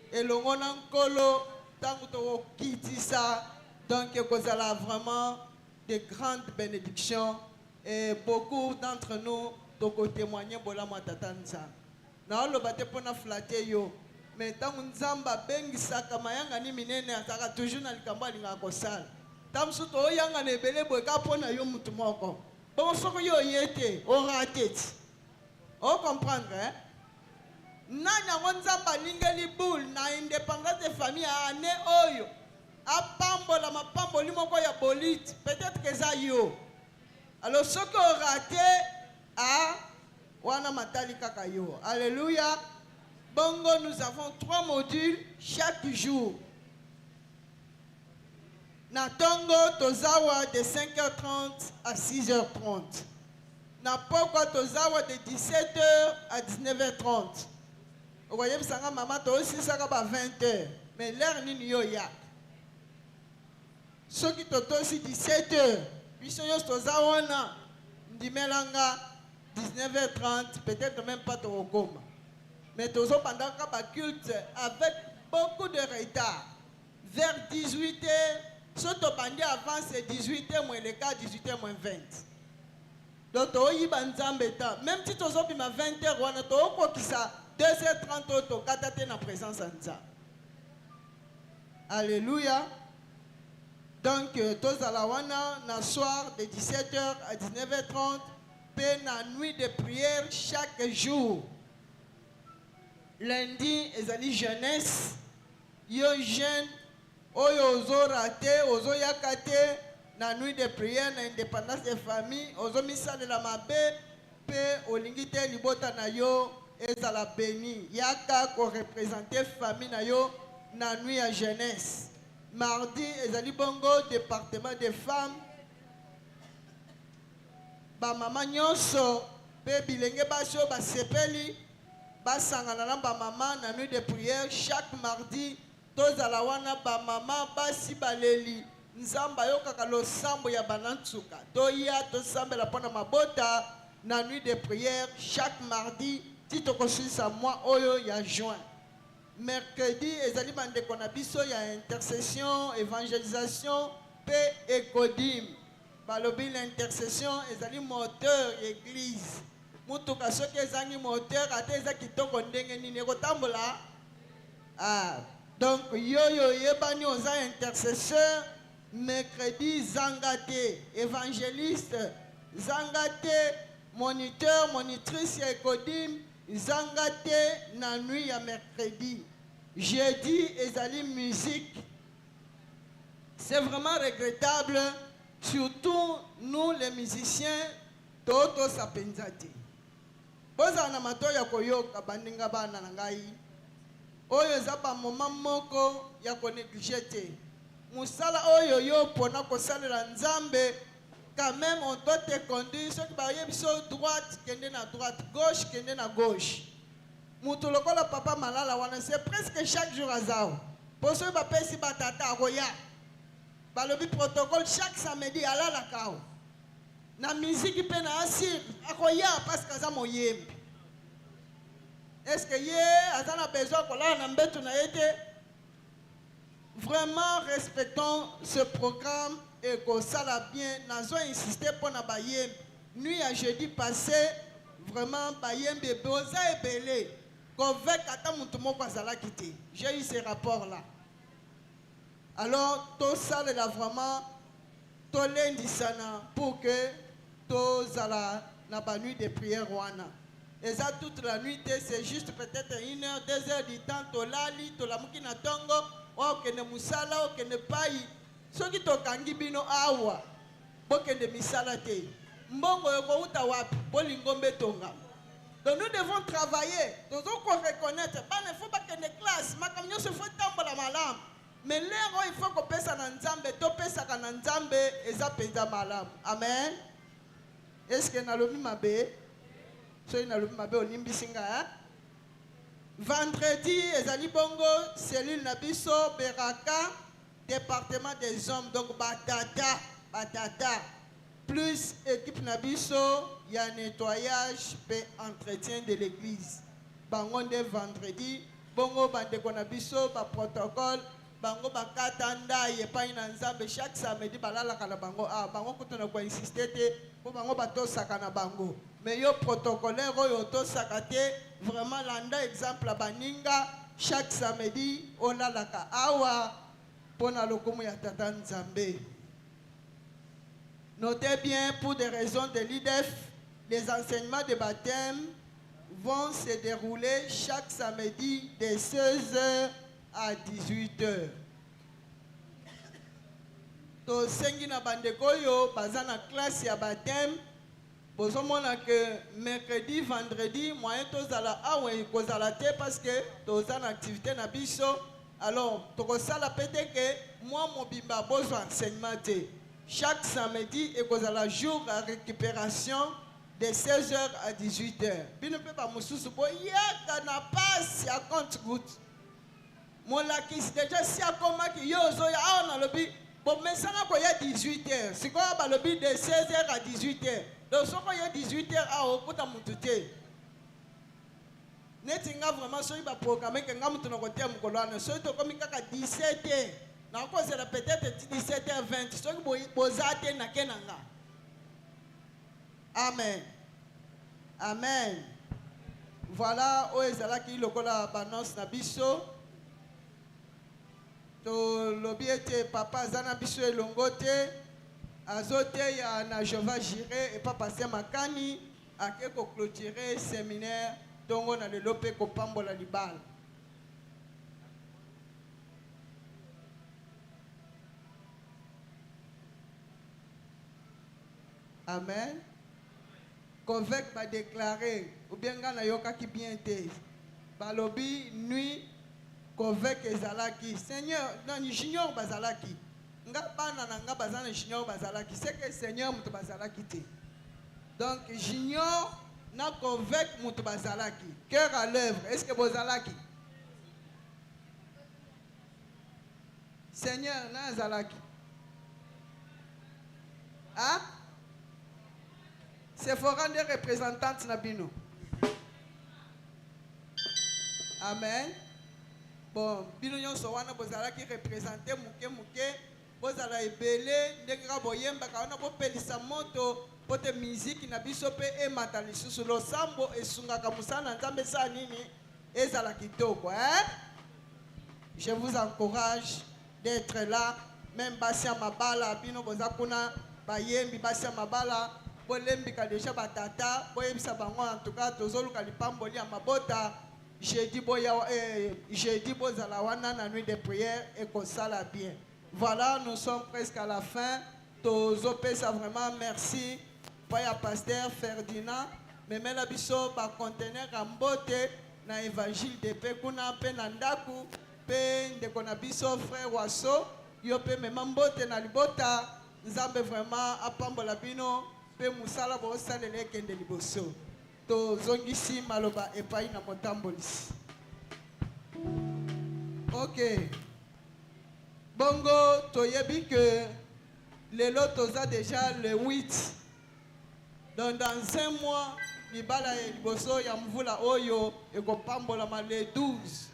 elongo na nkolo ntango tokokitisa donc ekozala vraiment de grandes bénédictions et beaucoup d'entre nous tokotémoigner bolamu ya tata nzambe naoloba te mpo na flate yo. Mais tant que Nzamba bengisaka mayanga ni minene azaka toujours na likambo alinga kosala. Tam suto oyanga na ebele boka pona yo mutu moko. Bon soko yo yete o ratet. O comprendre hein? Nana Nzamba lingeli boule na indépendance de famille ane oyo. Apambola mapamboli moko ya bolite. Peut-être que ça yo. Alors soko raté a wana matali kaka yo. Alléluia. Bongo, nous avons 3 modules chaque jour. Natongo Tozawa de 5h30 à 6h30. Napoko Tozawa de 17h à 19h30. Vous voyez, maman, aussi ça va 20h. Mais l'heure n'est pas là. Ceux qui sont aussi 17h. Puis ceux qui sont Tozawa, 19h30, peut-être même pas au coma. Mais tous pendant le culte avec beaucoup de retard. Vers 18h, surtout pendant avant c'est 18h moins le quart, 18h moins 20. Donc même si tu as 20h, on a 2h30 au kataté na présence en ça. Alléluia. Donc tous à la wana na soir de 17h à 19h30, puis la nuit de prière chaque jour. lundi ezali jeunesse yo jeune oyo ozo raté ozo yakate na nuit de prière na indépendance des familles ozo misalela mabe pe olingi te libota na yo ezala béni yaka ko représenter famille na yo na nuit ya jeunesse. Mardi ezali bongo département des femmes ba mama nyonso pe bilenge baso ba sepeli basangana na ba mama na nuit de prière chaque mardi tozala wana ba mama basi baleli nzamba yo kaka losambo ya banantsuka toya tosambela pona mabota na nuit de prière chaque mardi tito kosilisa mois oyo ya juin. Mercredi ezali bandeko na biso ya intercession évangélisation pe ekodim balobi l'intercession ezali moteur église mutuka soki ezangi moteur ate eza kitoko ndenge nini ekotambola donc yoyo yebani oza intercesseur. Mercredi zanga te évangéliste zanga te moniteur monitrice ya ekodim zanga te na nuit ya mercredi. Jeudi ezali musique. C'est vraiment regrettable, surtout nous les musiciens toto sapenzati boza na mato ya koyoka bandinga bana na ngai oyo eza ba moment moko ya ko négliger te musala oyo yo pona kosalela nzambe. Quand même on doit te conduire soki baye biso droite kende na droite gauche kende na gauche mutu lokola papa malala wana c'est presque chaque jour azao poso bapesi batata akoya balobi protocole chaque samedi alala kao na musique pe na asir akoya parce que aza moyembi. Est-ce que ye aza na besoin kolala na mbetu na ye te? Vraiment respectons ce programme et que ça l'a bien. Nous avons insisté pour na bayem. Nuit à jeudi passé, vraiment bayem beboza et belé. Qu'avec atamutumo kwa zala kiti. J'ai eu ces rapports là. Alors tout ça là vraiment tout lundi sana pour que tout zala na ba nuit de prière wana. Et ça toute la nuit c'est juste peut-être 1 heure 2 heures du temps to lali to la mukina tongo. Okende musala okende pai soki tokangi bino awa bokende misala te mbongo yoko uta wapi bolingo mbetonga. Donc nous devons travailler nous devons reconnaître pas ne faut pas kende classe makambo nyonso faut tambola malamu mais lero il faut kopesa na nzambe topesaka na nzambe eza penza malamu. Amen. Est-ce que nalobi mabe so nalobi mabe olimbisi nga vendredi ezali bongo cellule na biso Beraka département des hommes donc batata plus équipe na biso ya nettoyage pe entretien de l'église bango nde vendredi bongo bandeko na biso ba protocole bango bakata ndai epai na nzambe chaque samedi balalaka na bango bango kutuna ko insister te po bango batosaka na bango mais yo protocolaire oyo tosaka te vraiment landa exemple baninga chaque samedi olalaka awa pona lokumu ya tata nzambe. Notez bien pour des raisons de l'IDEF les enseignements de baptême vont se dérouler chaque samedi de 16h à 18h. To sengi na bandeko yo bazana classe ya baptême bozomona que mercredi vendredi moyen tozala awa kozala te parce que tozana activité na biso alors tokosala pete que moi mobimba besoin enseignement te chaque samedi ekozala jour à récupération de 16h à 18h bino pe ba mususu boyaka na passe ya compte goutte molakisi déjà si akomaki yo ozoya awa na lobi bon mesana ko ya 18h sikoya balobi de 16h à 18h donc soko ya 18h a okuta mutu te neti nga vraiment soki ba programme ke nga mutu na kotia mukolo wana soki tokomi kaka 17h na kozela peut-être 17h20 soki boza te na kenanga. Amen. Amen. Voilà o ezalaki lokola banonce na biso to lobi ete papa azana biso elongo te azote ya na Jova Jiré et papa Makani ake ko clôturer séminaire ntongo na lelo mpe kopambola libala. Amen. Convaincre va déclarer, ou bien gana yokaki bien te. Balobi nuit convaincre ezalaki. Seigneur, non junior bazalaki. Nga bana na nga bazana junior bazalaki. C'est que Seigneur muto bazalaki te. Donc junior na convaincre muto bazalaki. Cœur à l'œuvre. Est-ce que bazalaki? Seigneur na zalaki. Hein? C'est foran des représentantes Nabino. Amen. Bon, bino nyonso wana bozala ki représenter muke bozala ebele ndenge boyemba kaona bopelisa moto pote musique na biso pe e mata lisusu losambo esungaka musana nzambe sa nini ezala kitoko, hein? Je vous encourage d'être là, même basi ya mabala bino boza kuna bayembi basi ya mabala bolembika déjà batata boyebisa bango en tout cas tozoluka lipamboli ya mabota. Jeudi bozala wana na nuit de prière et kosala bien. Voilà, nous sommes presque à la fin. Tozopesa vraiment merci pour ya pasteur Ferdinand. Mais la biso ba conteneur ambote na évangile de paix kuna pe na ndaku pe ndeko na biso frère Waso yo pe memambote na libota nzambe vraiment apambola bino pe musala bo salele kende liboso. To zongisi maloba epai na motambolisi. Ok. Bongo toyebi que lelo toza déjà le 8. Donc dans un mois libala liboso ya mvula oyo ekopambola ma le 12.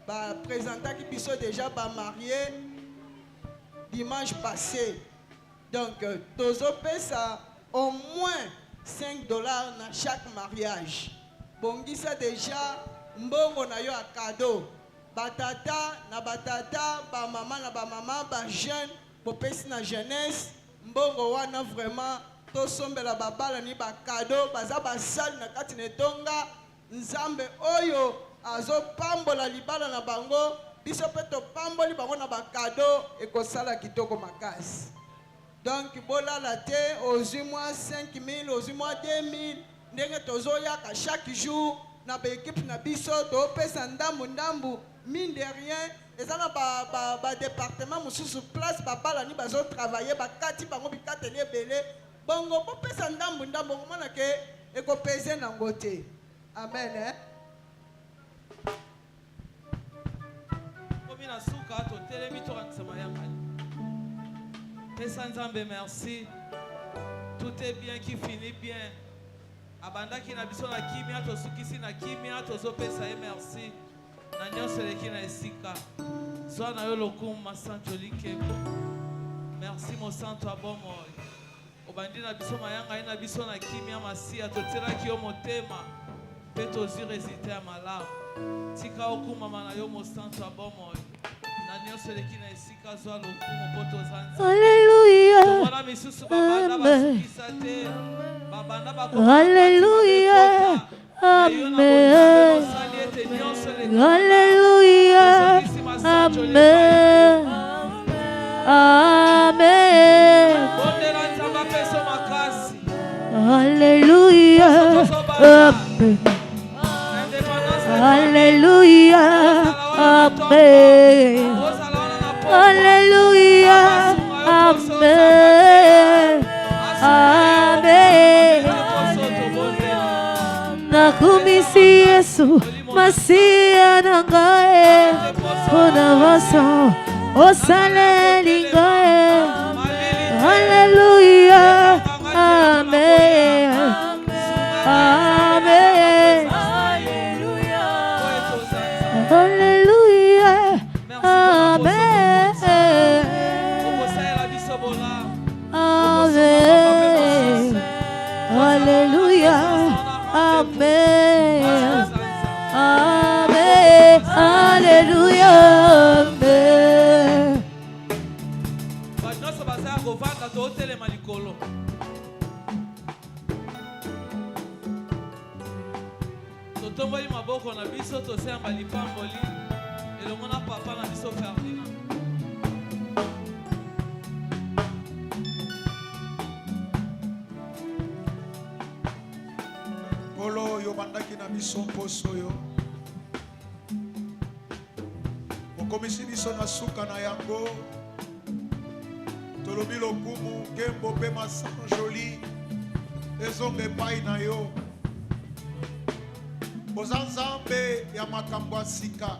Ba présenta ki biso déjà ba marié dimanche passé. Donc tozo pesa au moins $5 dans chaque mariage. Bongisa déjà mbongo na yo a cadeau. Batata na batata, ba maman na ba maman, ba jeune, bopesi na jeunesse. Mbongo wana vraiment to sombela babala ni ba cadeau, baza ba sali na kati netonga. Nzambe oyo azo pambola libala na bango, biso pe to pamboli bango na ba cadeau ekosala kitoko makasi. Donc, bolala te, aux mois 5 000, aux mois 2 000, ndenge tozoyaka chaque jour, na ba équipe na biso, to pesa ndambu, mine de rien, eza na ba département mususu place ba bala ni bazo travailler ba kati bango bikateli ebele, bongo po pesa ndambu, komona ke eko pese nango te. Amen, hein? Komi na suka to telemi to ransama yangani. Nzambe merci. Tout est bien qui finit bien. Abanda ki na biso na kimia to sukisi na kimia to zopesa e merci. Na nyonso leki na esika. Soa na yo lokumu masanto likebo. Merci mo santo abomoy. Obandi na biso mayanga ina biso na kimia masia to tira ki yo motema. Pe to zi résultat ya malamu. Tika okuma mana yo mo santo abomoy. Alléluia. Alléluia. Amen. Alléluia. Amen. Amen. Alléluia. Amen. Alléluia. Amen. Alléluia. Amen. Amen. Nakumisi Yesu Masia nangae Onavasa Osale lingae. Alléluia. Amen. Amen. Alléluia. Amen. Amen. Alléluia. Amen. Amen. Alléluia. Amen. Totombo tokoli maboko na biso tosemba lipamboli elongo na papa na biso Ferdinand. Polo yo bandaki na biso poso yo. Okomisi biso na suka na yango. Tolobi lokumu gembo pe masan joli. Ezonge pai na yo. Bozanzambe ya makambo ya sika.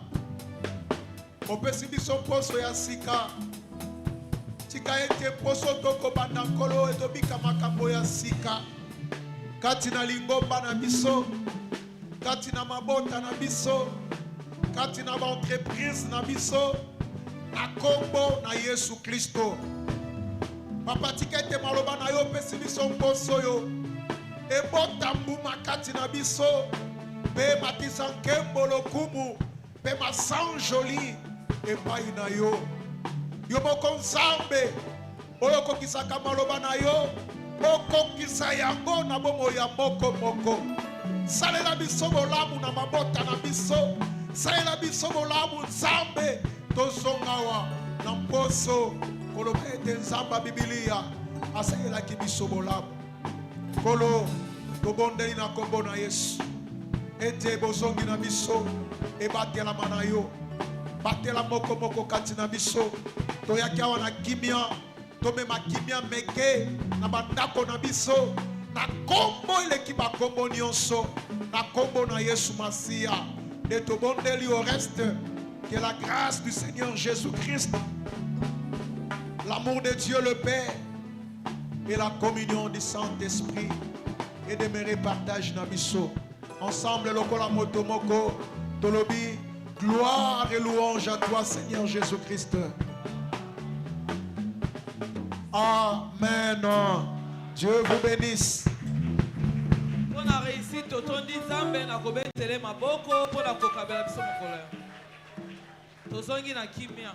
Opesi biso poso ya sika. Tika ete poso toko banda nkolo etobika makambo ya sika. Kati na lingomba na biso. Kati na mabota na biso. Kati na ba entreprise na biso. Na kombo na Yesu Kristo. Papa tika ete maloba na yo pesi biso poso yo. Ebota mbuma kati na biso. Pe matisa nkembo lokumu. Pe masan joli. Epai na yo. Yo moko nzambe. Oyo kokisaka maloba na yo. Okokisa yango na bomo ya moko moko. Salela biso bolamu na mabota na biso. Salela biso bolamu nzambe. Tozongawa na mposo. Koloba ete nzamba Biblia. Asalela ki biso bolamu. Kolo tobondeli na kombo na Yesu. Ete bozongi na biso. Ebatela mana yo. Batela moko moko kati na biso. Toyaki awa na kimia. Tomema kimia meke. Na bandako na biso. Na kombo eleki ba kombo nyonso. Na kombo na Yesu Masia. Et tobondeli au reste. Que la grâce du Seigneur Jésus-Christ, l'amour de Dieu le Père et la communion du Saint-Esprit et demeurer partage na biso. Ensemble, lokola motomoko, tolobi, gloire et louange à toi, Seigneur Jésus-Christ. Amen. Dieu vous bénisse. On a réussi totondi Nzambe na kobetele maboko pour la kokabela biso mokolo. Tozongi na kimia.